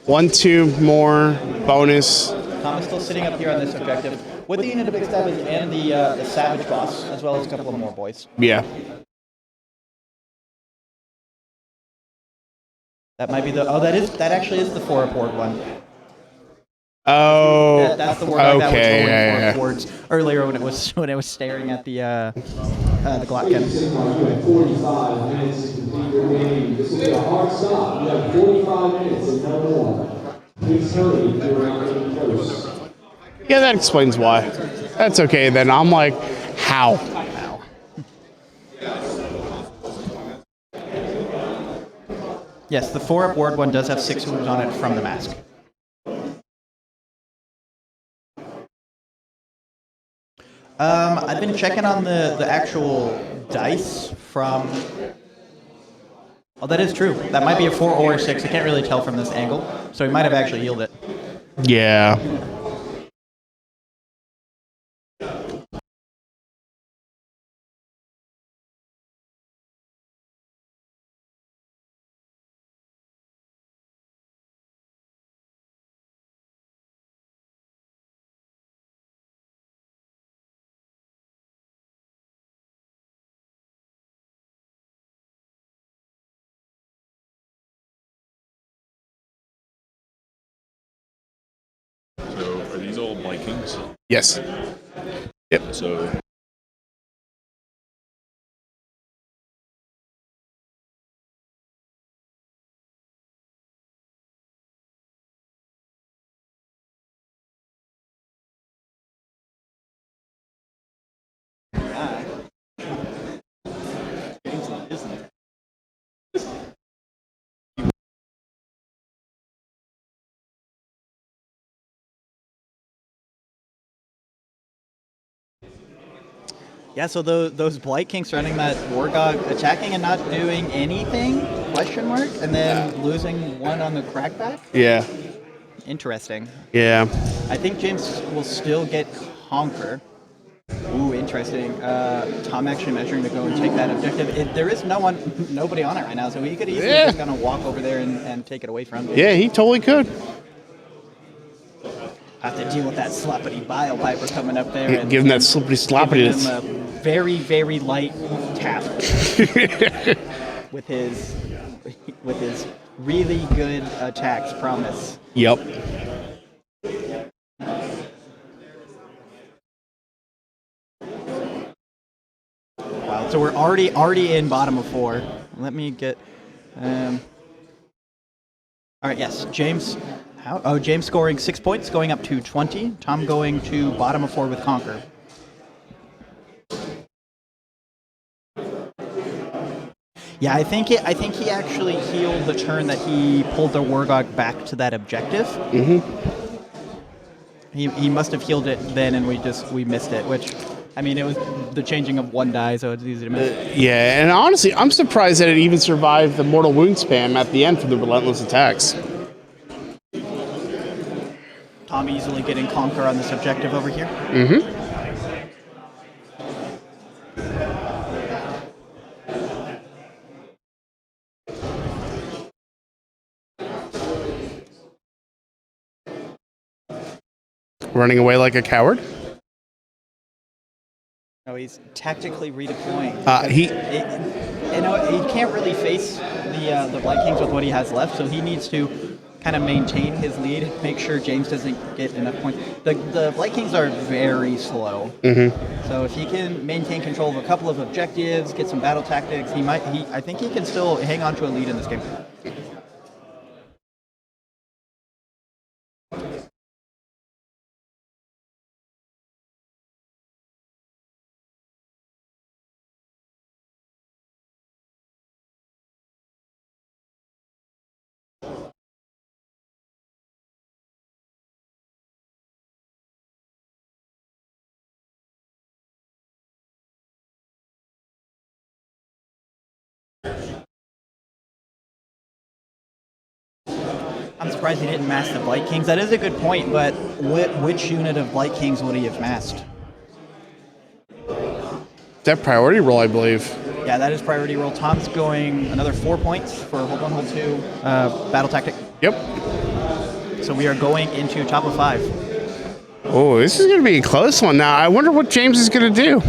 1, 2 more bonus. Tom is still sitting up here on this objective with the unit of big savage and the savage boss, as well as a couple of more boys. Yeah. That might be the that actually is the 4-aboard one. Oh. That's the Wargog that was going yeah. towards earlier when it was staring at the Glottkin. Sigmar, you have 45 minutes to complete your game. This will be a hard stop. You have 45 minutes and no more. Please hurry if you're not getting close. Yeah, that explains why. That's okay then. I'm like, how? Yes, the 4-aboard one does have 6 wounds on it from the mask. I've been checking on the actual dice from... Oh, that is true. That might be a 4 or a 6. I can't really tell from this angle. So he might have actually healed it. Yeah. So are these all Vikings? Yes. Yep. So Yeah, so those Blight Kinks running that Wargog attacking and not doing anything? Question mark? And then losing 1 on the crackback? Yeah. Interesting. Yeah. I think James will still get Conquer. Ooh, interesting. Tom actually measuring to go and take that objective. There is nobody on it right now, so he could easily just kind of walk over there and take it away from him. Yeah, he totally could. Have to deal with that sloppity bile piper coming up there. And Give him that slippity sloppity. giving him a very, very light tap with his really good attacks promise. Yep. Wow. So we're already in bottom of 4. Let me get. All right. Yes, James. James scoring 6 points, going up to 20. Tom going to bottom of 4 with Conquer. Yeah, I think he actually healed the turn that he pulled the Wargog back to that objective. Mm-hmm. He must have healed it then, and we missed it. Which, I mean, it was the changing of 1 die, so it's easy to miss. Yeah, and honestly, I'm surprised that it even survived the mortal wound spam at the end for the relentless attacks. Tom easily getting Conquer on this objective over here. Mm-hmm. Running away like a coward? Oh, he's tactically redeploying. He He can't really face the Blight Kings with what he has left, so he needs to kind of maintain his lead, make sure James doesn't get enough points. The Blight Kings are very slow, so if he can maintain control of a couple of objectives, get some battle tactics, I think he can still hang on to a lead in this game. I'm surprised he didn't mask the Blight Kings. That is a good point, but which unit of Blight Kings would he have masked? that priority roll, I believe. Yeah, that is priority roll. Tom's going another 4 points for hold 1, hold 2, battle tactic. Yep. So we are going into top of 5. Oh, this is going to be a close one. Now, I wonder what James is going to do.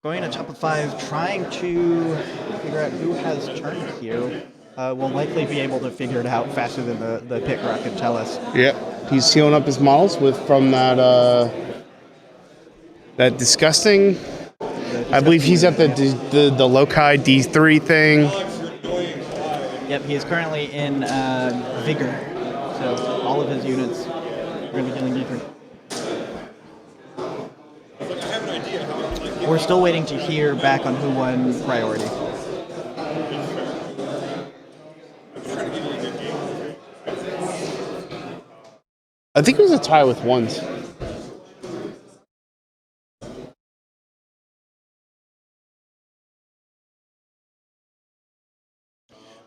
Going to top of 5, trying to figure out who has turn here. We'll likely be able to figure it out faster than the pick rock can tell us. Yep. He's healing up his models from that that disgusting. I believe he's at the Loci D3 thing. Yep, he is currently in Vigor, so all of his units are going to be healing D3. We're still waiting to hear back on who won priority. I think it was a tie with ones.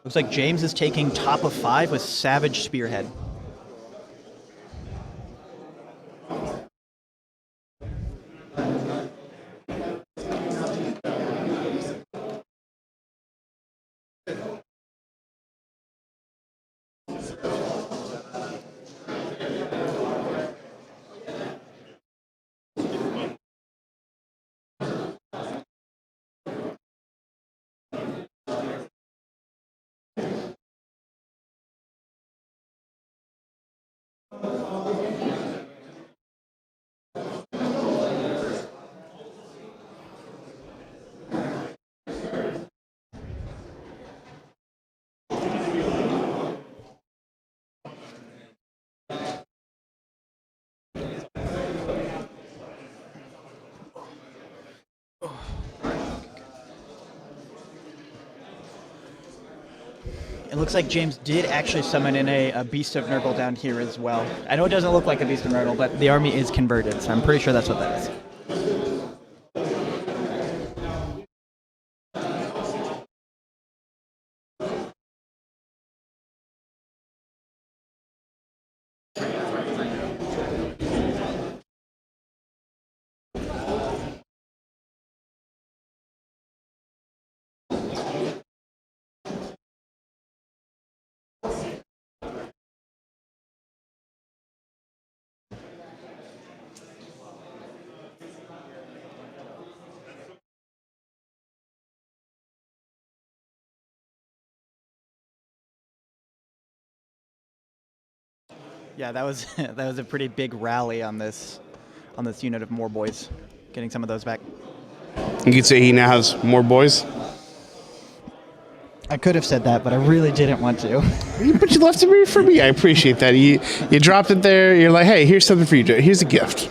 Looks like James is taking top of 5 with Savage Spearhead. It looks like James did actually summon in a Beast of Nurgle down here as well. I know it doesn't look like a Beast of Nurgle, but the army is converted, so I'm pretty sure that's what that is. Yeah, that was that was a pretty big rally on this unit of more boys, getting some of those back. You could say he now has more boys. I could have said that, but I really didn't want to. But you left it for me. I appreciate that. You dropped it there. You're like, hey, here's something for you. Here's a gift.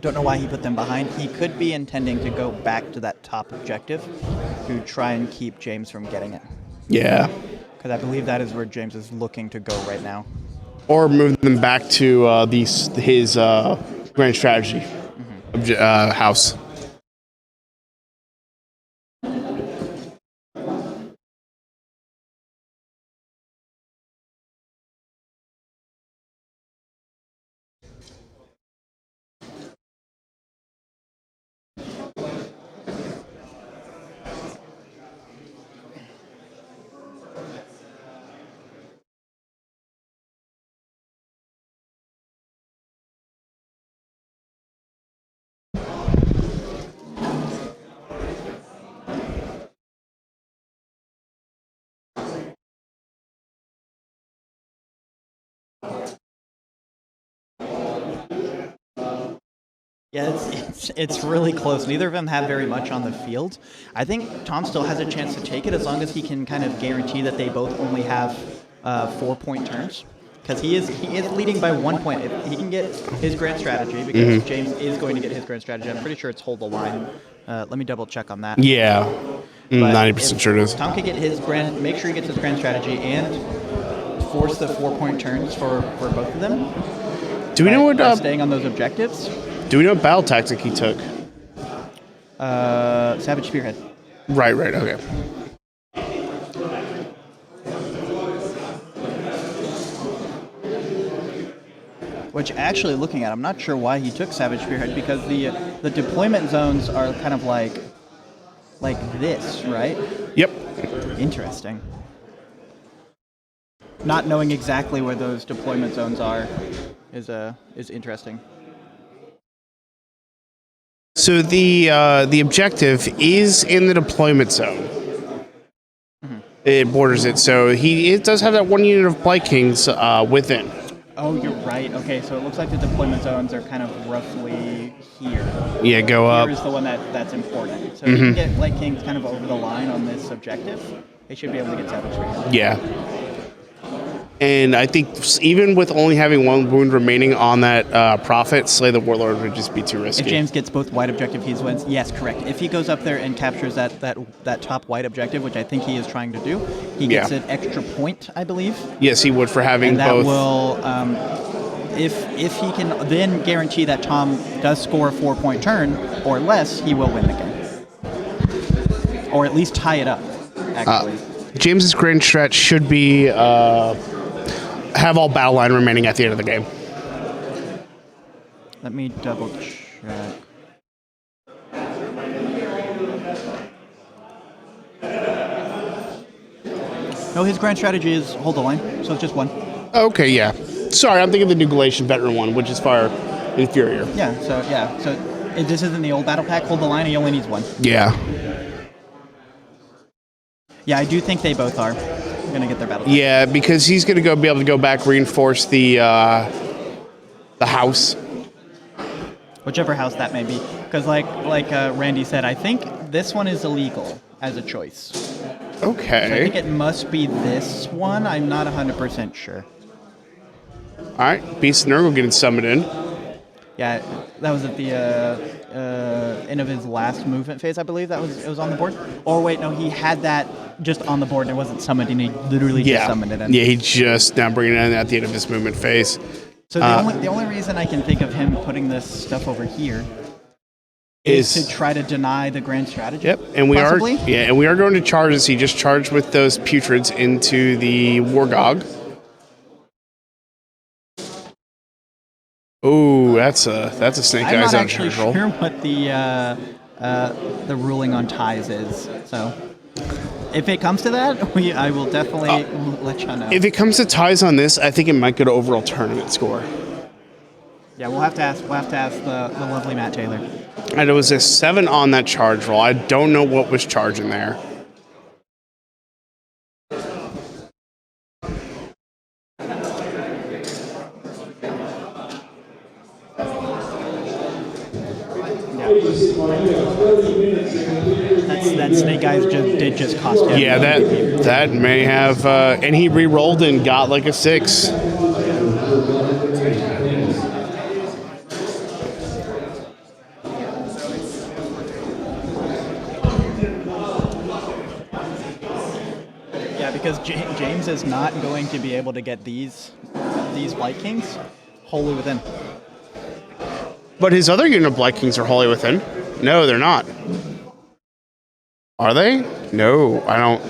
Don't know why he put them behind. He could be intending to go back to that top objective to try and keep James from getting it. Yeah. Because I believe that is where James is looking to go right now. Or move them back to his grand strategy house. Yeah, it's really close. Neither of them have very much on the field. I think Tom still has a chance to take it as long as he can kind of guarantee that they both only have 4-point turns. Because he is leading by 1 point. If he can get his grand strategy, because James is going to get his grand strategy. I'm pretty sure it's hold the line. Let me double check on that. Yeah. 90% sure it is. Tom could get his make sure he gets his grand strategy and force the 4-point turns for both of them. Do we know what staying on those objectives? Do we know what battle tactic he took? Savage Spearhead. Right, okay. Which actually, looking at, I'm not sure why he took Savage Spearhead, because the deployment zones are kind of like this, right? Yep. Interesting. Not knowing exactly where those deployment zones are is interesting. So the objective is in the deployment zone. It borders it, so it does have that 1 unit of Blight Kings within. Oh, you're right. Okay, so it looks like the deployment zones are kind of roughly here. Yeah, go up. Here is the one that's important. So if you can get Blight Kings kind of over the line on this objective, they should be able to get Savage Spearhead. Yeah. And I think even with only having 1 wound remaining on that Prophet, Slay the Warlord would just be too risky. If James gets both white objective, he wins. Yes, correct. If he goes up there and captures that top white objective, which I think he is trying to do, he gets an extra point, I believe. Yes, he would for having and that both. Will, if he can then guarantee that Tom does score a 4-point turn or less, he will win the game. Or at least tie it up, actually. James's grand stretch should be have all battle line remaining at the end of the game. Let me double check. No, his grand strategy is hold the line, so it's just 1. Okay, yeah. Sorry, I'm thinking the new Galatian veteran one, which is far inferior. So this isn't the old battle pack. Hold the line. He only needs 1. Yeah. Yeah, I do think they both are going to get their battle pack. Yeah, because he's going to be able to go back, reinforce the house. Whichever house that may be. Because like Randy said, I think this one is illegal as a choice. Okay. So I think it must be this one. I'm not 100% sure. All right, Beast Nurgle getting summoned in. Yeah, that was at the end of his last movement phase, I believe. It was on the board. Or wait, no, he had that just on the board and it wasn't summoned, and he literally just summoned it in. Yeah, he just now bringing it in at the end of his movement phase. So the only reason I can think of him putting this stuff over here is to try to deny the grand strategy. Yep, and we possibly? we are going to charges. He just charged with those putreds into the Wargog. Oh, that's a snake I'm eyes not out of actually control. sure what the ruling on ties is. So if it comes to that, I will definitely let you know. If it comes to ties on this, I think it might go to overall tournament score. Yeah, we'll have to ask the lovely Matt Taylor. And it was a 7 on that charge roll. I don't know what was charging there. That snake eyes did just cost him. Yeah, that may have, and he re-rolled and got like a 6. Yeah, because James is not going to be able to get these Blight Kings wholly within. But his other unit of Blight Kings are wholly within. No, they're not. Are they? No, I don't.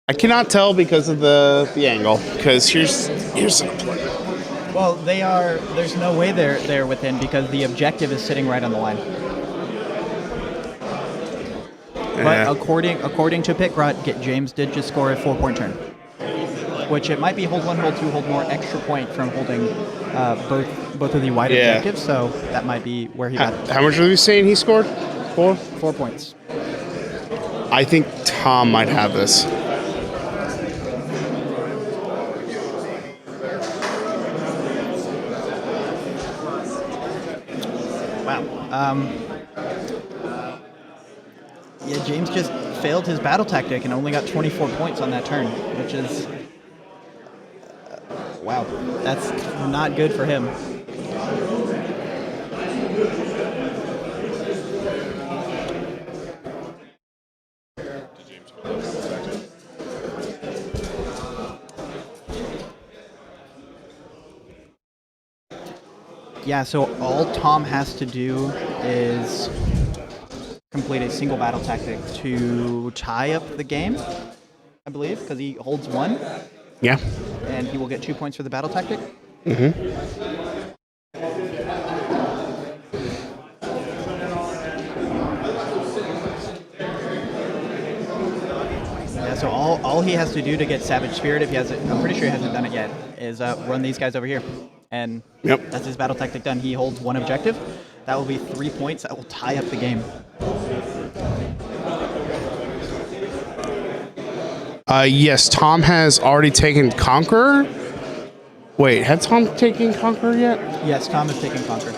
I cannot tell because of the angle. Because here's an deployment. Well, they are. There's no way they're within because the objective is sitting right on the line. But according to Pitgrot, James did just score a 4-point turn, which it might be hold 1, hold 2, hold more extra point from holding both of the white objectives. So that might be where he got. How much are we saying he scored? 4? 4 points. I think Tom might have this. Wow. Yeah, James just failed his battle tactic and only got 24 points on that turn, which is... wow. That's not good for him. Yeah, so all Tom has to do is complete a single battle tactic to tie up the game, I believe, because he holds 1. Yeah. And he will get 2 points for the battle tactic. Yeah, so all he has to do to get Savage Spirit, if he hasn't, I'm pretty sure he hasn't done it yet, is run these guys over here. And that's his battle tactic done. He holds 1 objective. That will be 3 points. That will tie up the game. Yes, Tom has already taken Conqueror. Wait, had Tom taken Conqueror yet? Yes, Tom has taken Conqueror.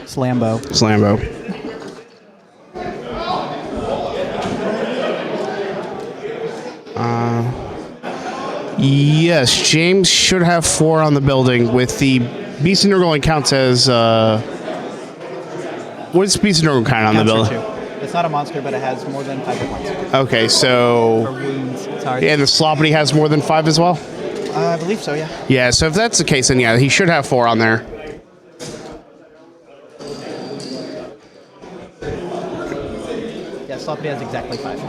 Slambo. Slambo. Yes, James should have 4 on the building with the Beast of Nurgle counts as what is Beast of Nurgle count on the building? 2. It's not a monster, but it has more than 5 hit points. Okay, Or so wounds. Sorry. and the Sloppity has more than 5 as well. I believe so, yeah. Yeah, so if that's the case, then yeah, he should have 4 on there. Yeah, Sloppy has exactly 5.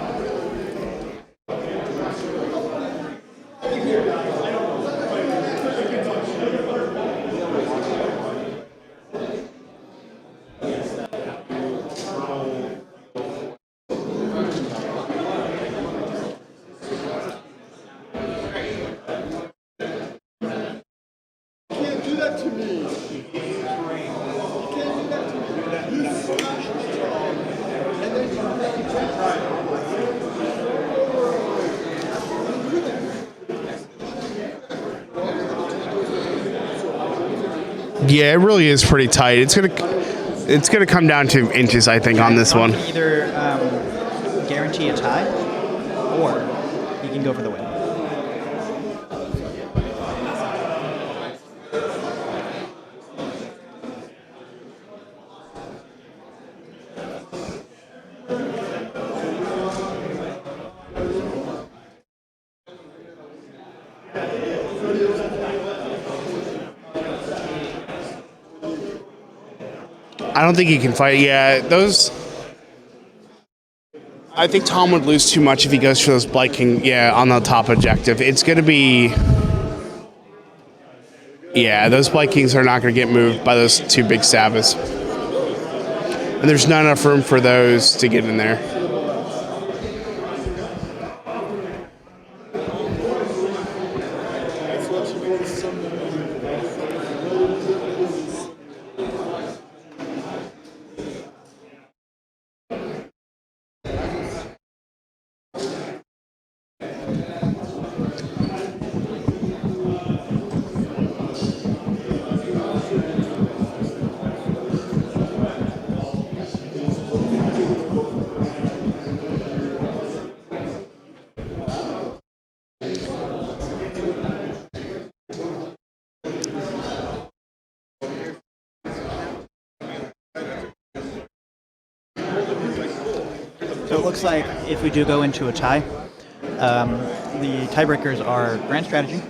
Yeah, it really is pretty tight. It's gonna come down to inches, I think, on this Tom one. can either guarantee a tie, or he can go for the win. I don't think he can fight. Yeah, those. I think Tom would lose too much if he goes for those Blight King. Yeah, on the top objective, it's gonna be. Yeah, those Blight Kings are not gonna get moved by those 2 big Sabbaths, and there's not enough room for those to get in there. So it looks like if we do go into a tie, the tiebreakers are Grand Strategy,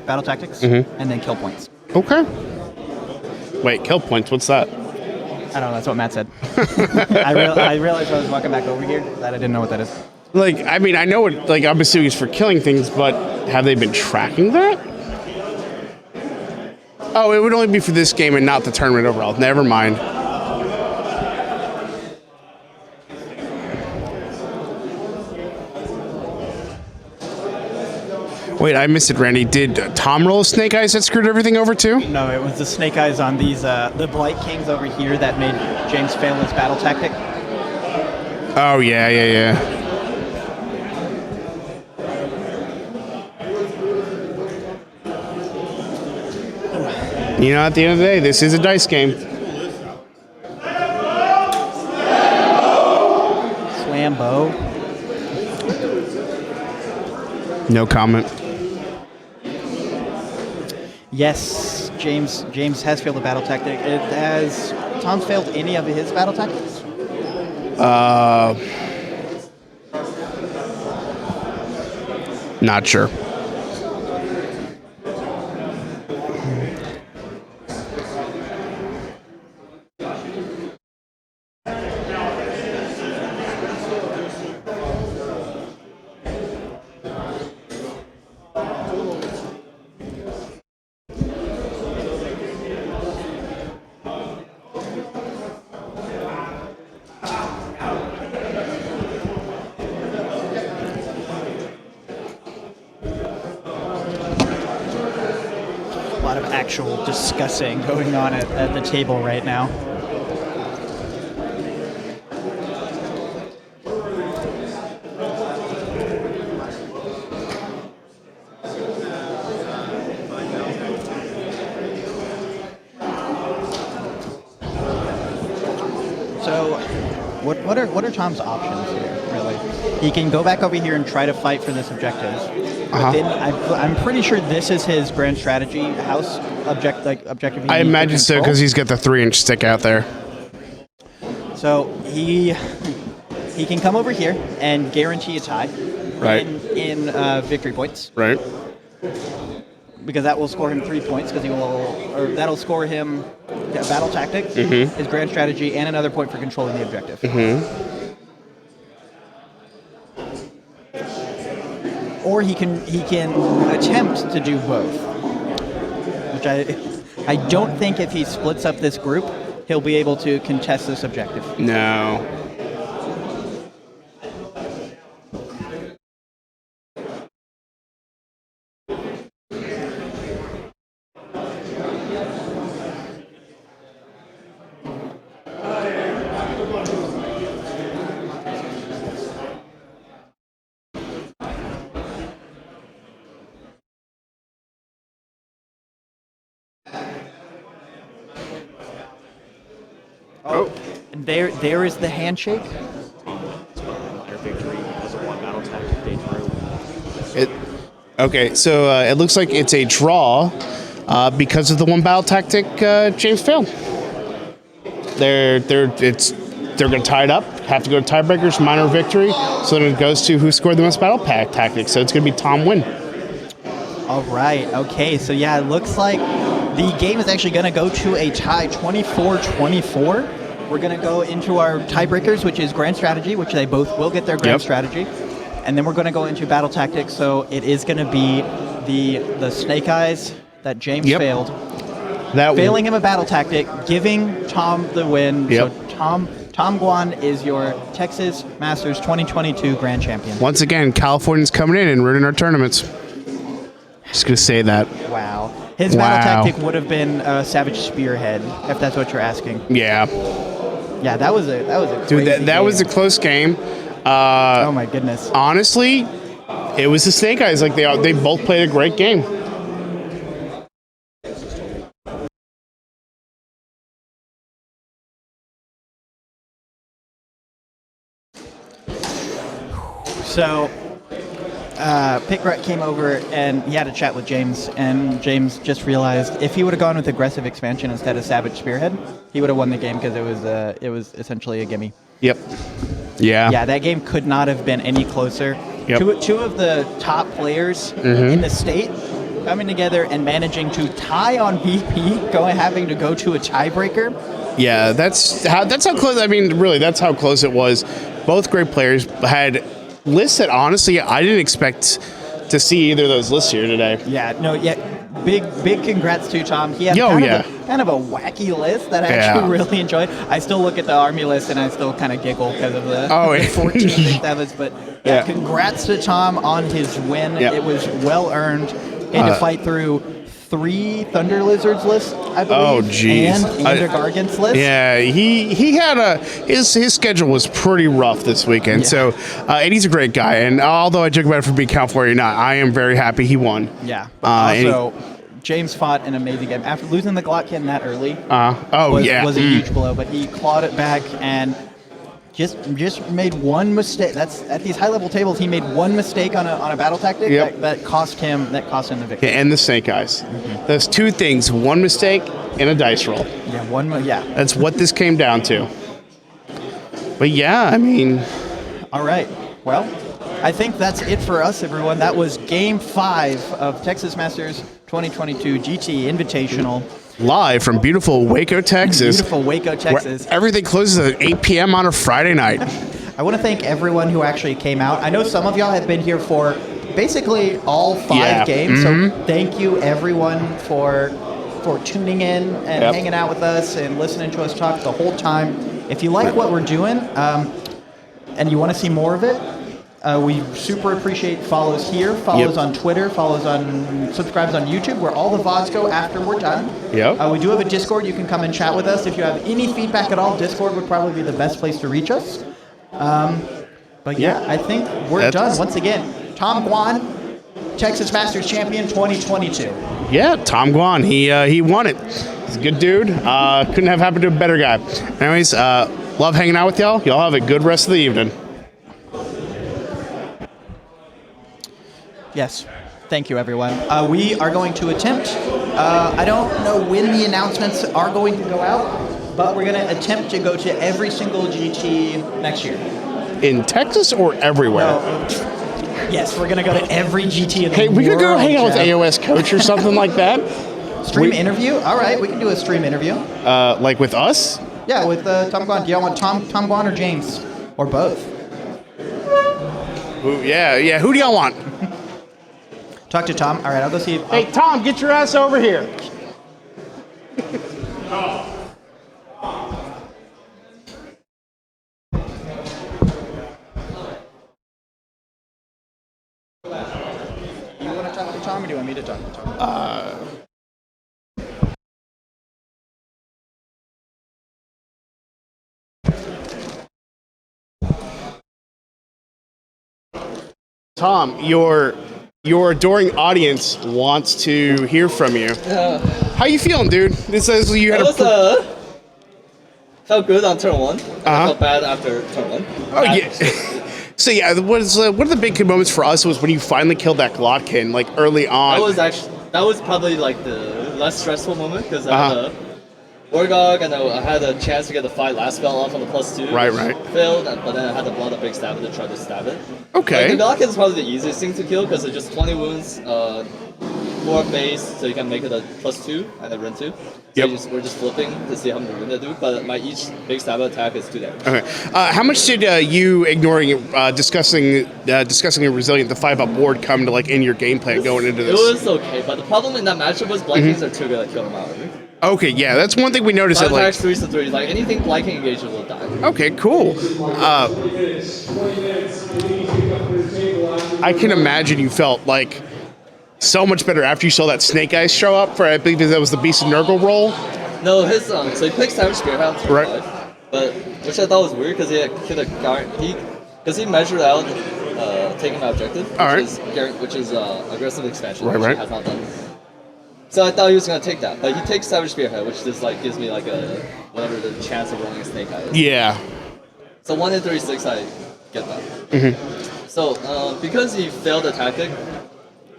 Battle Tactics, and then Kill Points. Okay. Wait, kill points. What's that? I don't know, that's what Matt said. I realized when I was walking back over here that I didn't know what that is. Like, I mean, I know it. Like, I'm assuming it's for killing things, but have they been tracking that? Oh, it would only be for this game and not the tournament overall. Never mind. Wait, I missed it, Randy. Did Tom roll Snake Eyes that screwed everything over too? No, it was the Snake Eyes on these the Blight Kings over here that made James fail his battle tactic. Oh, yeah. You know, at the end of the day, this is a dice game. Slambo. No comment. Yes, James has failed a battle tactic. Has Tom failed any of his battle tactics? Not sure. A lot of actual discussing going on at the table right now. So, what are Tom's options here? Really, he can go back over here and try to fight for this objective. But then I'm pretty sure this is his grand strategy. House objective. I imagine so because he's got the 3-inch stick out there. So he can come over here and guarantee a tie. Right. In victory points. Right. Because that will score him 3 points. That'll score him a battle tactic, his grand strategy, and another point for controlling the objective. Or he can attempt to do both, which I don't think if he splits up this group, he'll be able to contest this objective. No. Oh, and there is the handshake. Their victory was a one battle tactic they drew. Okay, so it looks like it's a draw because of the one battle tactic James failed. They're going to tie it up, have to go to tiebreakers, minor victory. So then it goes to who scored the most battle pack tactics. So it's going to be Tom win. All right. Okay. So yeah, it looks like the game is actually going to go to a tie, 24-24. We're going to go into our tiebreakers, which is grand strategy, which they both will get their grand strategy. And then we're going to go into battle tactics. So it is going to be the Snake Eyes that James failed. Failing him a battle tactic, giving Tom the win. So Tom Guan is your Texas Masters 2022 Grand Champion. Once again, California's coming in and ruining our tournaments. Just going to say that. Wow. His battle tactic would have been Savage Spearhead, if that's what you're asking. Yeah. Yeah, that was a Dude, crazy that was a close game. Oh my goodness. Honestly, it was the Snake Eyes. Like they both played a great game. So, Pickrat came over and he had a chat with James, and James just realized if he would have gone with aggressive expansion instead of Savage Spearhead, he would have won the game because it was essentially a gimme. Yep. Yeah. Yeah, that game could not have been any closer. Yep. Two of the top players in the state coming together and managing to tie on VP, having to go to a tiebreaker. Yeah, that's how close. I mean, really, that's how close it was. Both great players had lists that honestly I didn't expect to see either of those lists here today. Yeah, no, yeah. Big congrats to Tom. He had kind of a wacky list that I actually really enjoyed. I still look at the army list and I still kind of giggle because of the 14 big stabs. But congrats to Tom on his win. Yep. It was well earned. He had to fight through 3 Thunder Lizards lists, I believe. Oh, geez. And a Gargant's list. Yeah, he had his schedule was pretty rough this weekend. So, and he's a great guy. And although I joke about it for being Count 49, I am very happy he won. Yeah. Also, James fought an amazing game. After losing the Glottkin that early was a huge blow, but he clawed it back and just made one mistake. That's at these high-level tables, he made one mistake on a battle tactic that cost him the victory. And the Snake Eyes. Those 2 things, one mistake and a dice roll. Yeah, That's what this came down to. But yeah, I mean... All right. Well, I think that's it for us, everyone. That was Game 5 of Texas Masters 2022 GT Invitational. Live from beautiful Waco, Texas. Where everything closes at 8 p.m. on a Friday night. I want to thank everyone who actually came out. I know some of y'all have been here for basically all 5 games, so thank you everyone for tuning in and hanging out with us and listening to us talk the whole time. If you like what we're doing and you want to see more of it, we super appreciate follows here, follows on Twitter, subscribes on YouTube, where all the VODs go after we're done. We do have a Discord. You can come and chat with us. If you have any feedback at all, Discord would probably be the best place to reach us. But yeah, I think we're done. Once again, Tom Guan, Texas Masters Champion 2022. Yeah, Tom Guan. He won it. He's a good dude. Couldn't have happened to a better guy. Anyways, love hanging out with y'all. Y'all have a good rest of the evening. Yes. Thank you, everyone. We are going to attempt, I don't know when the announcements are going to go out, but we're going to attempt to go to every single GT next year. In Texas or everywhere? No. Yes, we're going to go to every GT in the world. Hey, we could go hang out with AOS Coach or something like that. Stream interview? All right, we can do a stream interview. Like with us? Yeah, with Tom Guan. Do y'all want Tom Guan or James? Or both? Yeah. Who do y'all want? Talk to Tom. All right, I'll go see. Hey, Tom, get your ass over here. You want to talk to Tom, or do you want me to talk to Tom? Tom, your adoring audience wants to hear from you. How you feeling, dude? This says you had felt good on turn 1. Felt bad after turn 1. Oh yeah. So yeah, one of the big moments for us was when you finally killed that Glottkin, like early on. That was probably like the less stressful moment because I had a Orruks and I had a chance to get the 5 last spell off on the +2. Right. Failed, but then I had to blow the big stab to try to stab it. Okay. Like, the Glottkin is probably the easiest thing to kill because it's just 20 wounds, 4 base, so you can make it a +2 and a run 2. So we're just flipping to see how many wounds I do, but my each big stab attack is 2 damage. Okay. How much did you ignoring discussing a resilient the 5-up board come to like in your game plan going into this? It was okay, but the problem in that matchup was Blakings are too good at killing them out. Okay, yeah, that's one thing we noticed. Five that, like, attacks, 3s to 3s, like anything Blaking engagement will die. Okay, cool. I can imagine you felt like so much better after you saw that Snake Eyes show up for, I believe that was the Beast of Nurgle roll. No, his so he picked Savage Spearhound to Right. 5, but which I thought was weird because he measured out taking my objective, which is aggressive expansion, which he has not done. So I thought he was gonna take that, but he takes Savage Spearhead, which just like gives me like the chance of rolling a Snake Eye. Yeah. So 1 in 36, I get that. So because he failed the tactic,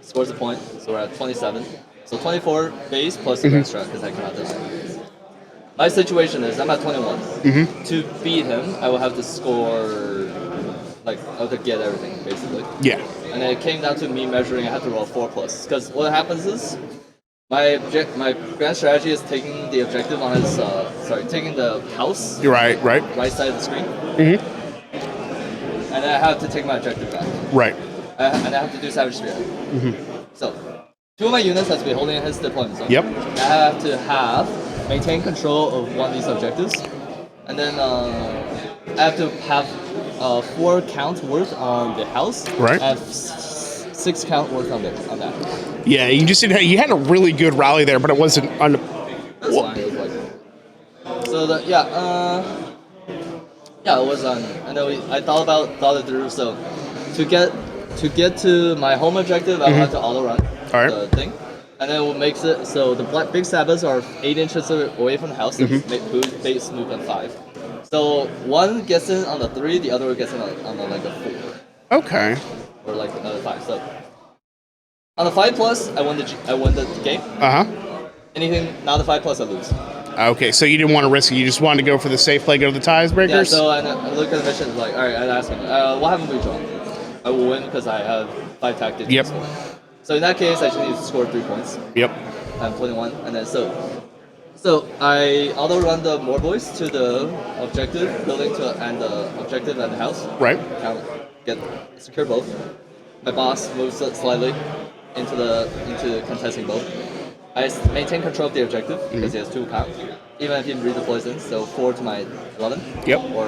scores a point. So we're at 27. So 24 base plus the grand strat because I cannot do. My situation is I'm at 21. To beat him, I will have to score I have to get everything basically. Yeah. And then it came down to me measuring. I had to roll 4+. Because what happens is my grand strategy is taking the objective on his taking the house. You're right side of the screen. And then I have to take my objective back. Right. and I have to do Savage Spear. So, 2 of my units has to be holding his deployment zone. Yep. I have to maintain control of one of these objectives, and then I have to have 4 count worth on the house. Right. I have 6 count worth on that. Yeah, you just didn't. You had a really good rally there, but it wasn't. That's fine. It was like, so that yeah, it was on. I know I thought it through. So to get to my home objective, I will have to auto run the thing, and then it makes it so the big Sabbaths are 8 inches away from the house. Whose base movement 5. So one gets in on the 3, the other gets in on the, like a 4. Okay. Or like another 5. So on the 5+, I won the game. Anything not the 5+, I lose. Okay, so you didn't want to risk it. You just wanted to go for the safe play, go to the tiebreakers? Yeah, so I look at the mission, like, alright, I'd ask him, what happens if we draw? I will win because I have 5 tactics. Yep. So in that case, I just need to score 3 points. Yep. I'm 21, and then so I auto run the more boys to the objective building and the objective and the house. Right. Get secure both. My boss moves slightly into contesting both. I maintain control of the objective because he has 2 count, even if he redeploys in. So 4 to my 11. Yep. Or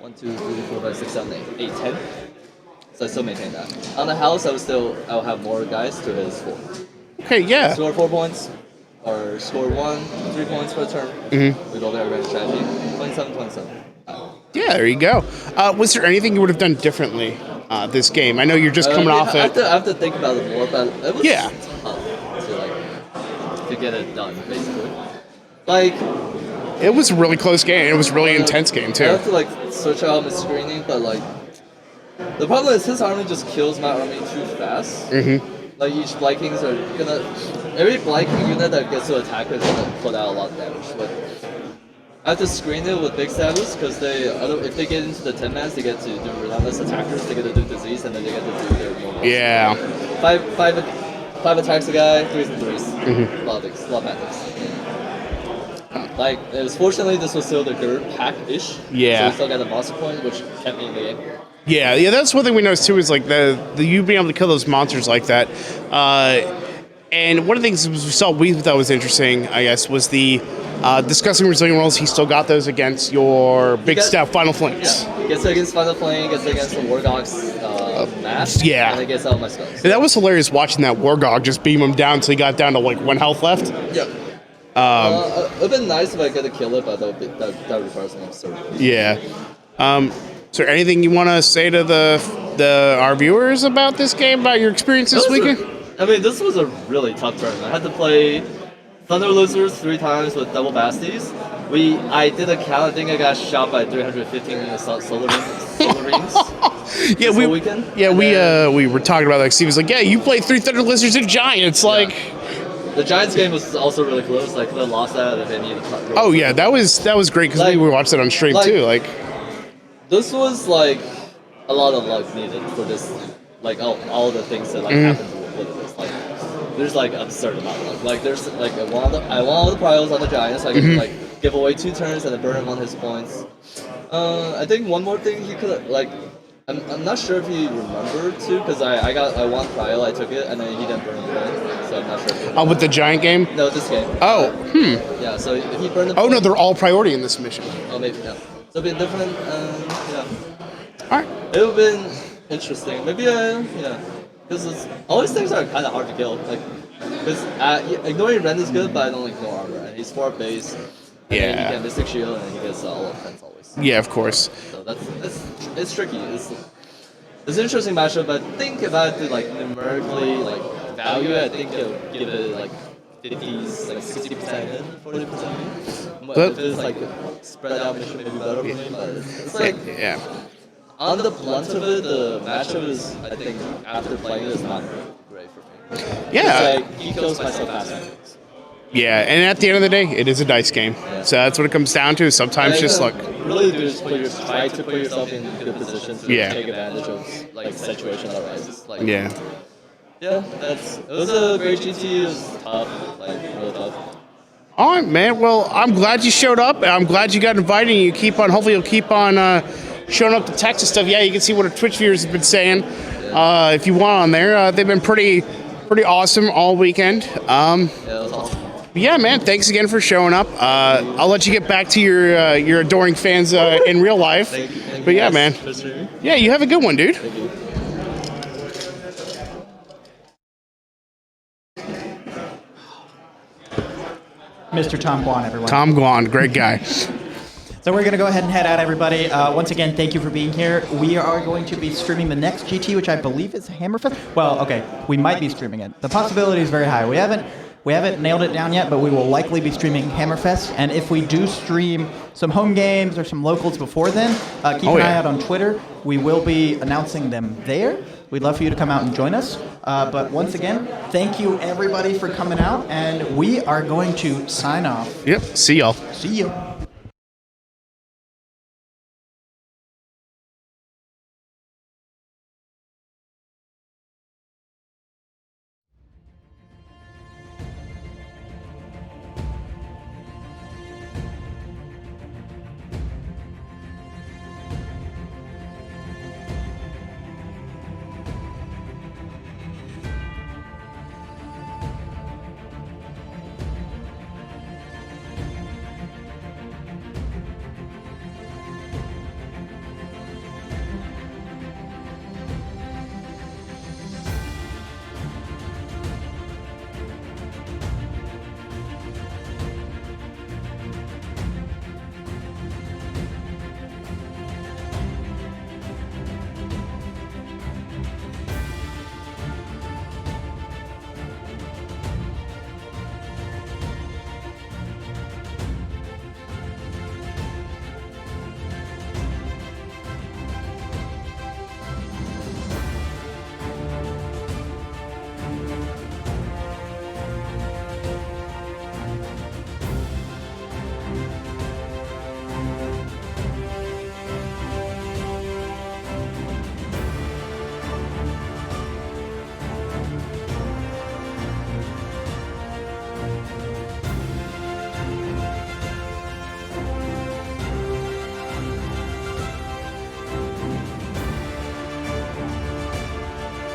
1, 2, 3, 4, 5, 6, 7, 8, 10. So I still maintain that. On the house, I'll have more guys to his 4. Okay, yeah. Score 4 points, or score 3 points per turn. We go there, revenge strategy. 27. Yeah, there you go. Was there anything you would have done differently this game? I know you're just coming off it. I have to think about it more, but it was tough to get it done, basically. Like, it was a really close game. It was a really intense game, too. I have to, like, switch out my screening, but, like, the problem is his army just kills my army too fast. Like, each Vikings are gonna... Every Viking unit that gets to attack is gonna put out a lot of damage. But I have to screen it with big Sabbaths, because if they get into the 10-mans, they get to do relentless attackers, they get to do disease, and then they get to do their normal. Yeah. Five attacks a guy, 3s and 3s. A lot of bad things. Like, fortunately, this was still the GURP pack-ish. Yeah. So we still got a monster point, which kept me in the game. Yeah, that's one thing we noticed too is like the you being able to kill those monsters like that. And one of the things we thought was interesting, I guess, was the discussing resilient rolls. He still got those against your big staff Final Flames. Yeah, he gets against Final Flame, gets against the Wargog's mask, and he gets out my spells. And that was hilarious watching that Wargog just beam him down until he got down to like 1 health left. Yeah. It would have been nice if I could have killed it, but that requires an absurd. Yeah. Is there anything you want to say to our viewers about this game, about your experience this weekend? This was a really tough tournament. I had to play Thunder Losers 3 times with double Basties. I did a count. I think I got shot by 315 solar rings. Yeah, we were talking about that. Steve was like, "Yeah, you played 3 Thunder Lizards and Giants." Like, the Giants game was also really close. Like, they lost that if they needed. Oh yeah, that was great because we watched it on stream too. Like, this was like a lot of luck needed for this. Like all the things that happened with this. Like, there's like absurd amount of luck. Like, there's like I won all the prials on the Giants. I can like give away 2 turns and then burn him on his points. I think one more thing he could like. I'm not sure if he remembered to, because I won trial, I took it, and then he didn't burn the point, so I'm not sure. Oh, with the Giant game? No, this game. Oh, Yeah, so if he burned the Oh point, no, they're all priority in this mission. Oh, maybe, yeah. So it'd be different, yeah. Alright. It would have been interesting. Maybe, yeah. Because all these things are kind of hard to kill. Like, because ignoring Ren is good, but I don't ignore armor. And he's 4 base. And then he can Mystic Shield, and he gets all offense always. Yeah, of course. So it's tricky. It's an interesting matchup, but I think if I had to like numerically like value it, I think it'll give it like 50s, like 60% in, 40% in. If it's like spread out mission, maybe better for me. But it's like on the blunt of it, the matchup is, I think after playing it, is not great for me. Yeah. It's like he kills myself faster. Yeah, and at the end of the day, it is a dice game. Yeah. So that's what it comes down to. Sometimes just luck. Really do is try to put yourself in good position to take advantage of like the situation that arises. Like, yeah, it was a great GT. It was tough, like really tough. All right, man. Well, I'm glad you showed up. I'm glad you got invited. And hopefully you'll keep on showing up to Texas stuff. Yeah, you can see what our Twitch viewers have been saying. If you want on there, they've been pretty awesome all weekend. Yeah, that was awesome. Yeah, man. Thanks again for showing up. I'll let you get back to your adoring fans in real life. Thank you But yeah, guys man. for streaming. Yeah, you have a good one, dude. Thank you. Mr. Tom Guan, everyone. Tom Guan, great guy. So we're going to go ahead and head out, everybody. Once again, thank you for being here. We are going to be streaming the next GT, which I believe is Hammerfest. Well, okay, we might be streaming it. The possibility is very high. We haven't nailed it down yet, but we will likely be streaming Hammerfest. And if we do stream some home games or some locals before then, keep an eye out on Twitter. We will be announcing them there. We'd love for you to come out and join us. But once again, thank you everybody for coming out, and we are going to sign off. Yep. See y'all. See you.